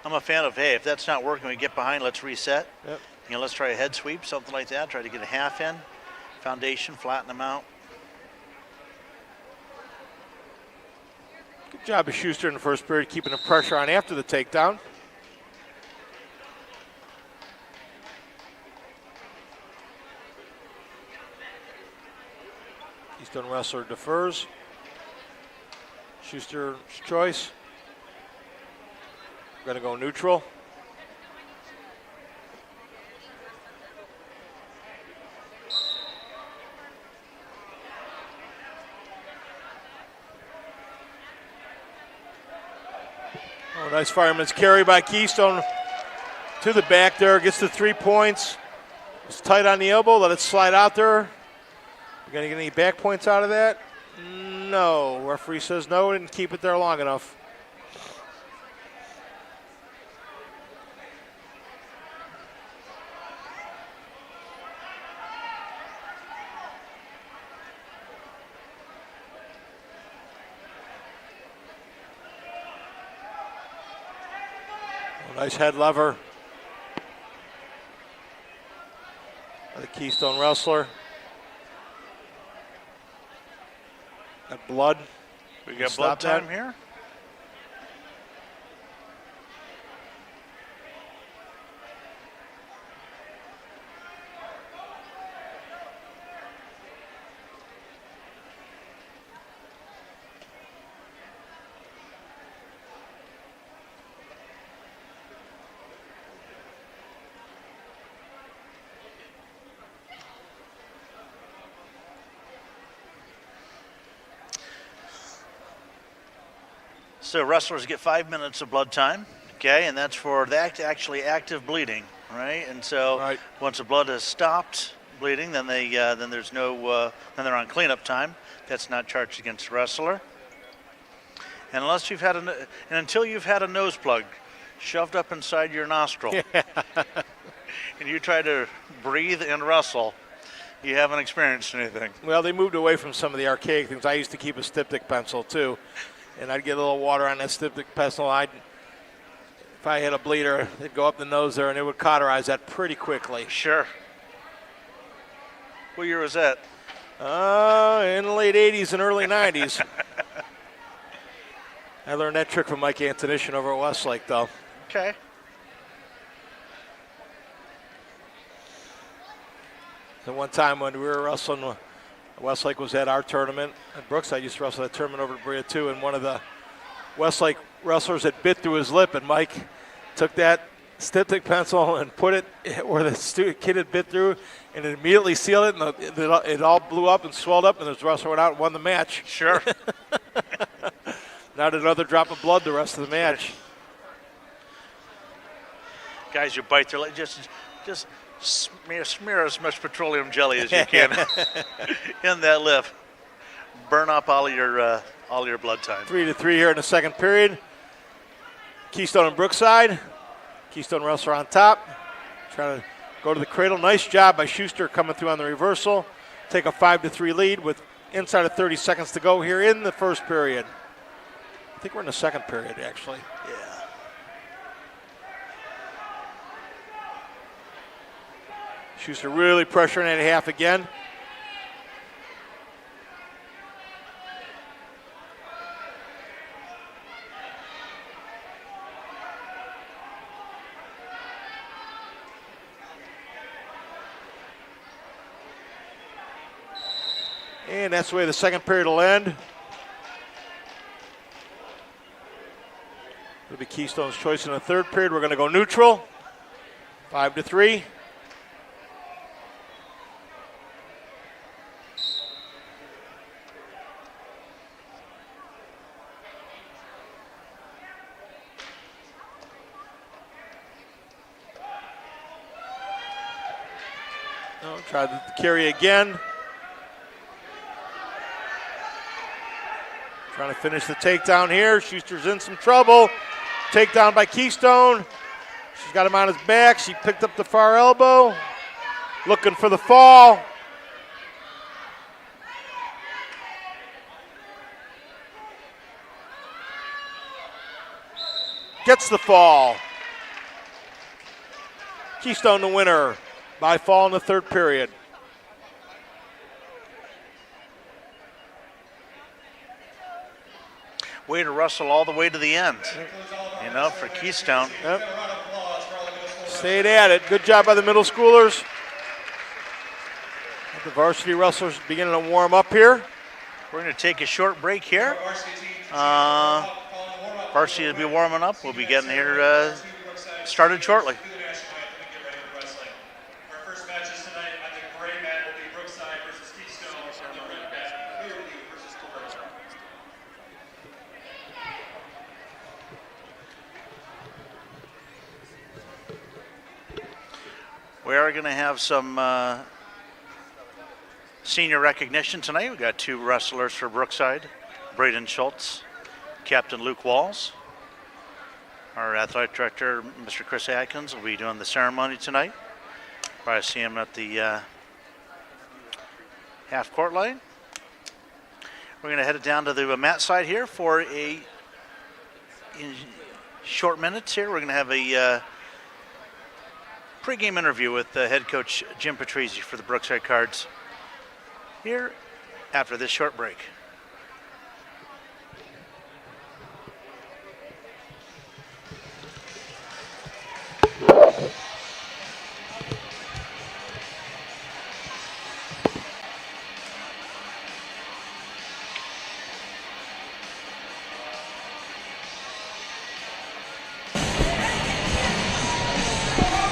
I'm a fan of, hey, if that's not working, we get behind, let's reset. Yep. Let's try a head sweep, something like that. Try to get a half in, foundation, flatten them out. Good job of Schuster in the first period, keeping the pressure on after the takedown. Keystone wrestler defers. Schuster's choice. Going to go neutral. Oh, nice fireman's carry by Keystone to the back there. Gets the 3 points. It's tight on the elbow. Let it slide out there. You going to get any back points out of that? No. Referee says no. Didn't keep it there long enough. Nice head lever by the Keystone wrestler. Got blood. We got blood time here. So wrestlers get 5 minutes of blood time, okay, and that's for that actually active bleeding, right? And so once the blood has stopped bleeding, then then there's no then they're on cleanup time. That's not charged against the wrestler. And unless you've had and until you've had a nose plug shoved up inside your nostril, and you try to breathe and wrestle, you haven't experienced anything. Well, they moved away from some of the archaic things. I used to keep a styptic pencil too. And I'd get a little water on that styptic pencil. If I had a bleeder, it'd go up the nose there, and it would cauterize that pretty quickly. Sure. What year was that? In the late 80s and early 90s. I learned that trick from Mike Antonishin over at Westlake, though. Okay. So one time when we were wrestling, Westlake was at our tournament, and Brookside used to wrestle that tournament over at Berea too, and one of the Westlake wrestlers had bit through his lip, and Mike took that styptic pencil and put it where the kid had bit through, and it immediately sealed it, and it all blew up and swelled up, and the wrestler went out and won the match. Sure. Not another drop of blood the rest of the match. Guys, you bite their leg, just smear as much petroleum jelly as you can in that lip. Burn up all your blood time. 3-3 here in the second period. Keystone and Brookside. Keystone wrestler on top, trying to go to the cradle. Nice job by Schuster coming through on the reversal. Take a 5-3 lead with inside of 30 seconds to go here in the first period. I think we're in the second period, actually. Yeah. Schuster really pressuring at half again. And that's the way the second period will end. It'll be Keystone's choice in the third period. We're going to go neutral. 5-3. Try to carry again. Trying to finish the takedown here. Schuster's in some trouble. Takedown by Keystone. She's got him on his back. She picked up the far elbow. Looking for the fall. Gets the fall. Keystone the winner by fall in the third period. Way to wrestle all the way to the end, you know, for Keystone. Yep. Stayed at it. Good job by the middle schoolers. The varsity wrestlers beginning to warm up here. We're going to take a short break here Varsity will be warming up. We'll be getting here started shortly. Our first matches tonight on the gray mat will be Brookside versus Keystone. On the red mat, Clearview versus Ferguson. We are going to have some senior recognition tonight. We got 2 wrestlers for Brookside, Braden Schultz, Captain Luke Walls. Our athletic director, Mr. Chris Atkins, will be doing the ceremony tonight. Probably see him at the half-court line. We're going to head it down to the mat side here for in short minutes here. We're going to have a pre-game interview with head coach Jim Patrizzi for the Brookside Cards here after this short break.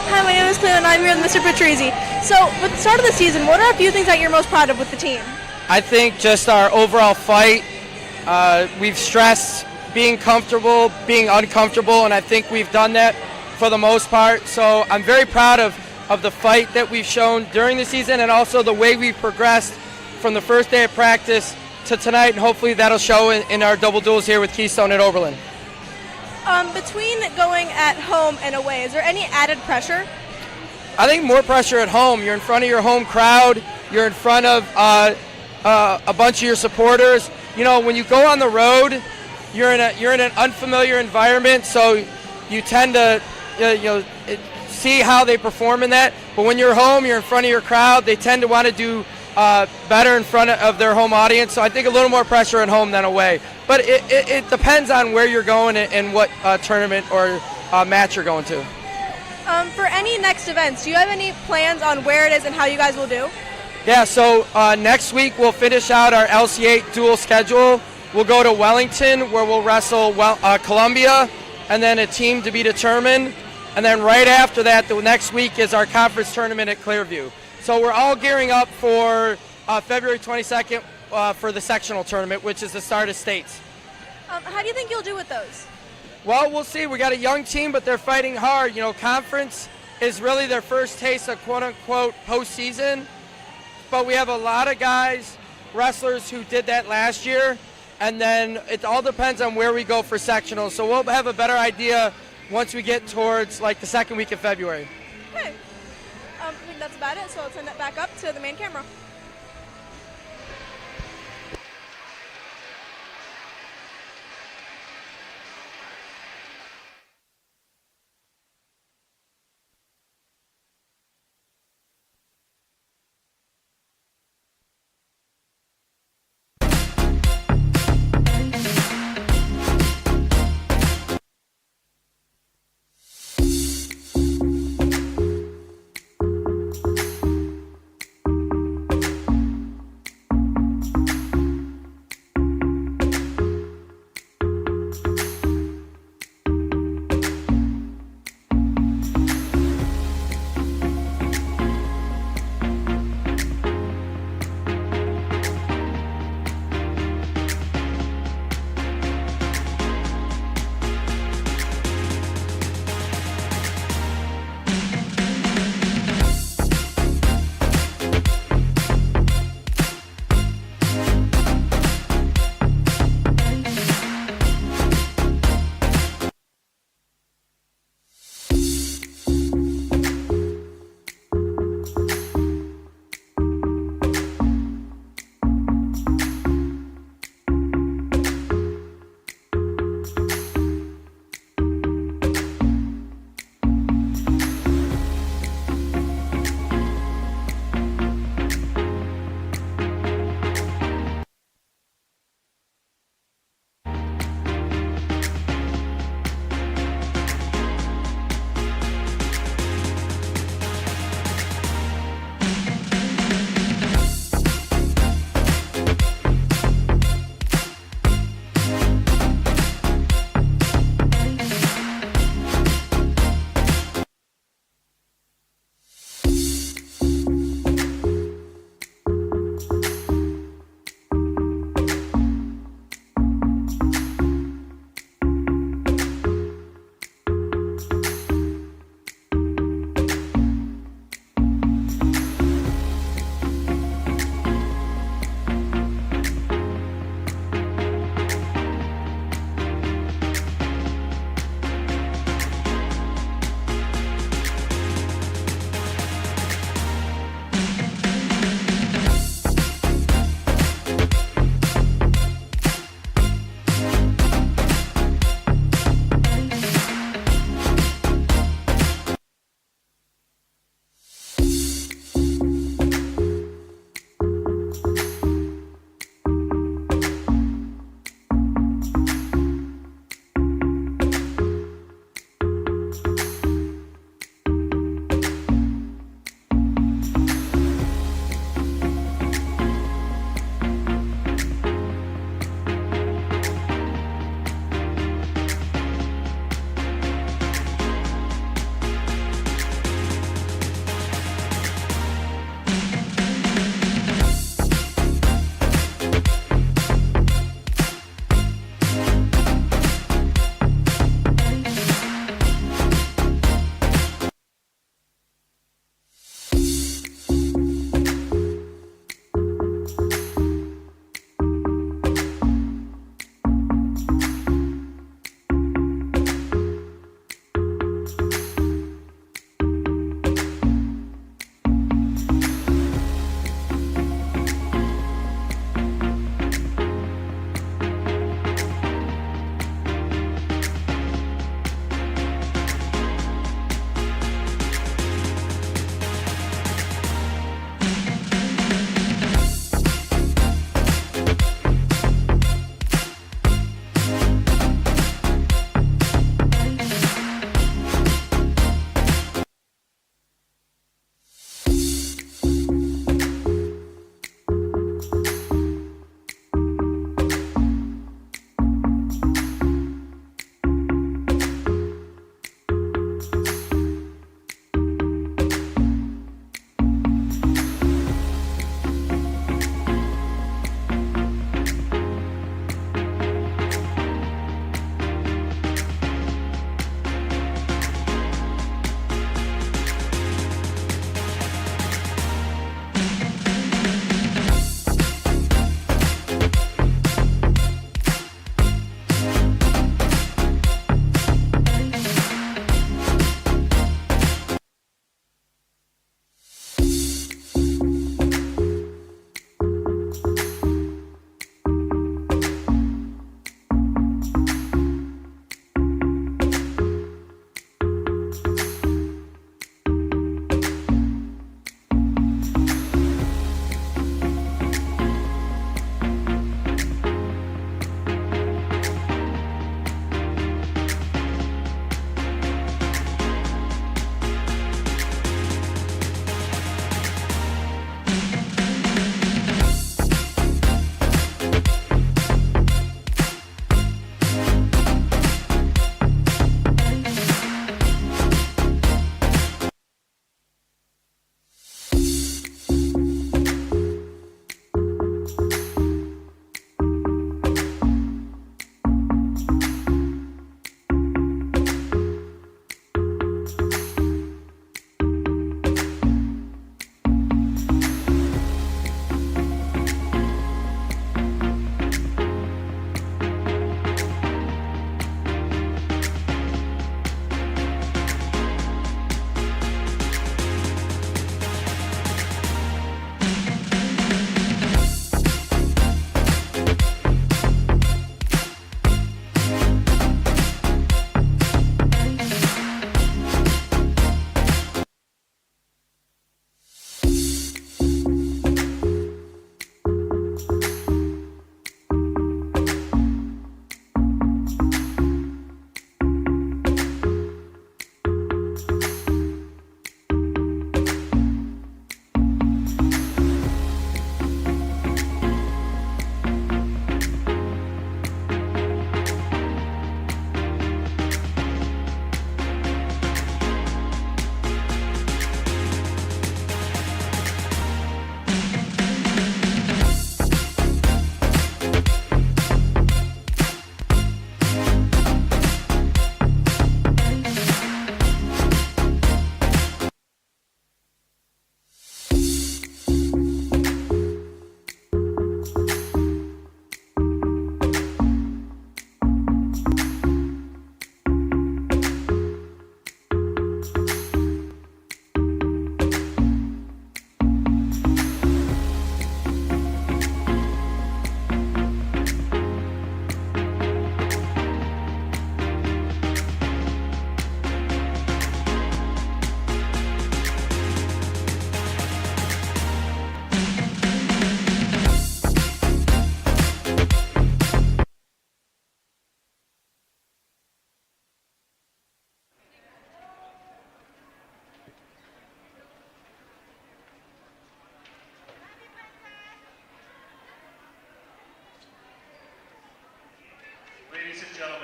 Hi, my name is Cleo and I'm here with Mr. Patrizzi. So, with the start of the season, what are a few things that you're most proud of with the team? I think just our overall fight. We've stressed being comfortable, being uncomfortable, and I think we've done that for the most part. So I'm very proud of the fight that we've shown during the season and also the way we've progressed from the first day of practice to tonight, and hopefully that'll show in our double duels here with Keystone at Oberlin. Between going at home and away, is there any added pressure? I think more pressure at home. You're in front of your home crowd. You're in front of a bunch of your supporters. You know, when you go on the road, you're in an unfamiliar environment, so you tend to see how they perform in that. But when you're home, you're in front of your crowd. They tend to want to do better in front of their home audience. So I think a little more pressure at home than away. But it depends on where you're going and what tournament or match you're going to. For any next events, do you have any plans on where it is and how you guys will do? Yeah, so next week we'll finish out our LC8 dual schedule. We'll go to Wellington where we'll wrestle Columbia and then a team to be determined. And then right after that, the next week is our conference tournament at Clearview. So we're all gearing up for February 22nd for the sectional tournament, which is the start of states. How do you think you'll do with those? Well, we'll see. We got a young team, but they're fighting hard. You know, conference is really their first taste of quote-unquote postseason. But we have a lot of guys, wrestlers who did that last year. And then it all depends on where we go for sectionals. So we'll have a better idea once we get towards like the second week of February. Okay. I think that's about it, so I'll send that back up to the main camera.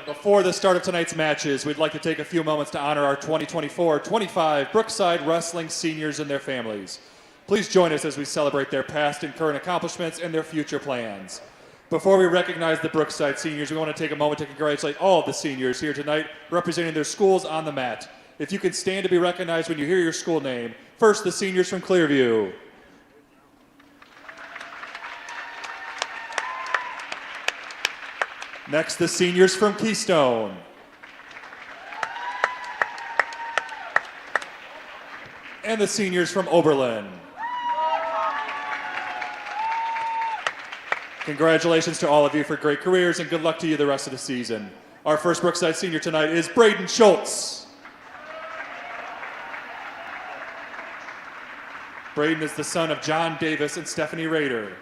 Before the start of tonight's matches, we'd like to take a few moments to honor our 2024-25 Brookside Wrestling seniors and their families. Please join us as we celebrate their past and current accomplishments and their future plans. Before we recognize the Brookside seniors, we want to take a moment to congratulate all of the seniors here tonight representing their schools on the mat. If you can stand to be recognized when you hear your school name. First, the seniors from Clearview. Next, the seniors from Keystone. And the seniors from Oberlin. Congratulations to all of you for great careers and good luck to you the rest of the season. Our first Brookside senior tonight is Braden Schultz. Braden is the son of John Davis and Stephanie Rader.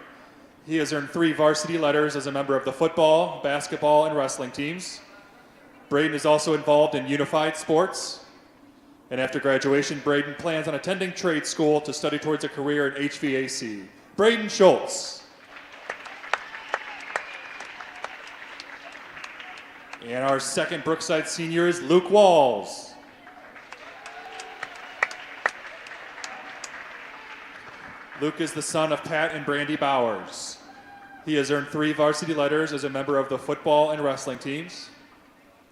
He has earned 3 varsity letters as a member of the football, basketball, and wrestling teams. Braden is also involved in unified sports. And after graduation, Braden plans on attending trade school to study towards a career in HVAC. Braden Schultz. And our second Brookside senior is Luke Walls. Luke is the son of Pat and Brandy Bowers. He has earned 3 varsity letters as a member of the football and wrestling teams.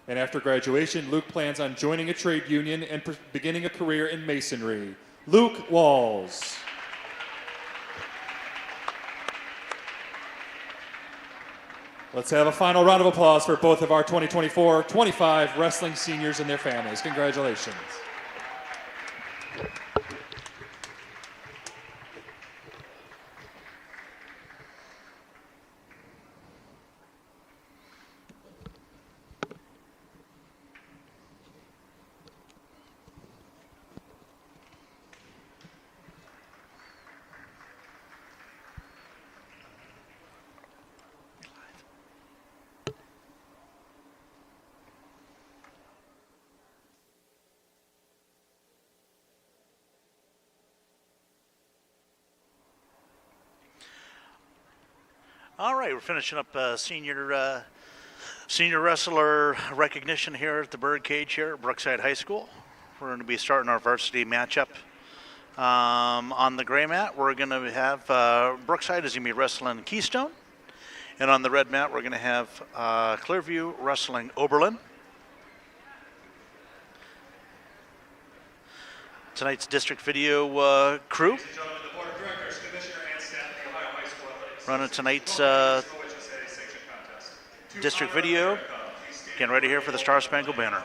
And after graduation, Luke plans on joining a trade union and beginning a career in masonry. Luke Walls. Let's have a final round of applause for both of our 2024-25 wrestling seniors and their families. Congratulations. All right, we're finishing up senior wrestler recognition here at the Birdcage here at Brookside High School. We're going to be starting our varsity matchup. On the gray mat, we're going to have Brookside is going to be wrestling Keystone. And on the red mat, we're going to have Clearview wrestling Oberlin. Tonight's district video crew. Running tonight's district video. Getting ready here for the Star Spangled Banner.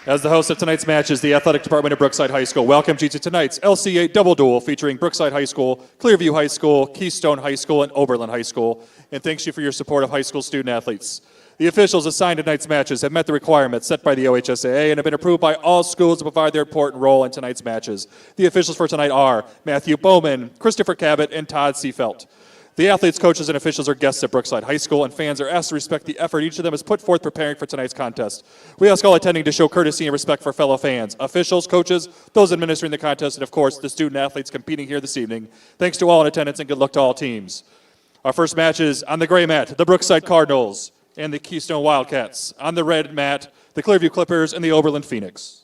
As the host of tonight's matches, the Athletic Department of Brookside High School welcomes you to tonight's LCA Double Duel featuring Brookside High School, Clearview High School, Keystone High School, and Oberlin High School, and thanks you for your support of high school student athletes. The officials assigned to tonight's matches have met the requirements set by the OHSAA and have been approved by all schools to provide their important role in tonight's matches. The officials for tonight are Matthew Bowman, Christopher Cabot, and Todd Seafelt. The athletes, coaches, and officials are guests at Brookside High School, and fans are asked to respect the effort each of them has put forth preparing for tonight's contest. We ask all attending to show courtesy and respect for fellow fans, officials, coaches, those administering the contest, and of course, the student athletes competing here this evening. Thanks to all in attendance and good luck to all teams. Our first match is on the gray mat, the Brookside Cardinals and the Keystone Wildcats. On the red mat, the Clearview Clippers and the Oberlin Phoenix.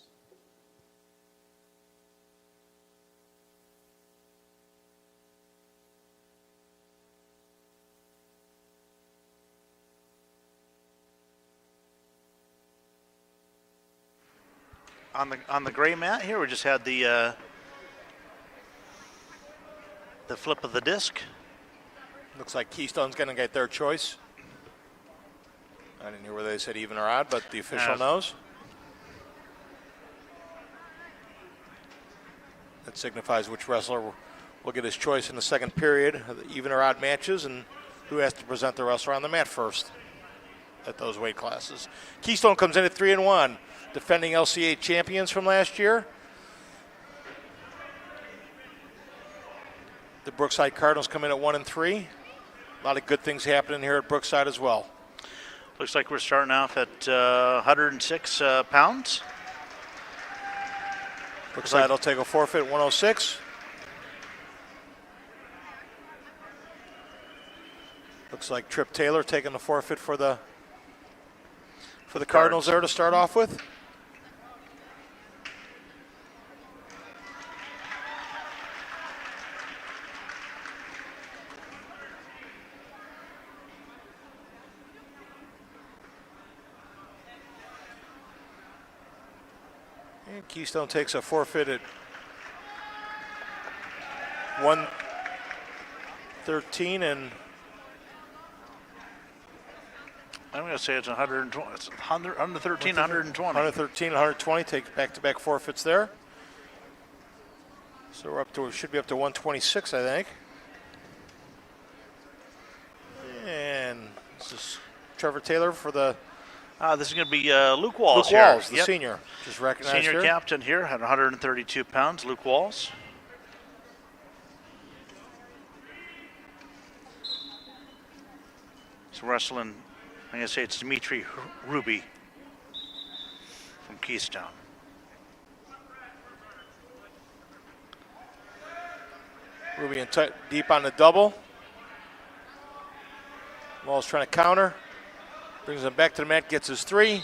On the gray mat here, we just had the flip of the disc. Looks like Keystone's going to get their choice. I didn't hear whether they said even or odd, but the official knows. That signifies which wrestler will get his choice in the second period of the even or odd matches and who has to present the wrestler on the mat first at those weight classes. Keystone comes in at 3-1, defending LCA champions from last year. The Brookside Cardinals come in at 1-3. A lot of good things happening here at Brookside as well. Looks like we're starting off at 106 pounds. Brookside will take a forfeit, 106. Looks like Trip Taylor taking the forfeit for the Cardinals there to start off with. And Keystone takes a forfeit at 113, and I'm going to say it's 120. It's 113, 120. 113, 120. Take back-to-back forfeits there. So we're up to, should be up to 126, I think. And this is Trevor Taylor for the. This is going to be Luke Walls Luke here. Walls, the senior, just recognized Senior here. captain here at 132 pounds, Luke Walls. So wrestling, I'm going to say it's Dimitri Ruby from Keystone. Ruby in deep on the double. Walls trying to counter. Brings him back to the mat, gets his 3.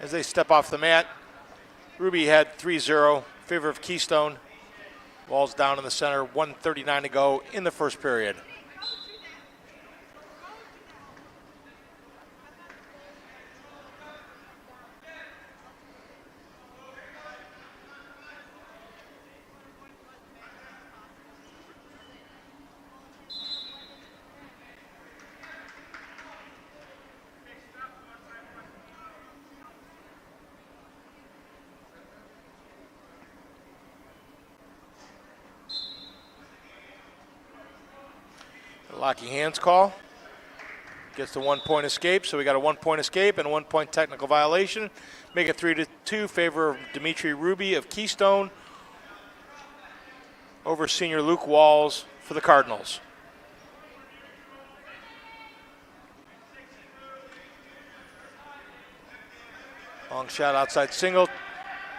As they step off the mat, Ruby had 3-0, favor of Keystone. Walls down in the center, 1:39 to go in the first period. Locking hands call. Gets the 1-point escape, so we got a 1-point escape and a 1-point technical violation. Make it 3-2, favor of Dimitri Ruby of Keystone over senior Luke Walls for the Cardinals. Long shot outside single,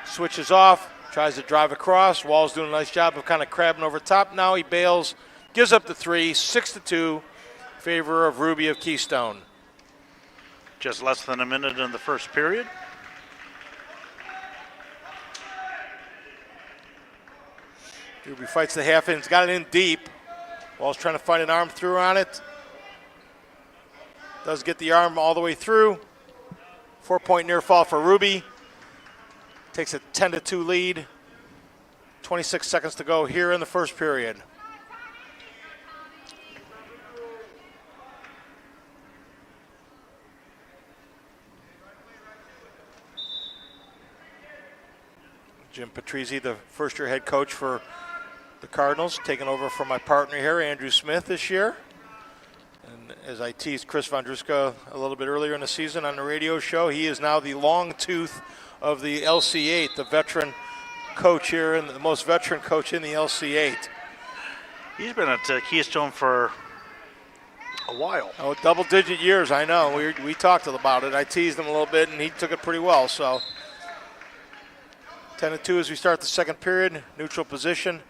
switches off, tries to drive across. Walls doing a nice job of kind of crabbing over top. Now he bails. Gives up the 3, 6-2, favor of Ruby of Keystone. Just less than a minute in the first period. Ruby fights the half in, got it in deep. Walls trying to find an arm through on it. Does get the arm all the way through. 4-point near fall for Ruby. Takes a 10-2 lead. 26 seconds to go here in the first period. Jim Patrizzi, the first-year head coach for the Cardinals, taking over from my partner here, Andrew Smith, this year. And as I teased Chris Vondruska a little bit earlier in the season on the radio show, he is now the long tooth of the LC8, the veteran coach here and the most veteran coach in the LC8. He's been at Keystone for a while. Oh, double-digit years, I know. We talked about it. I teased him a little bit, and he took it pretty well, so. 10-2 as we start the second period, neutral position.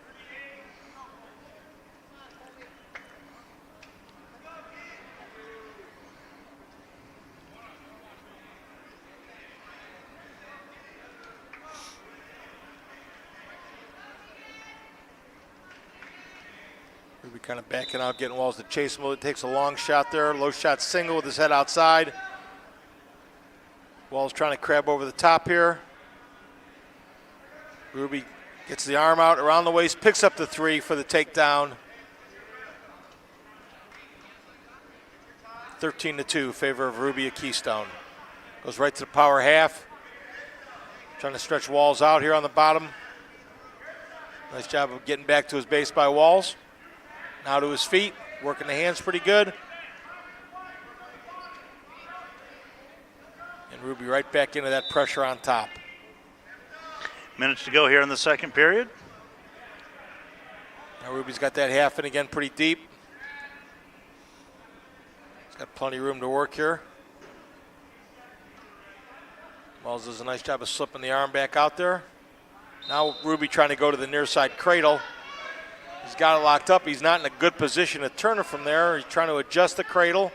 kind of backing out, getting Walls to chase him. It takes a long shot there. Low shot single with his head outside. Walls trying to crab over the top here. Ruby gets the arm out around the waist, picks up the 3 for the takedown. 13-2, favor of Ruby of Keystone. Goes right to the power half. Trying to stretch Walls out here on the bottom. Nice job of getting back to his base by Walls. Now to his feet, working the hands pretty good. And Ruby right back into that pressure on top. Minutes to go here in the second period. Now Ruby's got that half in again pretty deep. He's got plenty of room to work here. Walls does a nice job of slipping the arm back out there. Now Ruby trying to go to the near side cradle. He's got it locked up. He's not in a good position to turn it from there. He's trying to adjust the cradle.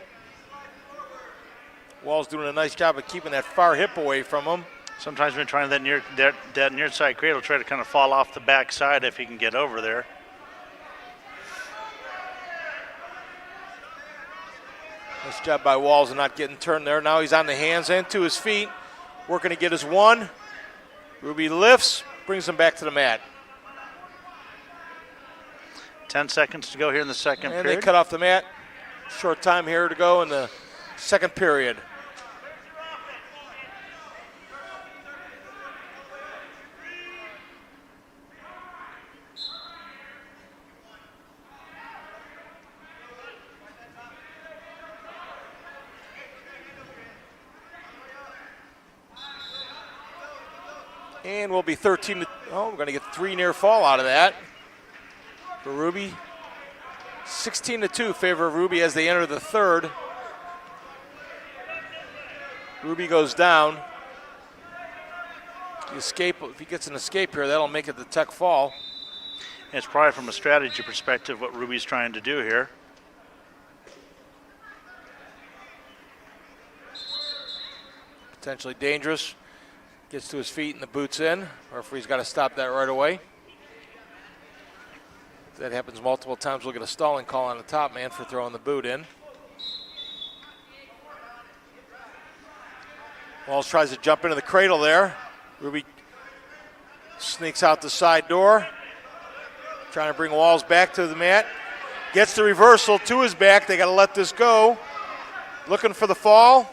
Walls doing a nice job of keeping that far hip away from him. Sometimes when trying that near side cradle, try to kind of fall off the back side if he can get over there. Nice job by Walls of not getting turned there. Now he's on the hands and to his feet, working to get his 1. Ruby lifts, brings him back to the mat. 10 seconds to go here in the second and period. They cut off the mat. Short time here to go in the second period. And we'll be 13 to, oh, we're going to get 3 near fall out of that for Ruby. 16-2, favor of Ruby as they enter the third. Ruby goes down. The escape, if he gets an escape here, that'll make it the tech fall. It's probably from a strategy perspective what Ruby's trying to do here. Potentially dangerous. Gets to his feet and the boot's in. Referee's got to stop that right away. If that happens multiple times, we'll get a stalling call on the top man for throwing the boot in. Walls tries to jump into the cradle there. Ruby sneaks out the side door. Trying to bring Walls back to the mat. Gets the reversal to his back. They got to let this go. Looking for the fall.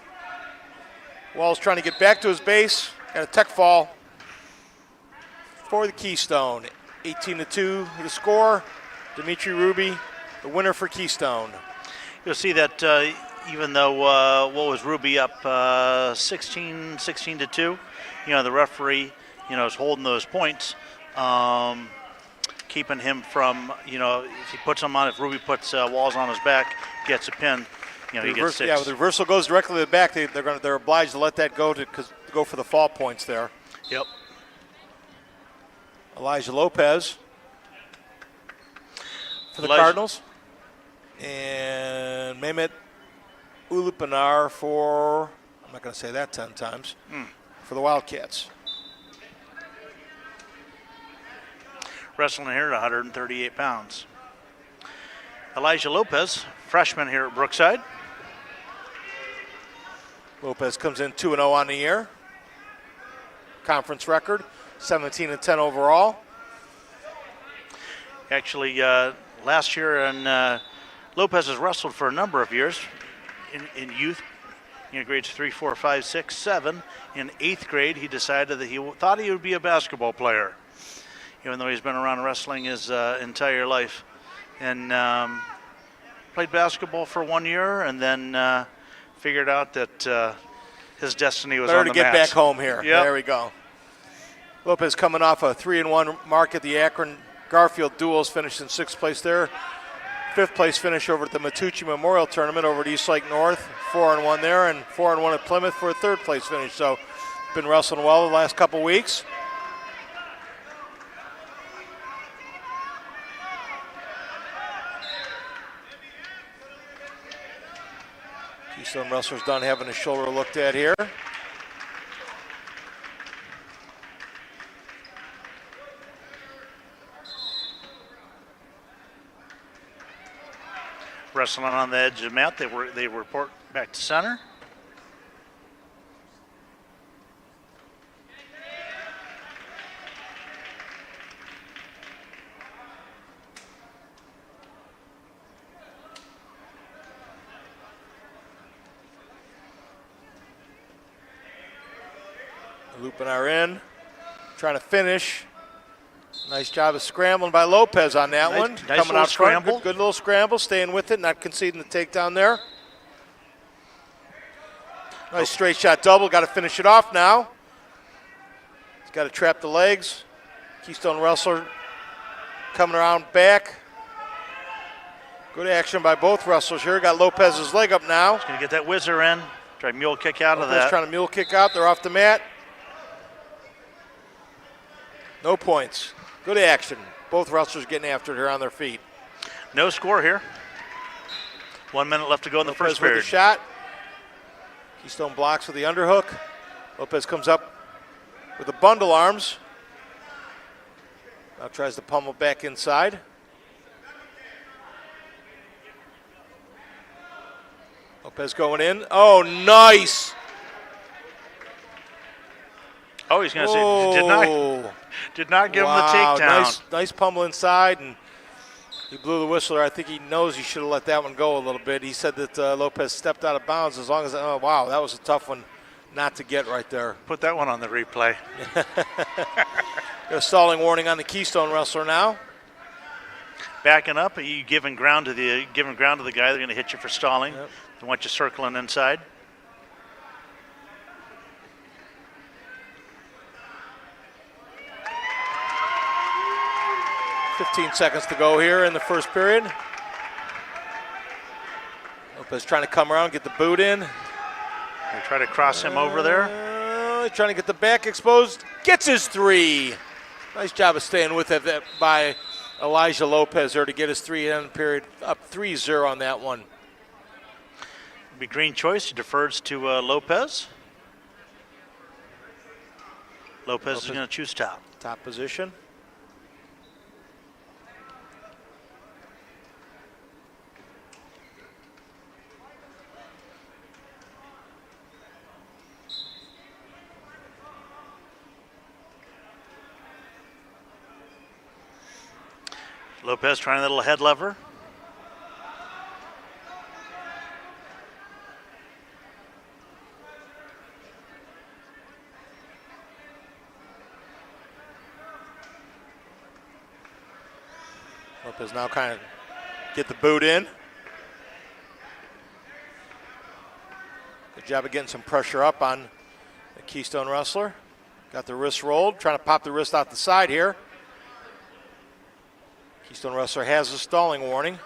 Walls trying to get back to his base. Got a tech fall for the Keystone. 18-2 the score. Dimitri Ruby, the winner for Keystone. You'll see that even though what was Ruby up 16-2, you know, the referee, you know, is holding those points, keeping him from, you know, if he puts him on, if Ruby puts Walls on his back, gets a pin, you know, he gets 6. Yeah, the reversal goes directly to the back. They're obliged to let that go to go for the fall points there. Yep. Elijah Lopez for the Cardinals. And Mehmet Ulupanar for, I'm not going to say that 10 times, for the Wildcats. Wrestling here at 138 pounds. Elijah Lopez, freshman here at Brookside. Lopez comes in 2-0 on the year. Conference record, 17-10 overall. Actually, last year, and Lopez has wrestled for a number of years in youth, you know, grades 3, 4, 5, 6, 7. In 8th grade, he decided that he thought he would be a basketball player, even though he's been around wrestling his entire life. And played basketball for 1 year, and then figured out that his destiny was better on the to get mats. back home here. Yep. There we go. Lopez coming off a 3-1 mark at the Akron Garfield Duels, finished in 6th place there. 5th place finish over at the Matucci Memorial Tournament over at East Lake North. 4-1 there, and 4-1 at Plymouth for a 3rd place finish. So been wrestling well the last couple weeks. Keystone wrestlers done having his shoulder looked at here. wrestling on the edge of the mat. They report back to center. Looping our in, trying to finish. Nice job of scrambling by Lopez on that one. Nice Coming out front, scramble. good little scramble, staying with it, not conceding the takedown there. Nice straight shot double, got to finish it off now. He's got to trap the legs. Keystone wrestler coming around back. Good action by both wrestlers here. Got Lopez's leg up now. He's going to get that whizzer in. Try mule kick out Lopez of that. trying to mule kick out. They're off the mat. No points. Good action. Both wrestlers getting after it here on their feet. No score here. 1 minute left to go in the Lopez first with period. the shot. Keystone blocks with the underhook. Lopez comes up with the bundle arms. Now tries to pummel back inside. Lopez going in. Oh, nice. Oh, he's going to say, did not give him the takedown. Nice pummel inside, and he blew the whistle. I think he knows he should have let that one go a little bit. He said that Lopez stepped out of bounds as long as, oh, wow, that was a tough one not to get right there. Put that one on the replay. Got a stalling warning on the Keystone wrestler now. Backing up, you giving ground to the guy. They're going to hit you for stalling. Yep. They want you circling inside. .15 seconds to go here in the first period. Lopez trying to come around, get the boot in. They try to cross him over there. Trying to get the back exposed. Gets his three. Nice job of staying with it by Elijah Lopez there to get his three in the period. Up 3-0 on that one. Be green choice. He defers to Lopez. Lopez is going to choose top. Top position. Lopez trying a little head lever. Lopez now kind of get the boot in. Good job of getting some pressure up on the Keystone wrestler. Got the wrist rolled, trying to pop the wrist out the side here. Keystone wrestler has a stalling warning.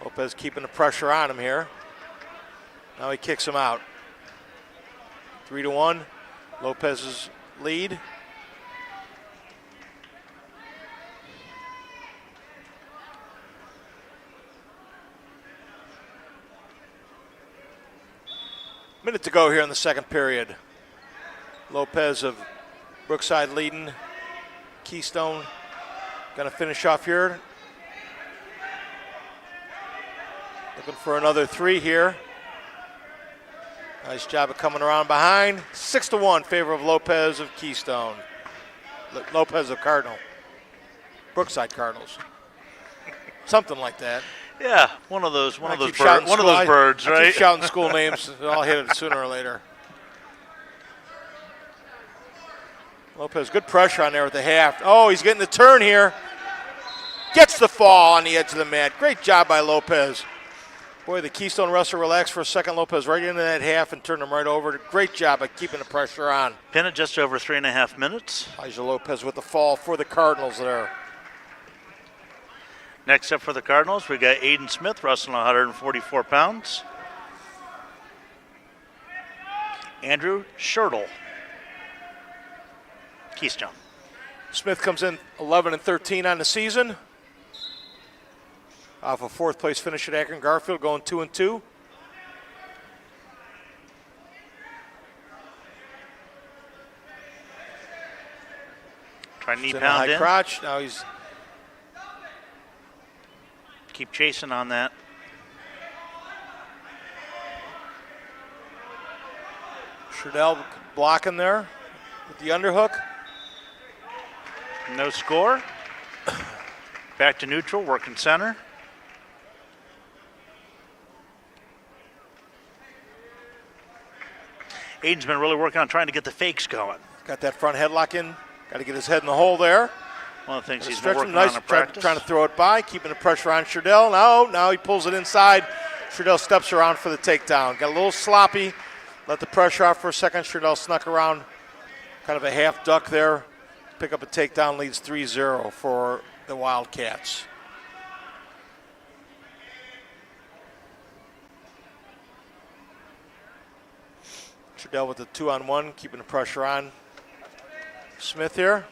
Lopez keeping the pressure on him here. Now he kicks him out. 3-1, Lopez's lead. Minute to go here in the second period. Lopez of Brookside leading. Keystone going to finish off here. Looking for another three here. Nice job of coming around behind. 6-1 favor of Lopez of Keystone. Lopez of Cardinal. Brookside Cardinals. Something like that. Yeah, one of those birds, I right? keep shouting school names. I'll hit it sooner or later. Lopez, good pressure on there with the half. Oh, he's getting the turn here. Gets the fall on the edge of the mat. Great job by Lopez. Boy, the Keystone wrestler relaxed for a second. Lopez right into that half and turned him right over. Great job of keeping the pressure on. Pin it just over 3.5 minutes. Elijah Lopez with the fall for the Cardinals there. Next up for the Cardinals, we got Aiden Smith wrestling 144 pounds. Andrew Schertle, Keystone. Smith comes in 11-13 on the season. Off a fourth place finish at Akron Garfield, going 2-2. Try knee High pound in. crotch. Now he's keep chasing on that. Sherdell blocking there with the underhook. No score. Back to neutral, working center. Aiden's been really working on trying to get the fakes going. Got that front headlock in. Got to get his head in the hole there. One of the things he's been Stretch him working nice, on in practice. trying to throw it by, keeping the pressure on Sherdell. Now he pulls it inside. Sherdell steps around for the takedown. Got a little sloppy. Let the pressure off for a second. Sherdell snuck around, kind of a half duck there. Pick up a takedown, leads 3-0 for the Wildcats. Sherdell with the 2-on-1, keeping the pressure on. Smith here.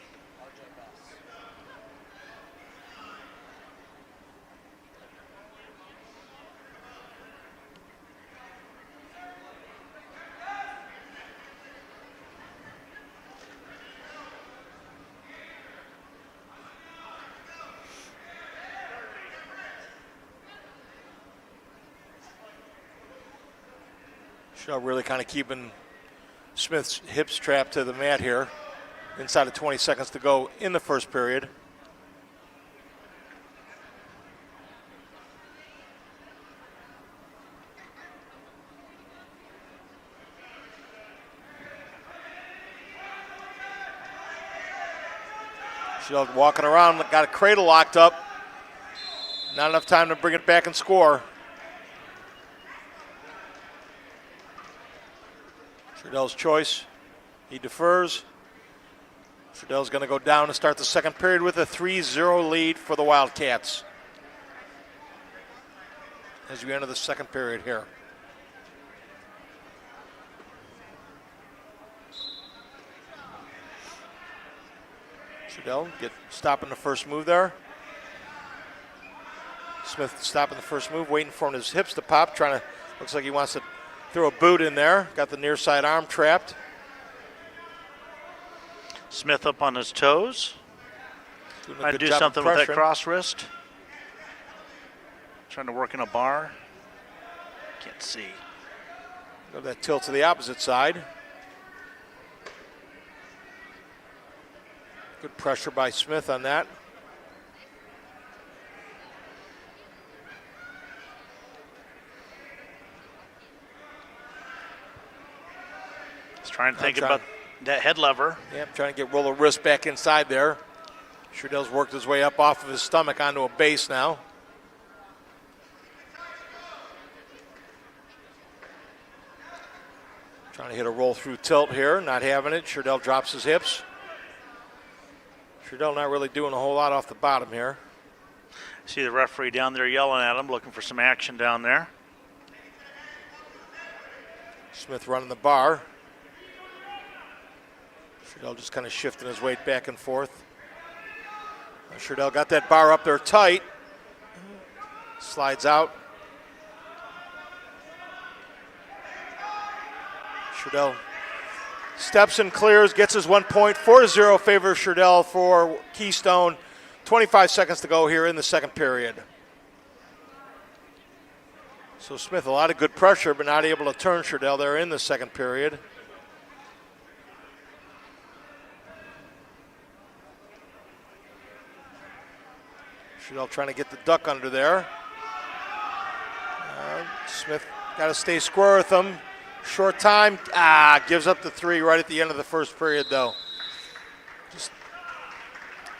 Sherdell really kind of keeping Smith's hips trapped to the mat here. Inside of 20 seconds to go in the first period. Sherdell walking around, got a cradle locked up. Not enough time to bring it back and score. Sherdell's choice. He defers. Sherdell's going to go down and start the second period with a 3-0 lead for the Wildcats. As we enter the second period here. Sherdell stopping the first move there. Smith stopping the first move, waiting for his hips to pop, looks like he wants to throw a boot in there. Got the near side arm trapped. Smith up on his toes. Trying to do something with that cross wrist. Trying to work in a bar. Can't see. Go that tilt to the opposite side. Good pressure by Smith on that. Trying to think about that head lever. Yeah, trying to roll the wrist back inside there. Sherdell's worked his way up off of his stomach onto a base now. Trying to hit a roll through tilt here, not having it. Sherdell drops his hips. Sherdell not really doing a whole lot off the bottom here. See the referee down there yelling at him, looking for some action down there. Smith running the bar. Sherdell just kind of shifting his weight back and forth. Sherdell got that bar up there tight. Slides out. Sherdell steps and clears, gets his 1 point. 4-0 favors Sherdell for Keystone. 25 seconds to go here in the second period. So Smith, a lot of good pressure, but not able to turn Sherdell there in the second period. Sherdell trying to get the duck under there. Smith got to stay square with him. Short time. Gives up the 3 right at the end of the first period, though. Just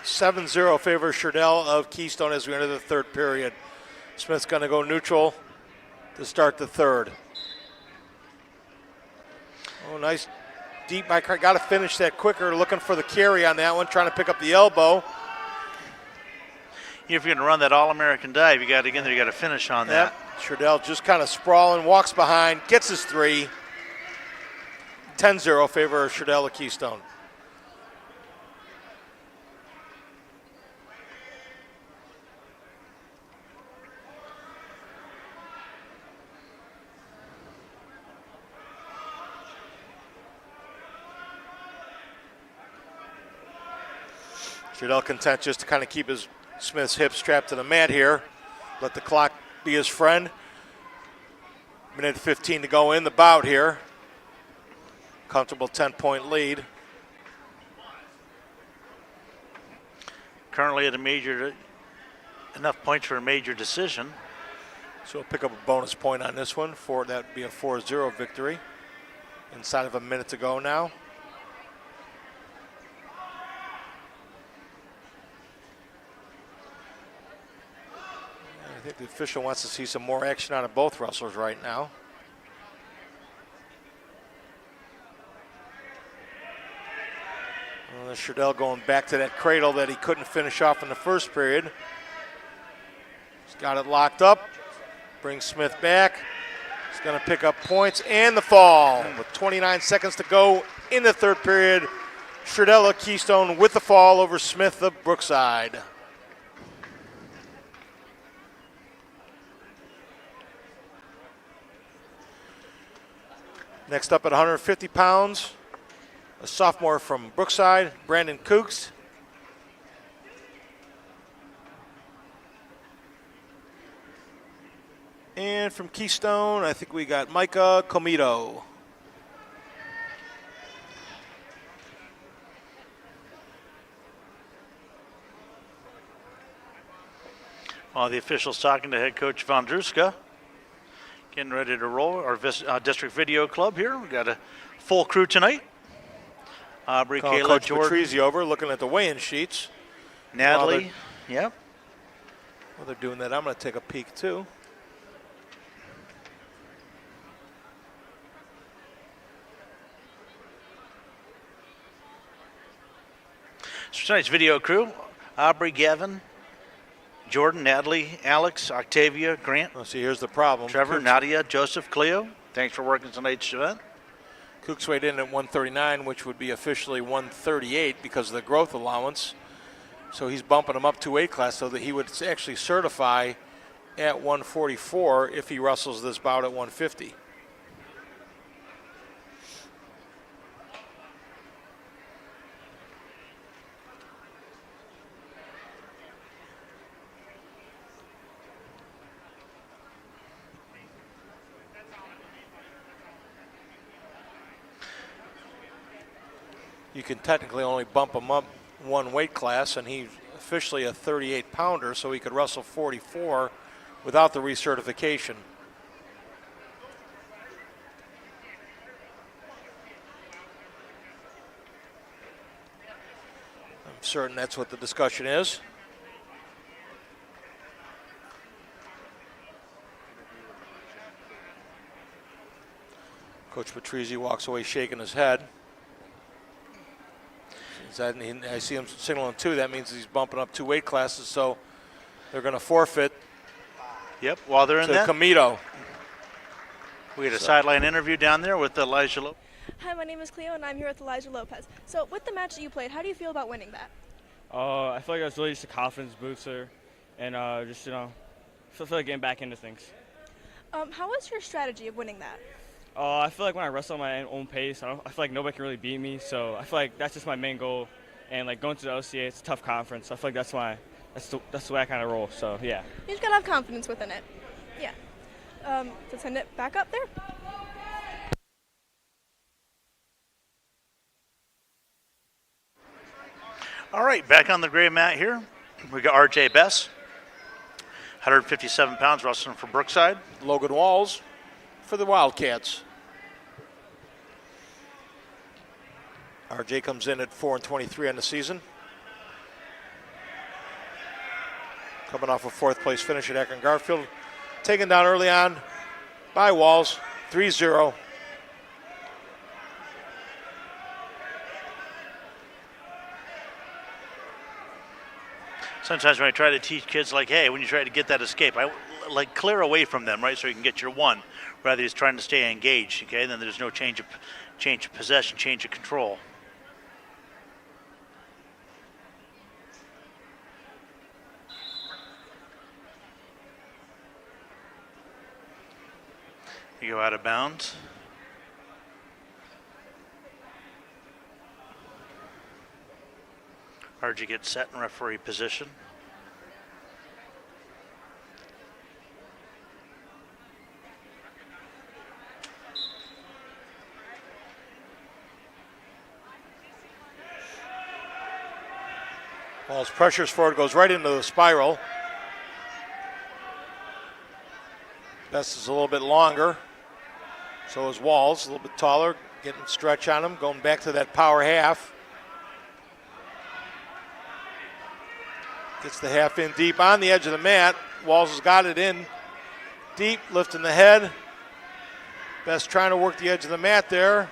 7-0 favors Sherdell of Keystone as we enter the third period. Smith's going to go neutral to start the third. Oh, nice deep. Got to finish that quicker. Looking for the carry on that one. Trying to pick up the elbow. If you're going to run that All-American dive, you got to get in there, you got to finish on that. Sherdell just kind of sprawling, walks behind, gets his 3. 10-0 favor of Sherdell of Keystone. Sherdell content just to kind of keep Smith's hips strapped to the mat here. Let the clock be his friend. Minute 15 to go in the bout here. Comfortable 10-point lead. Currently at enough points for a major decision. So we'll pick up a bonus point on this one. That would be a 4-0 victory. Inside of a minute to go now. I think the official wants to see some more action out of both wrestlers right now. Sherdell going back to that cradle that he couldn't finish off in the first period. He's got it locked up. Brings Smith back. He's going to pick up points and the fall. With 29 seconds to go in the third period, Sherdell of Keystone with the fall over Smith of Brookside. Next up at 150 pounds, a sophomore from Brookside, Brandon Kooks. And from Keystone, I think we got Micah Comito. The officials talking to head coach Vondruska. Getting ready to roll our district video club here. We got a full crew tonight. Aubrey, Kayla, Coach Jordan. Patrizzi over looking at the weigh-in sheets. Natalie, yep. While they're doing that, I'm going to take a peek too. So tonight's video crew, Aubrey, Gavin, Jordan, Natalie, Alex, Octavia, Grant. See, here's the problem. Trevor, Nadia, Joseph, Cleo. Thanks for working tonight's event. Kooks weighed in at 139, which would be officially 138 because of the growth allowance. So he's bumping him up to weight class so that he would actually certify at 144 if he wrestles this bout at 150. You can technically only bump him up one weight class, and he's officially a 38-pounder, so he could wrestle 44 without the recertification. I'm certain that's what the discussion is. Coach Patrizzi walks away shaking his head. I see him signaling 2. That means he's bumping up 2 weight classes, so they're going to forfeit. Yep, while they're in to that. Comito. We had a sideline interview down there with Elijah Lopez. Hi, my name is Cleo, and I'm here with Elijah Lopez. So with the match that you played, how do you feel about winning that? I feel like it was really just a confidence booster, and just, I feel like getting back into things. How was your strategy of winning that? I feel like when I wrestle at my own pace, I feel like nobody can really beat me. So I feel like that's just my main goal. And like going to the OCA, it's a tough conference. So I feel like that's the way I kind of roll. So yeah. You just gotta have confidence within it. Yeah. So send it back up there. All right, back on the gray mat here. We got RJ Bess, 157 pounds, wrestling for Brookside. Logan Walls for the Wildcats. RJ comes in at 4-23 on the season. Coming off a 4th place finish at Akron Garfield. Taken down early on by Walls, 3-0. Sometimes when I try to teach kids, like, hey, when you try to get that escape, I like clear away from them, right, so you can get your 1, rather than just trying to stay engaged, okay? Then there's no change of possession, change of control. You go out of bounds. RJ gets set in referee position. Walls pressures forward, goes right into the spiral. Best is a little bit longer. So is Walls, a little bit taller, getting stretch on him, going back to that power half. Gets the half in deep on the edge of the mat. Walls has got it in deep, lifting the head. Best trying to work the edge of the mat there.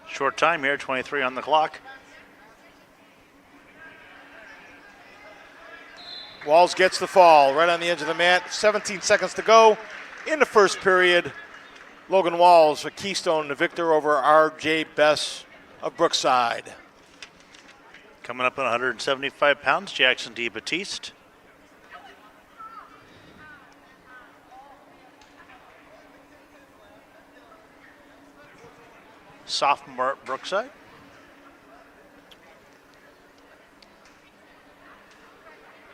Short time here, 23 on the clock. Walls gets the fall right on the edge of the mat. 17 seconds to go in the first period. Logan Walls, a Keystone, the victor over R.J. Bess of Brookside. Coming up at 175 pounds, Jackson D. Batiste. Sophomore at Brookside.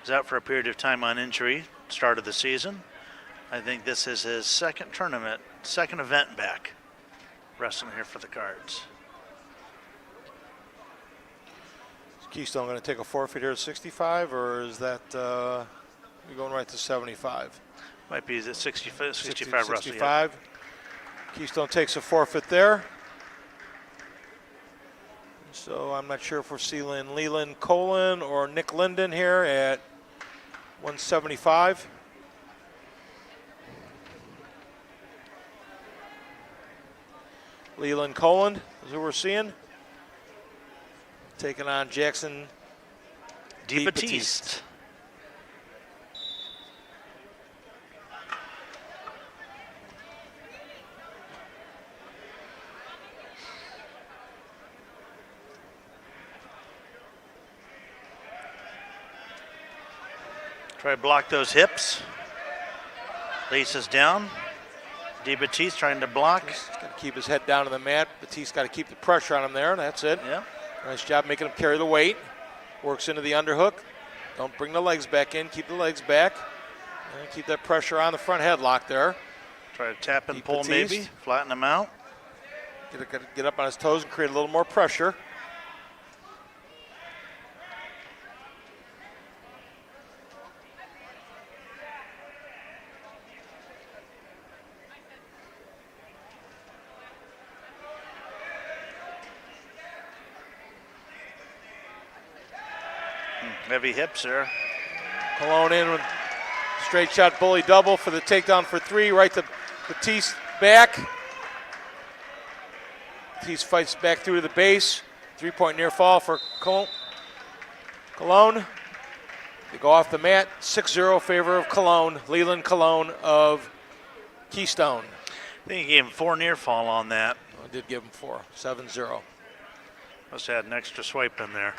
He's out for a period of time on injury, start of the season. I think this is his second tournament, second event back, wrestling here for the Cards. Is Keystone going to take a forfeit here at 65, or is that you're going right to 75? Might be the 65 65. wrestling. Yeah. Keystone takes a forfeit there. So I'm not sure if we're seeing Leland Colin or Nick Linden here at 175. Leland Colin is who we're seeing. Taking on Jackson D. Batiste. Try to block those hips. Laces down. D. Batiste trying to block. He's got to keep his head down to the mat. Batiste got to keep the pressure on him there. That's it. Yeah. Nice job making him carry the weight. Works into the underhook. Don't bring the legs back in. Keep the legs back. And keep that pressure on the front headlock there. Try to tap and Keep pull Batiste. maybe. Flatten him out. Got to get up on his toes and create a little more pressure. Heavy hips there. Cologne in with straight shot bully double for the takedown for three. Right to Batiste back. Batiste fights back through to the base. 3-point near fall for Cologne. They go off the mat. 6-0 favor of Cologne. Leland Cologne of Keystone. I think he gave him 4 near fall on that. I did give him 4. 7-0. Must have had an extra swipe in there.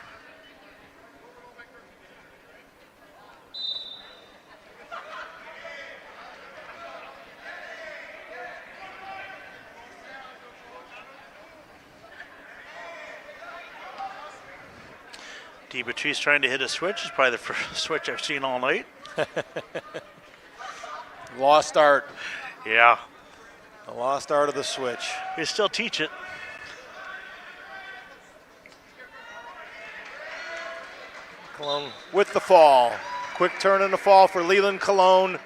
D. Batiste trying to hit a switch. It's probably the first switch I've seen all night. Lost art. Yeah. The lost art of the switch. They still teach it. Cologne with the fall. Quick turn in the fall for Leland Cologne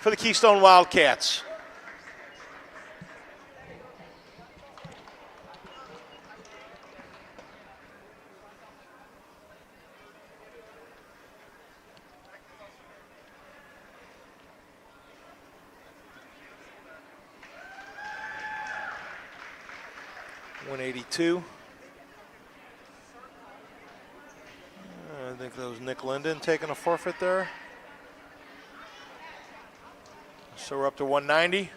for the Keystone Wildcats. $182. I think that was Nick Linden taking a forfeit there. So we're up to 190.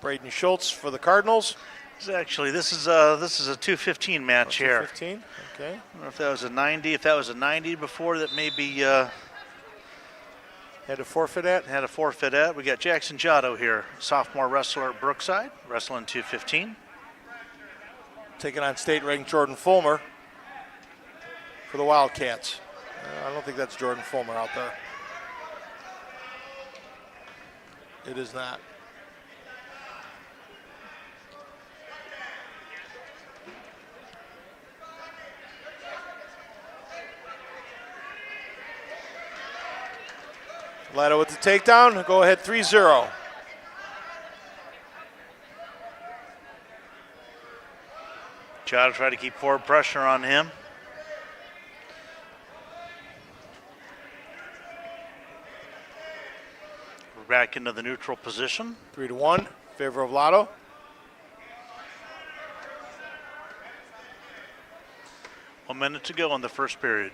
Braden Schultz for the Cardinals. Actually, this is a 215 match here. 215. Okay. I don't know if that was a 90. If that was a 90 before, that may be Had to forfeit at? Had a forfeit at. We got Jackson Giotto here, sophomore wrestler at Brookside, wrestling 215. Taking on state-ranked Jordan Fulmer for the Wildcats. I don't think that's Jordan Fulmer out there. It is not. Lido with the takedown. Go ahead 3-0. Giotto tried to keep forward pressure on him. We're back into the neutral position. 3-1 in favor of Lotto. One minute to go in the first period.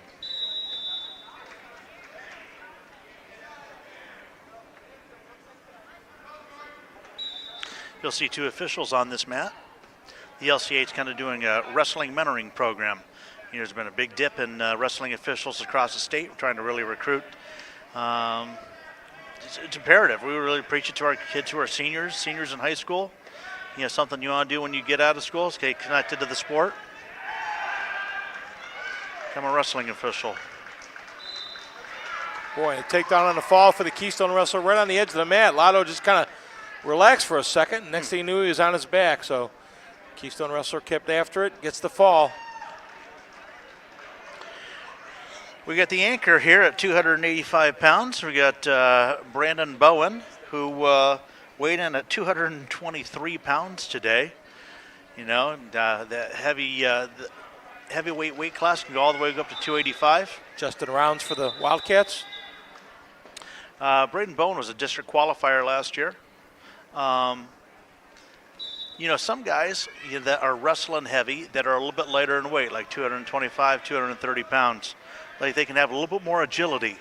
You'll see two officials on this mat. The LCA is kind of doing a wrestling mentoring program. You know, there's been a big dip in wrestling officials across the state. We're trying to really recruit. It's imperative. We really preach it to our kids who are seniors in high school. You know, something you want to do when you get out of school is get connected to the sport. Become a wrestling official. Boy, a takedown on the fall for the Keystone wrestler right on the edge of the mat. Lotto just kind of relaxed for a second. Next thing he knew, he was on his back. So Keystone wrestler kept after it, gets the fall. We got the anchor here at 285 pounds. We got Brandon Bowen, who weighed in at 223 pounds today. You know, the heavyweight weight class can go all the way up to 285. Justin Rounds for the Wildcats. Braden Bowen was a district qualifier last year. You know, some guys that are wrestling heavy that are a little bit lighter in weight, like 225, 230 pounds, like they can have a little bit more agility.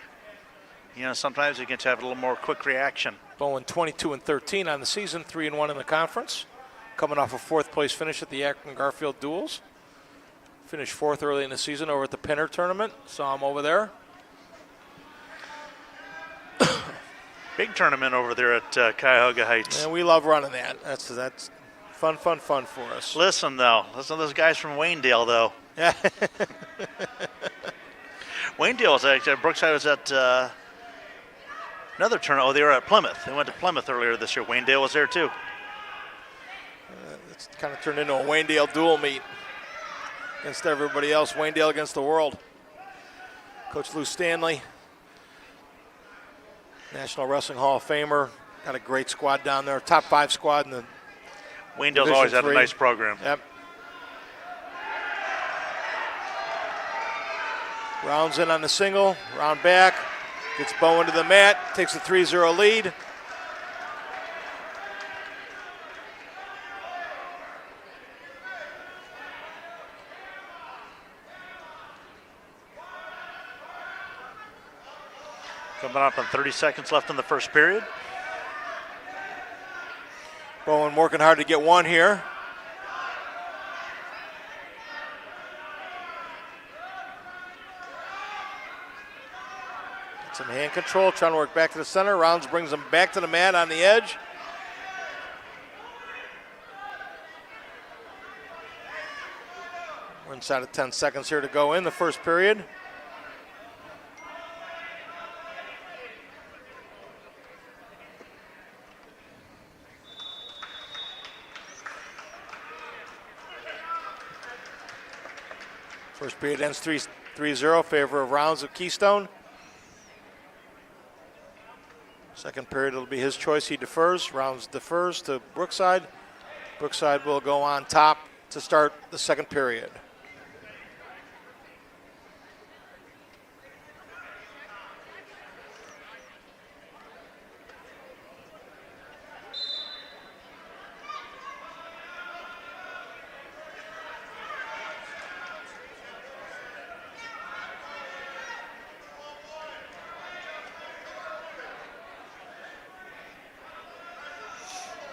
You know, sometimes they can have a little more quick reaction. Bowen 22-13 on the season, 3-1 in the conference. Coming off a fourth place finish at the Akron Garfield Duels. Finished fourth early in the season over at the Pinner tournament. Saw him over there. Big tournament over there at Cuyahoga Heights. And we love running that. That's fun for us. Listen to those guys from Waynedale, though. Yeah. Waynedale was actually, Brookside was at another tournament. Oh, they were at Plymouth. They went to Plymouth earlier this year. Waynedale was there, too. It's kind of turned into a Waynedale dual meet against everybody else. Waynedale against the world. Coach Lou Stanley, National Wrestling Hall of Famer. Got a great squad down there. Top 5 squad in the Waynedale's Division always had a 3. nice program. Yep. Rounds in on the single. Round back. Gets Bowen to the mat. Takes a 3-0 lead. Coming up on 30 seconds left in the first period. Bowen working hard to get one here. Get some hand control, trying to work back to the center. Rounds brings him back to the mat on the edge. We're inside of 10 seconds here to go in the first period. First period ends 3-0, favor of Rounds of Keystone. Second period, it'll be his choice. He defers. Rounds defers to Brookside. Brookside will go on top to start the second period.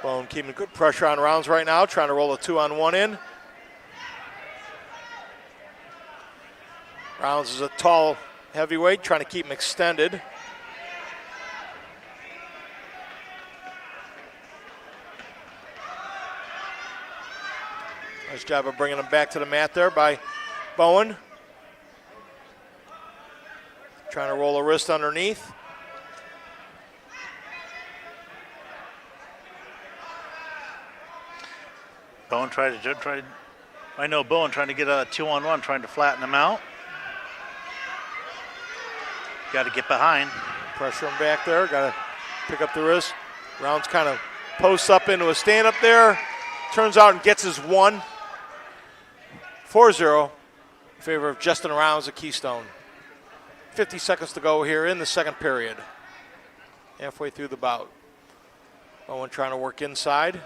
Bone keeping good pressure on Rounds right now, trying to roll a 2-on-1 in. Rounds is a tall heavyweight, trying to keep him extended. Nice job of bringing him back to the mat there by Bowen. Trying to roll a wrist underneath. Bowen I know Bowen trying to get a 2-on-1, trying to flatten him out. Got to get behind. Pressure him back there. Got to pick up the wrist. Rounds kind of posts up into a stand-up there. Turns out and gets his one. 4-0 in favor of Justin Rounds of Keystone. 50 seconds to go here in the second period. Halfway through the bout. Bowen trying to work inside.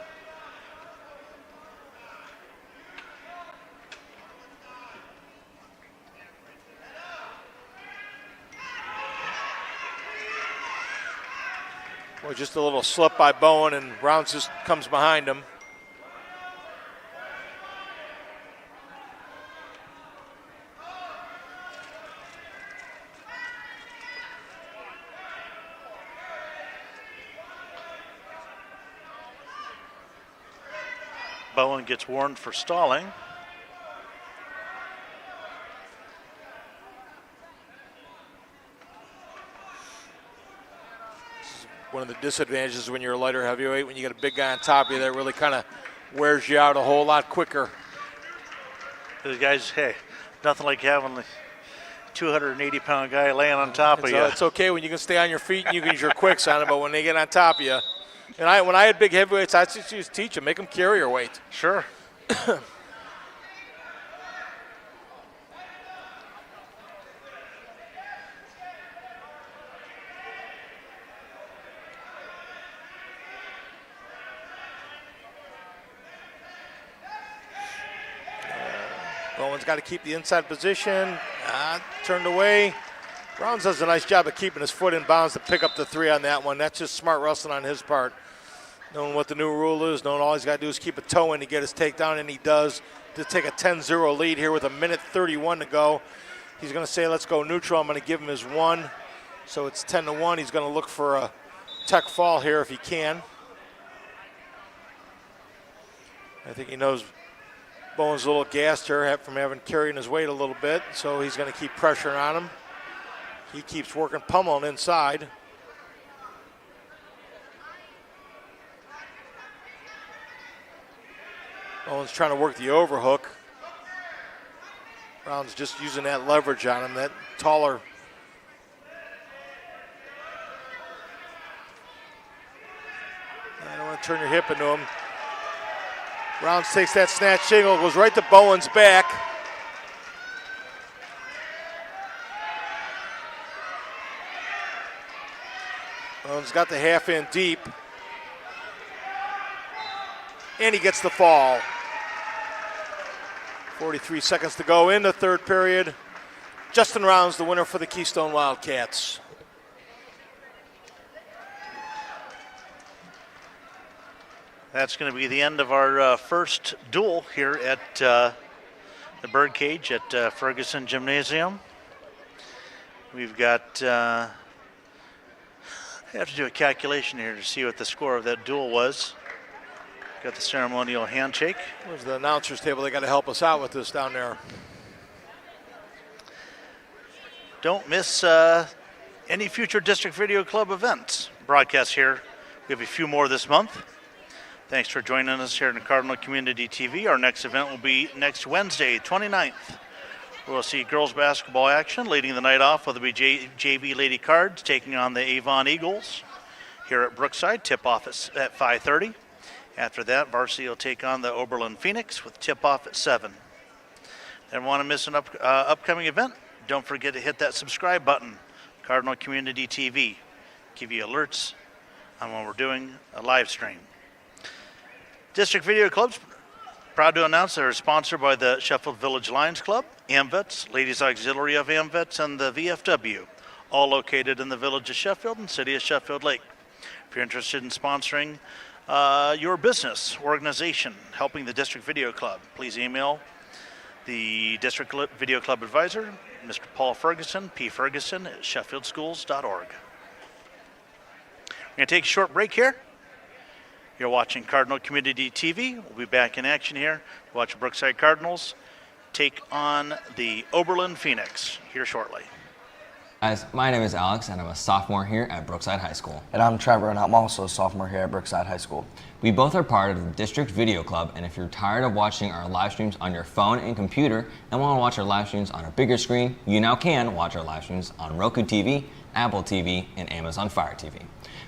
Well, just a little slip by Bowen, and Rounds just comes behind him. Bowen gets warned for stalling. One of the disadvantages when you're a lighter heavyweight, when you get a big guy on top of you, that really kind of wears you out a whole lot quicker. Those guys, hey, nothing like having the 280-pound guy laying on top of you. It's okay when you can stay on your feet and you can use your quicks on it, but when they get on top of you, and when I had big heavyweights, I just used to teach them, make them carry your weight. Sure. Bowen's got to keep the inside position. Turned away. Rounds does a nice job of keeping his foot in bounds to pick up the 3 on that one. That's just smart wrestling on his part. Knowing what the new rule is, knowing all he's got to do is keep a toe in to get his takedown, and he does, to take a 10-0 lead here with 1:31 to go. He's going to say, let's go neutral. I'm going to give him his 1. So it's 10-1. He's going to look for a tech fall here if he can. I think he knows Bowen's a little gassed here from having carrying his weight a little bit, so he's going to keep pressuring on him. He keeps working pummeling inside. Bowen's trying to work the overhook. Brown's just using that leverage on him, that taller. I don't want to turn your hip into him. Rounds takes that snatch shingle, goes right to Bowen's back. Bowen's got the half in deep. And he gets the fall. 43 seconds to go in the third period. Justin Rounds, the winner for the Keystone Wildcats. That's going to be the end of our first duel here at the Birdcage at Ferguson Gymnasium. We've got, I have to do a calculation here to see what the score of that duel was. Got the ceremonial handshake. Where's the announcer's table? They got to help us out with this down there. Don't miss any future District Video Club events. Broadcasts here. We have a few more this month. Thanks for joining us here in Cardinal Community TV. Our next event will be next Wednesday, 29th. We'll see girls basketball action. Leading the night off will be JV Lady Cards taking on the Avon Eagles here at Brookside. Tip-off at 5:30. After that, Varsity will take on the Oberlin Phoenix with tip-off at 7. Never want to miss an upcoming event? Don't forget to hit that subscribe button, Cardinal Community TV. Give you alerts on when we're doing a live stream. District Video Club's proud to announce they're sponsored by the Sheffield Village Lions Club, AMVETS, Ladies Auxiliary of AMVETS, and the VFW, all located in the village of Sheffield and city of Sheffield Lake. If you're interested in sponsoring your business, organization, helping the District Video Club, please email the District Video Club Advisor, Mr. Paul Ferguson, pferguson@sheffieldschools.org. We're going to take a short break here. You're watching Cardinal Community TV. We'll be back in action here. Watch Brookside Cardinals take on the Oberlin Phoenix here shortly. Guys, my name is Alex, and I'm a sophomore here at Brookside High School. And I'm Trevor, and I'm also a sophomore here at Brookside High School. We both are part of the District Video Club, and if you're tired of watching our live streams on your phone and computer and want to watch our live streams on a bigger screen, you now can watch our live streams on Roku TV, Apple TV, and Amazon Fire TV.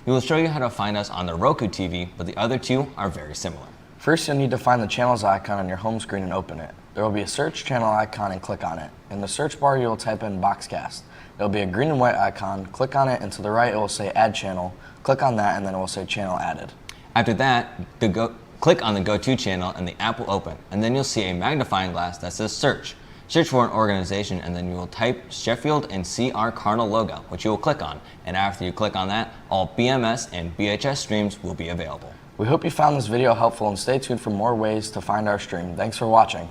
We will show you how to find us on the Roku TV, but the other two are very similar. First, you'll need to find the channels icon on your home screen and open it. There will be a search channel icon and click on it. In the search bar, you will type in Boxcast. There will be a green and white icon. Click on it, and to the right, it will say Add Channel. Click on that, and then it will say Channel Added. After that, click on the Go To channel, and the app will open. And then you'll see a magnifying glass that says Search. Search for an organization, and then you will type Sheffield and see our Cardinal logo, which you will click on. And after you click on that, all BMS and BHS streams will be available. We hope you found this video helpful, and stay tuned for more ways to find our stream. Thanks for watching.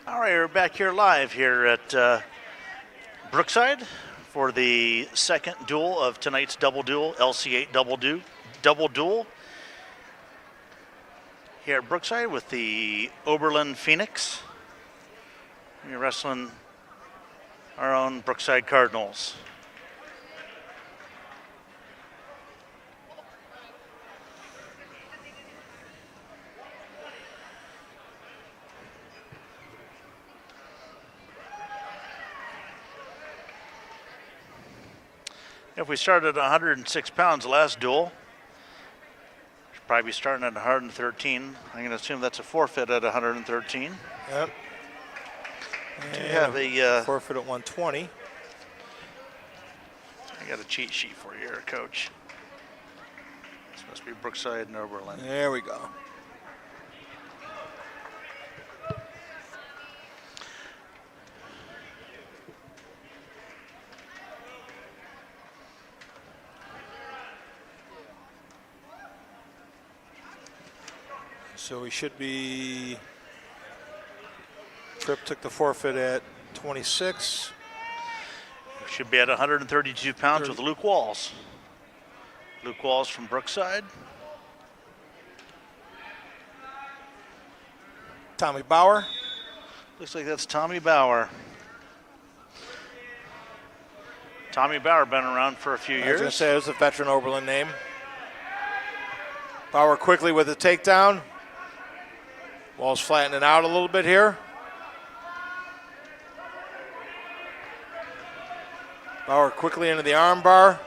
All right, we're back here live here at Brookside for the second duel of tonight's double duel, LC8 double duel. Here at Brookside with the Oberlin Phoenix. We're wrestling our own Brookside Cardinals. If we started at 106 pounds last duel, should probably be starting at 113. I'm going to assume that's a forfeit at 113. Yep. Do you have a forfeit at 120? I got a cheat sheet for you here, Coach. This must be Brookside and Oberlin. There we go. So we should be, Tripp took the forfeit at 26. We should be at 132 pounds with Luke Walls. Luke Walls from Brookside. Tommy Bauer. Looks like that's Tommy Bauer. Tommy Bauer been around for a few years. I was going to say, it was a veteran Oberlin name. Bauer quickly with the takedown. Walls flattening out a little bit here. Bauer quickly into the arm bar.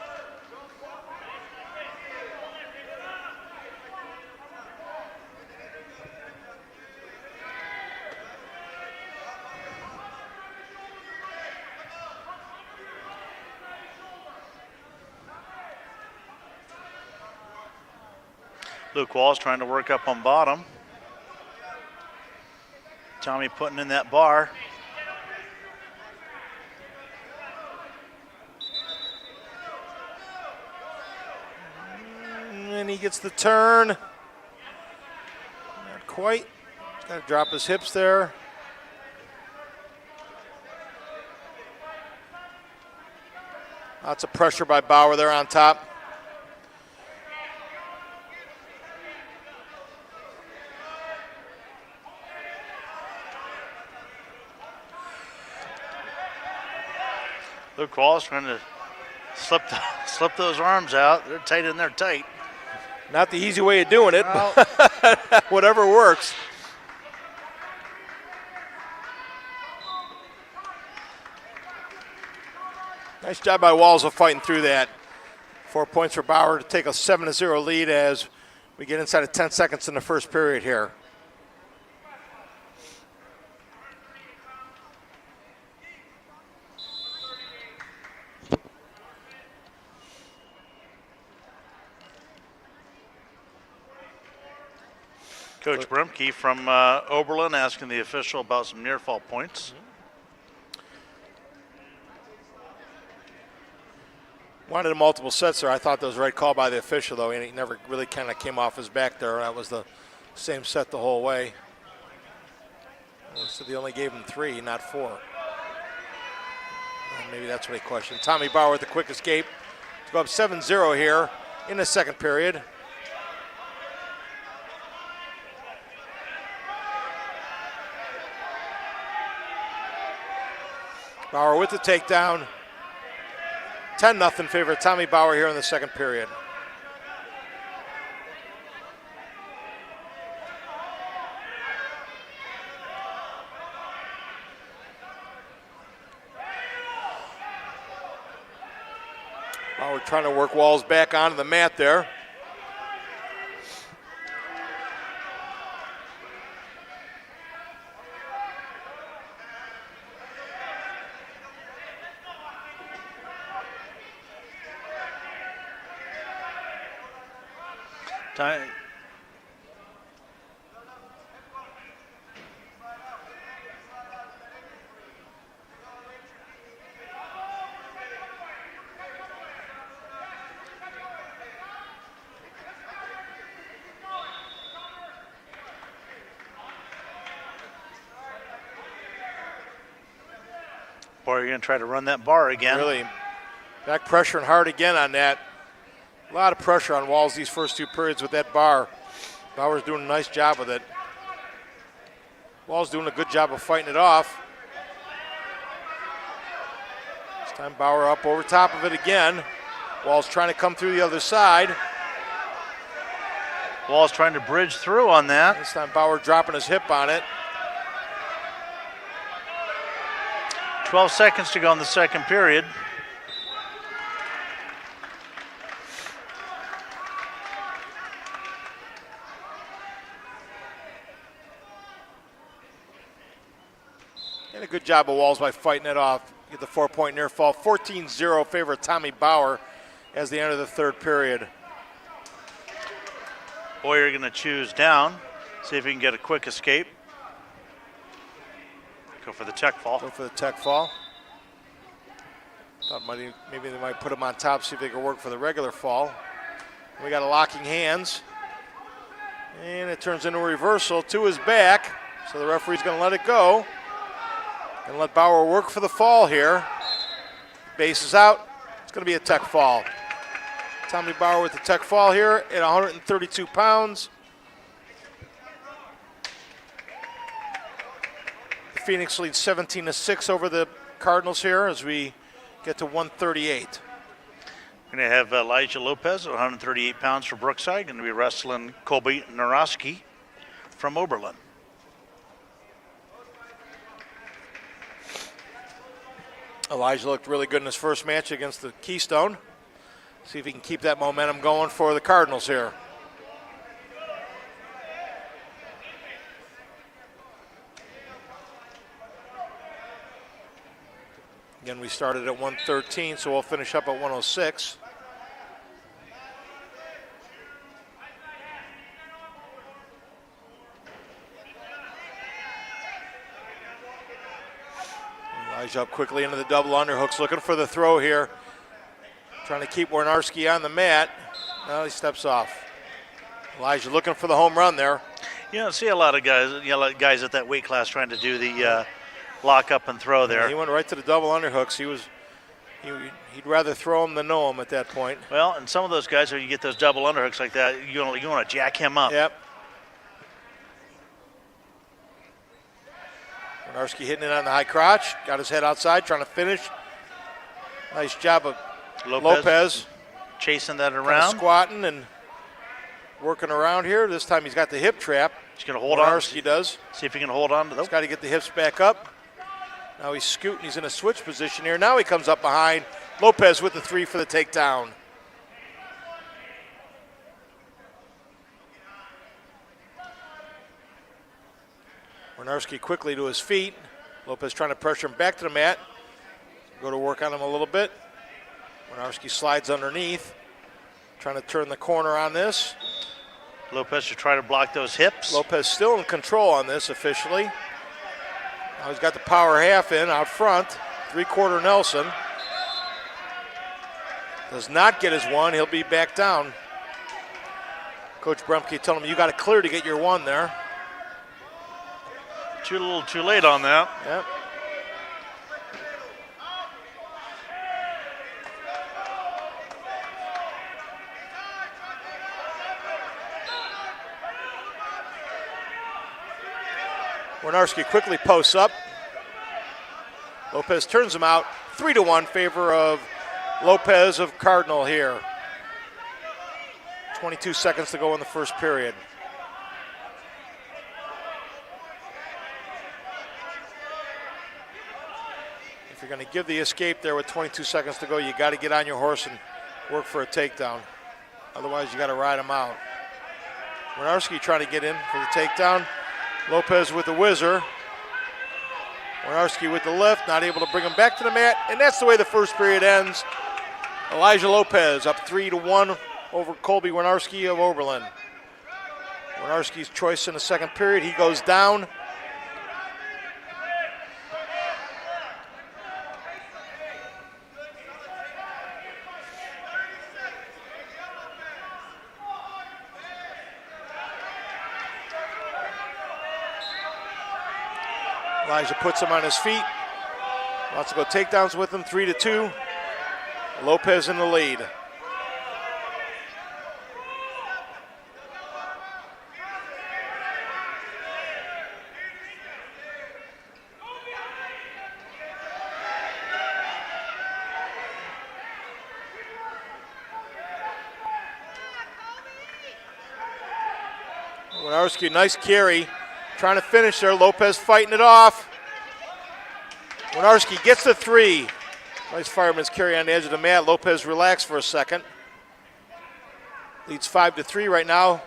Luke Walls trying to work up on bottom. Tommy putting in that bar. And he gets the turn. Not quite. He's got to drop his hips there. Lots of pressure by Bauer there on top. Luke Walls trying to slip those arms out. They're tight in there tight. Not the easy way of doing it, but whatever works. Nice job by Walls of fighting through that. 4 points for Bauer to take a 7-0 lead as we get inside of 10 seconds in the first period here. Coach Bremke from Oberlin asking the official about some near fall points. Wanted a multiple sets there. I thought that was the right call by the official, though, and he never really kind of came off his back there. That was the same set the whole way. So they only gave him 3, not 4. And maybe that's what he questioned. Tommy Bauer with the quick escape to go up 7-0 here in the second period. Bauer with the takedown. 10-0 favor Tommy Bauer here in the second period. Bauer trying to work Walls back onto the mat there. Time. Boy, you're going to try to run that bar again. Really back pressuring hard again on that. A lot of pressure on Walls these first 2 periods with that bar. Bauer's doing a nice job with it. Walls doing a good job of fighting it off. This time Bauer up over top of it again. Walls trying to come through the other side. Walls trying to bridge through on that. This time Bauer dropping his hip on it. 12 seconds to go in the second period. And a good job of Walls by fighting it off. Get the 4-point near fall. 14-0 favor Tommy Bauer as they enter the third period. Boyer going to choose down. See if he can get a quick escape. Go for the tech fall. Go for the tech fall. Thought maybe they might put him on top, see if they could work for the regular fall. We got a locking hands. And it turns into a reversal to his back. So the referee's going to let it go. And let Bauer work for the fall here. Base is out. It's going to be a tech fall. Tommy Bauer with the tech fall here at 132 pounds. The Phoenix leads 17-6 over the Cardinals here as we get to 138. We're going to have Elijah Lopez, 138 pounds for Brookside, going to be wrestling Colby Naroski from Oberlin. Elijah looked really good in his first match against the Keystone. See if he can keep that momentum going for the Cardinals here. Again, we started at 113, so we'll finish up at 106. Elijah up quickly into the double underhooks, looking for the throw here. Trying to keep Warnarski on the mat. Now he steps off. Elijah looking for the home run there. You don't see a lot of guys, at that weight class trying to do the lock up and throw there. Yeah, he went right to the double underhooks. He'd rather throw him than know him at that point. Well, and some of those guys, when you get those double underhooks like that, you want to jack him up. Yep. Warnarski hitting it on the high crotch. Got his head outside, trying to finish. Nice job of Lopez chasing that around. Kind of squatting and working around here. This time he's got the hip trap. He's going to hold on. Warnarski does. See if he can hold on to those. He's got to get the hips back up. Now he's scooting. He's in a switch position here. Now he comes up behind. Lopez with the 3 for the takedown. Warnarski quickly to his feet. Lopez trying to pressure him back to the mat. Go to work on him a little bit. Warnarski slides underneath. Trying to turn the corner on this. Lopez should try to block those hips. Lopez still in control on this officially. Now he's got the power half in out front. 3/4 Nelson. Does not get his 1. He'll be back down. Coach Bremke telling him, you got to clear to get your 1 there. A little too late on that. Yep. Warnarski quickly posts up. Lopez turns him out. 3-1 favor of Lopez of Cardinal here. 22 seconds to go in the first period. If you're going to give the escape there with 22 seconds to go, you got to get on your horse and work for a takedown. Otherwise, you got to ride him out. Warnarski trying to get in for the takedown. Lopez with the whizzer. Warnarski with the lift, not able to bring him back to the mat, and that's the way the first period ends. Elijah Lopez up 3-1 over Colby Warnarski of Oberlin. Warnarski's choice in the second period, he goes down. Elijah puts him on his feet. Wants to go takedowns with him, 3-2. Lopez in the lead. Warnarski, nice carry. Trying to finish there. Lopez fighting it off. Warnarski gets the 3. Nice fireman's carry on the edge of the mat. Lopez relaxed for a second. Leads 5-3 right now.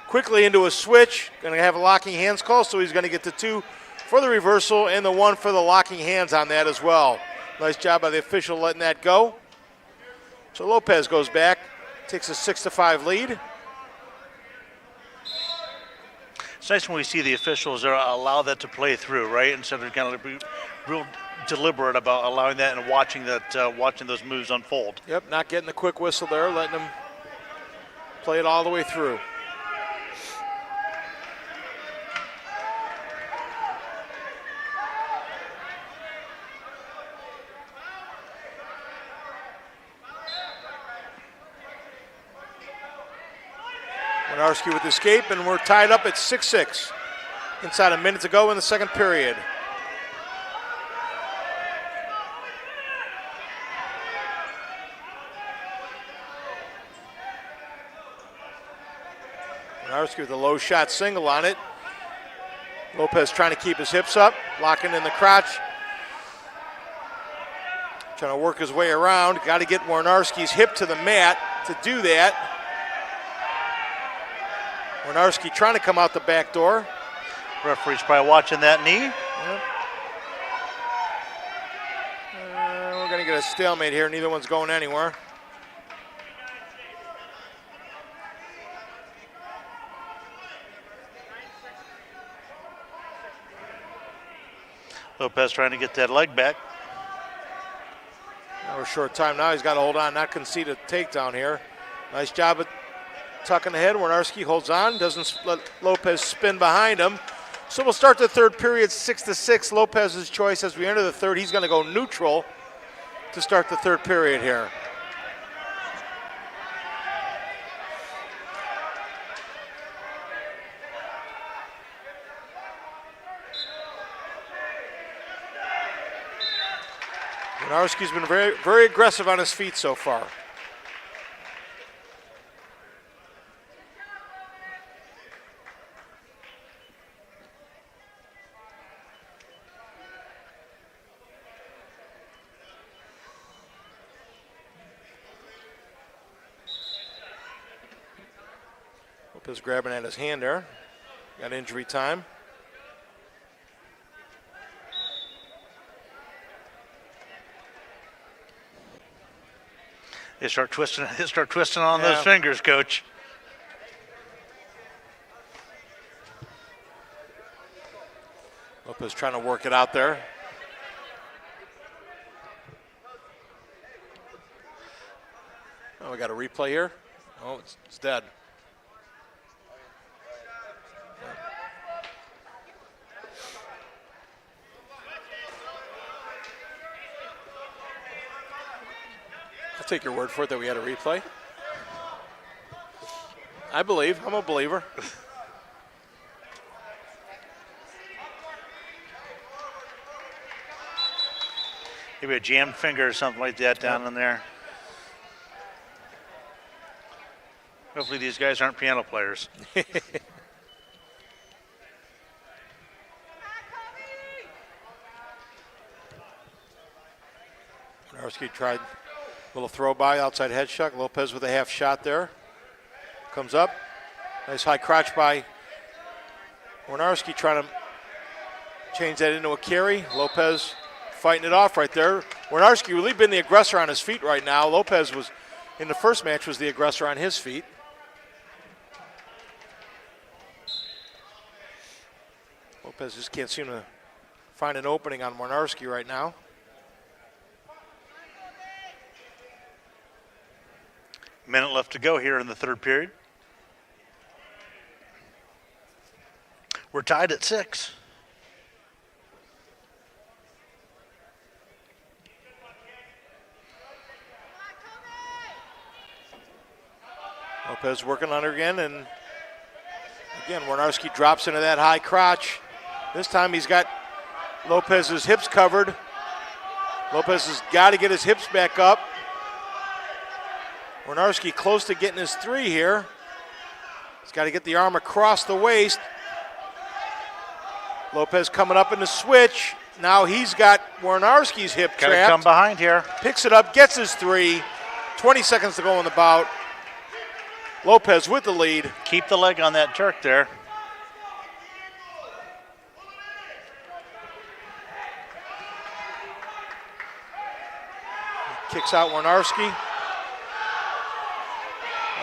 Quickly into a switch. Going to have a locking hands call, so he's going to get the 2 for the reversal and the 1 for the locking hands on that as well. Nice job by the official letting that go. So Lopez goes back, takes a 6-5 lead. It's nice when we see the officials allow that to play through, right? Instead of kind of be real deliberate about allowing that and watching those moves unfold. Yep, not getting the quick whistle there, letting them play it all the way through. Warnarski with the escape, and we're tied up at 6-6. Inside a minute to go in the second period. Winarski with a low shot single on it. Lopez trying to keep his hips up, locking in the crotch. Trying to work his way around. Got to get Winarski's hip to the mat to do that. Winarski trying to come out the back door. Referee's probably watching that knee. Yep. We're going to get a stalemate here. Neither one's going anywhere. Lopez trying to get that leg back. Now we're short time now. He's got to hold on, not concede a takedown here. Nice job at tucking ahead. Winarski holds on, doesn't let Lopez spin behind him. So we'll start the third period 6-6. Lopez's choice as we enter the third. He's going to go neutral to start the third period here. Winarski's been very, very aggressive on his feet so far. Lopez grabbing at his hand there. Got injury time. They start twisting on those fingers, Coach. Lopez trying to work it out there. Oh, we got a replay here. Oh, it's dead. I'll take your word for it that we had a replay. I believe. I'm a believer. Maybe a jammed finger or something like that down in there. Hopefully these guys aren't piano players. Winarski tried a little throw by, outside head shot. Lopez with a half shot there. Comes up. Nice high crotch by Winarski trying to change that into a carry. Lopez fighting it off right there. Winarski really been the aggressor on his feet right now. Lopez was, in the first match, was the aggressor on his feet. Lopez just can't seem to find an opening on Winarski right now. Minute left to go here in the third period. We're tied at 6. Lopez working on her again, and again, Winarski drops into that high crotch. This time he's got Lopez's hips covered. Lopez has got to get his hips back up. Winarski close to getting his 3 here. He's got to get the arm across the waist. Lopez coming up in the switch. Now he's got Winarski's hip trapped. Gotta come behind here. Picks it up, gets his 3. 20 seconds to go in the bout. Lopez with the lead. Keep the leg on that Turk there. Kicks out Winarski.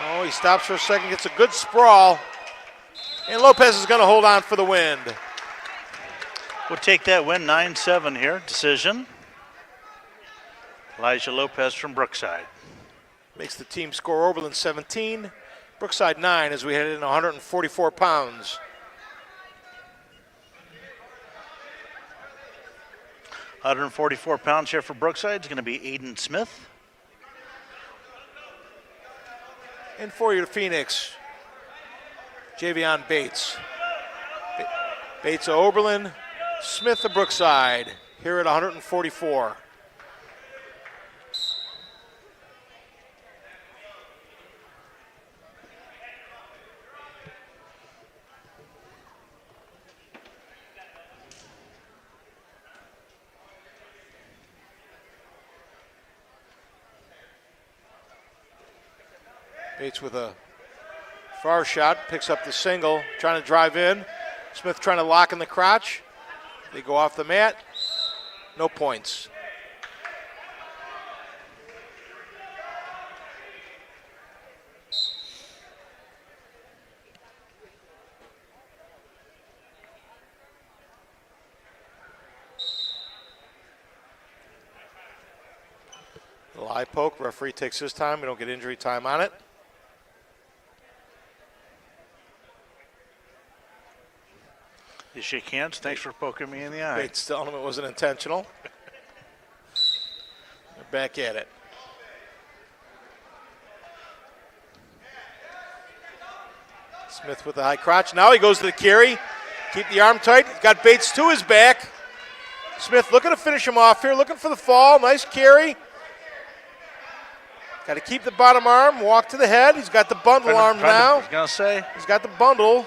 Oh, he stops for a second, gets a good sprawl. And Lopez is going to hold on for the win. We'll take that win 9-7 here. Decision. Elijah Lopez from Brookside. Makes the team score Oberlin 17, Brookside 9 as we head in 144 pounds. £144 here for Brookside is going to be Aiden Smith. And for you to Phoenix, Javion Bates. Bates of Oberlin, Smith of Brookside, here at 144. Bates with a far shot, picks up the single, trying to drive in. Smith trying to lock in the crotch. They go off the mat. No points. Little eye poke. Referee takes his time. We don't get injury time on it. You shake hands. Thanks for poking me in the eye. Bates telling him it wasn't intentional. They're back at it. Smith with the high crotch. Now he goes to the carry. Keep the arm tight. He's got Bates to his back. Smith looking to finish him off here, looking for the fall. Nice carry. Got to keep the bottom arm, walk to the head. He's got the bundle arm now. He's going to say. He's got the bundle.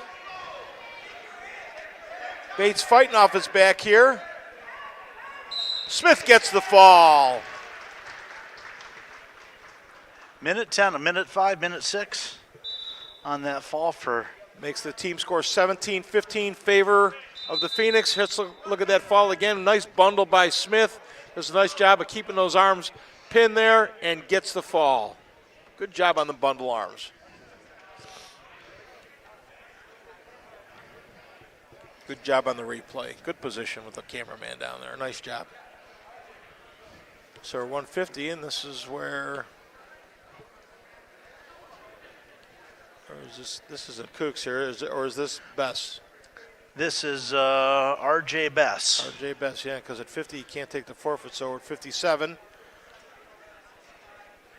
Bates fighting off his back here. Smith gets the fall. Minute 10, a minute 5, minute 6 on that fall for. Makes the team score 17-15 favor of the Phoenix. Let's look at that fall again. Nice bundle by Smith. Does a nice job of keeping those arms pinned there and gets the fall. Good job on the bundle arms. Good job on the replay. Good position with the cameraman down there. Nice job. So we're 150, and this is where. Or is this isn't Kooks here, or is this Bess? This is R.J. Bess. R.J. Bess, yeah, because at 50 you can't take the forfeit, so we're at 57.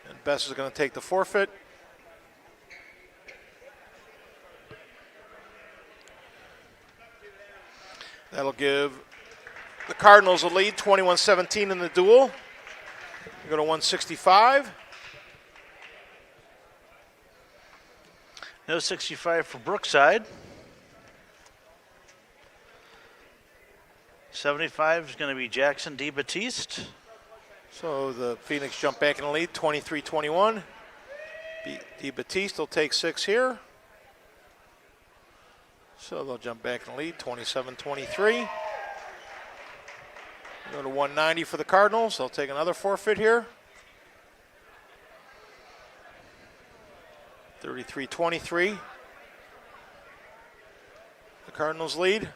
And Bess is going to take the forfeit. That'll give the Cardinals a lead, 21-17 in the duel. We go to 165. No 65 for Brookside. 75 is going to be Jackson DeBattiste. So the Phoenix jump back in the lead, 23-21. DeBattiste will take 6 here. So they'll jump back in the lead, 27-23. Go to 190 for the Cardinals. They'll take another forfeit here. 33-23. The Cardinals lead.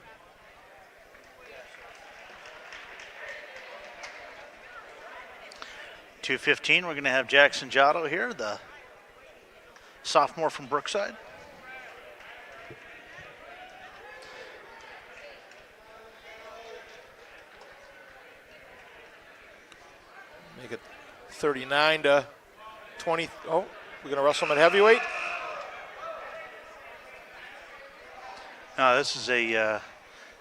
.215, we're going to have Jackson Giotto here, the sophomore from Brookside. Make it 39-20. Oh, we're going to wrestle him at heavyweight. No, this is a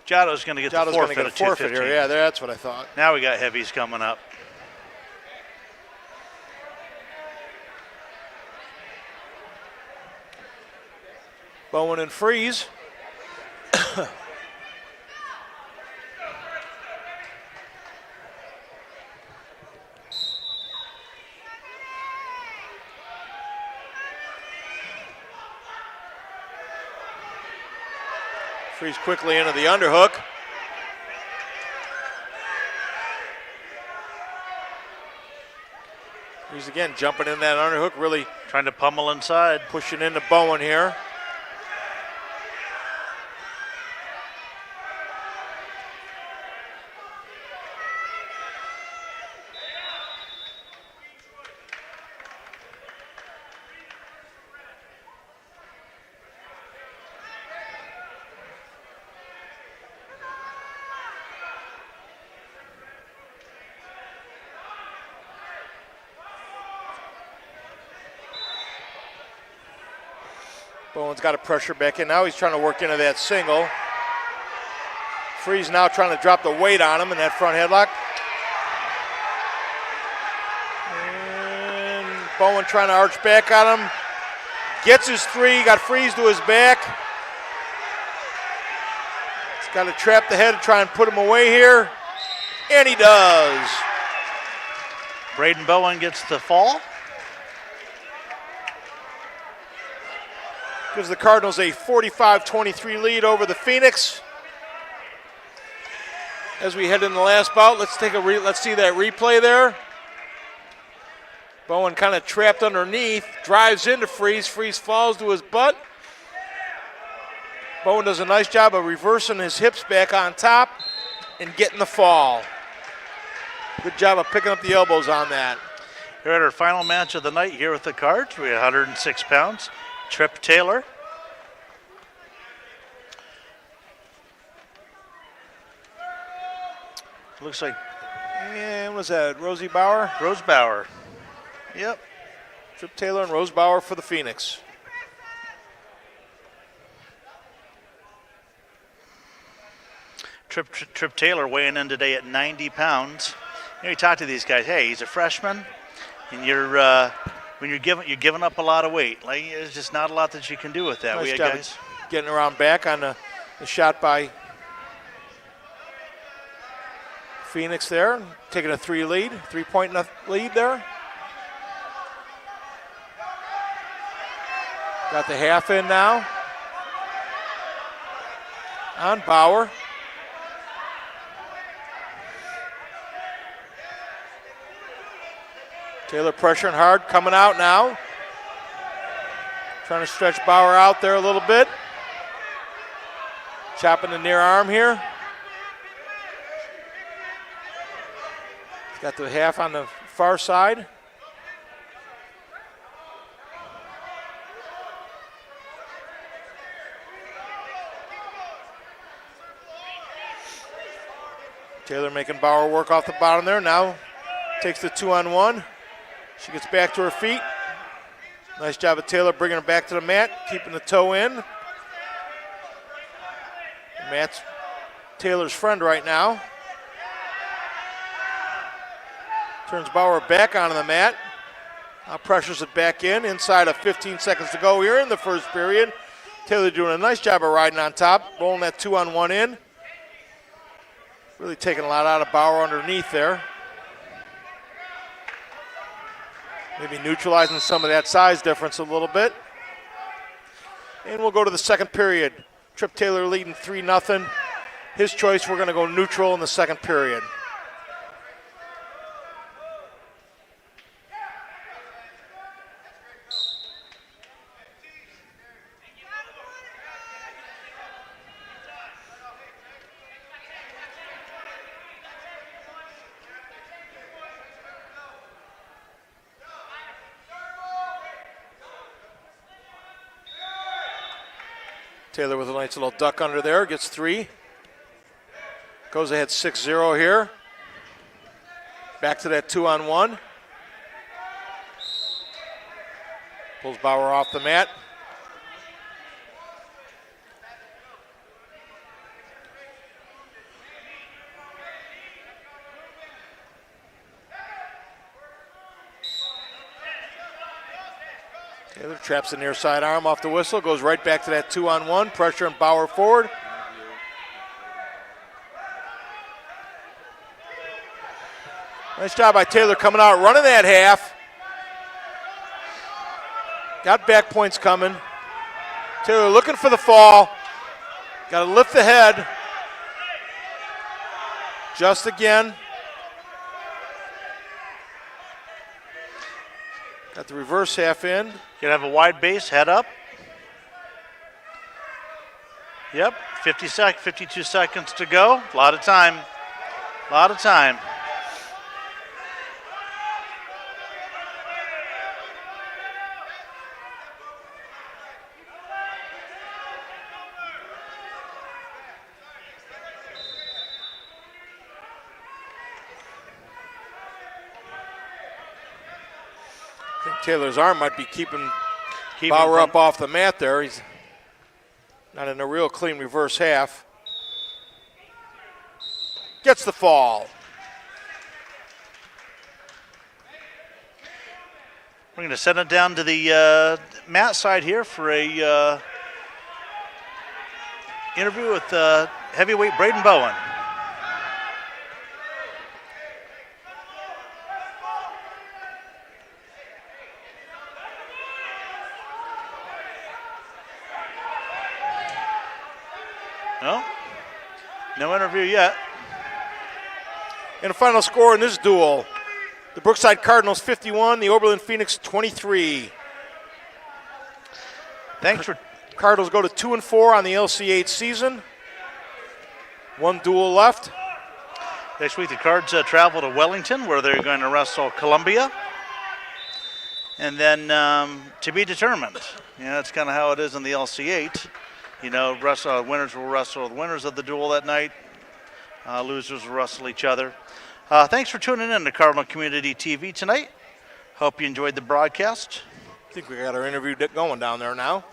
Giotto's going to get Giotto's the forfeit going to get a forfeit here. Yeah, that's what I thought. Now we got heavies coming up. Bowen and Freeze. Freeze quickly into the underhook. Freeze again jumping in that underhook, really trying to pummel inside. Pushing into Bowen here. Bowen's got to pressure back in. Now he's trying to work into that single. Freeze now trying to drop the weight on him in that front headlock. And Bowen trying to arch back on him. Gets his 3, got Freeze to his back. He's got to trap the head and try and put him away here. And he does. Braden Bowen gets the fall. Gives the Cardinals a 45-23 lead over the Phoenix. As we head in the last bout, let's see that replay there. Bowen kind of trapped underneath, drives into Freeze. Freeze falls to his butt. Bowen does a nice job of reversing his hips back on top and getting the fall. Good job of picking up the elbows on that. Here at our final match of the night here with the Cards, we have 106 pounds. Trip Taylor. Looks like, what was that, Rosie Bauer? Rose Bauer. Yep. Trip Taylor and Rose Bauer for the Phoenix. Trip Taylor weighing in today at 90 pounds. You talk to these guys, hey, he's a freshman, and when you're giving up a lot of weight. Like, there's just not a lot that you can do with that. Nice we job guys getting around back on the shot by Phoenix there, taking a 3-point lead there. Got the half in now on Bauer. Taylor pressuring hard, coming out now. Trying to stretch Bauer out there a little bit. Chopping the near arm here. He's got the half on the far side. Taylor making Bauer work off the bottom there. Now takes the 2-on-1. She gets back to her feet. Nice job of Taylor bringing her back to the mat, keeping the toe in. Matt's Taylor's friend right now. Turns Bauer back onto the mat. Now pressures it back in. Inside of 15 seconds to go here in the first period. Taylor doing a nice job of riding on top, rolling that 2-on-1 in. Really taking a lot out of Bauer underneath there. Maybe neutralizing some of that size difference a little bit. And we'll go to the second period. Trip Taylor leading 3-0. His choice, we're going to go neutral in the second period. Taylor with a nice little duck under there, gets 3. Goes ahead 6-0 here. Back to that 2-on-1. Pulls Bauer off the mat. Taylor traps the near side arm off the whistle, goes right back to that 2-on-1, pressure and Bauer forward. Nice job by Taylor coming out, running that half. Got back points coming. Taylor looking for the fall. Got to lift the head. Just again. Got the reverse half in. You have a wide base, head up. Yep, 52 seconds to go. A lot of time. A lot of time. I think Taylor's arm might be keeping Bauer up off the mat there. He's not in a real clean reverse half. Gets the fall. We're going to send it down to the mat side here for a interview with heavyweight Braden Bowen. No interview yet. And the final score in this duel, the Brookside Cardinals 51, the Oberlin Phoenix 23. Thanks for Cardinals go to 2-4 on the LCH season. One duel left. Next week the Cards travel to Wellington, where they're going to wrestle Columbia. And then to be determined. That's kind of how it is in the LC8. Winners will wrestle the winners of the duel that night. Losers will wrestle each other. Thanks for tuning in to Cardinal Community TV tonight. Hope you enjoyed the broadcast. I think we got our interview going down there now.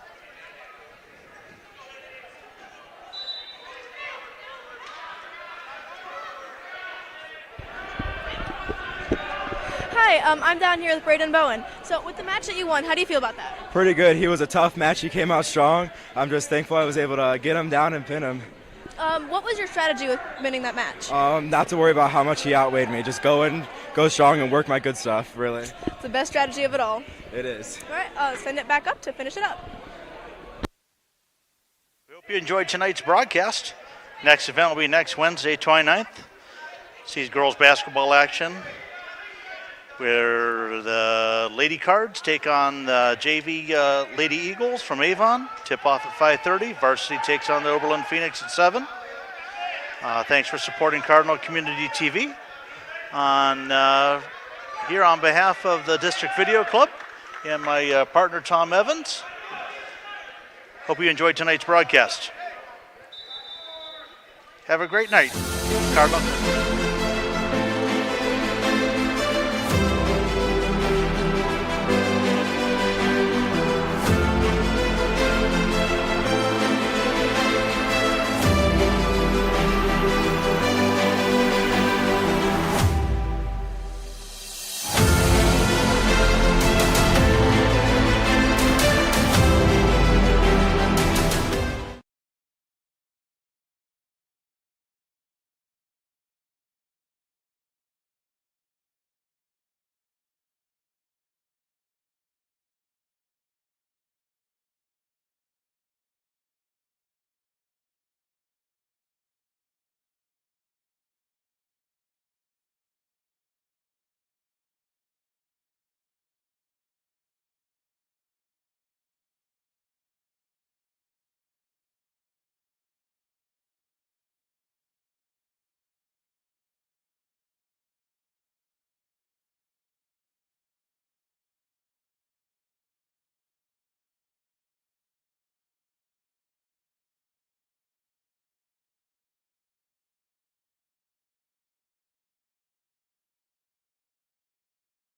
Hi, I'm down here with Braden Bowen. So with the match that you won, how do you feel about that? Pretty good. He was a tough match. He came out strong. I'm just thankful I was able to get him down and pin him. What was your strategy with winning that match? Not to worry about how much he outweighed me. Just go in, go strong, and work my good stuff, really. It's the best strategy of it all. It is. All right, I'll send it back up to finish it up. We hope you enjoyed tonight's broadcast. Next event will be next Wednesday, 29th. Sees girls basketball action, where the Lady Cards take on the JV Lady Eagles from Avon. Tip-off at 5:30. Varsity takes on the Oberlin Phoenix at 7. Thanks for supporting Cardinal Community TV. Here on behalf of the District Video Club and my partner, Tom Evans, hope you enjoyed tonight's broadcast. Have a great night, Cardinal.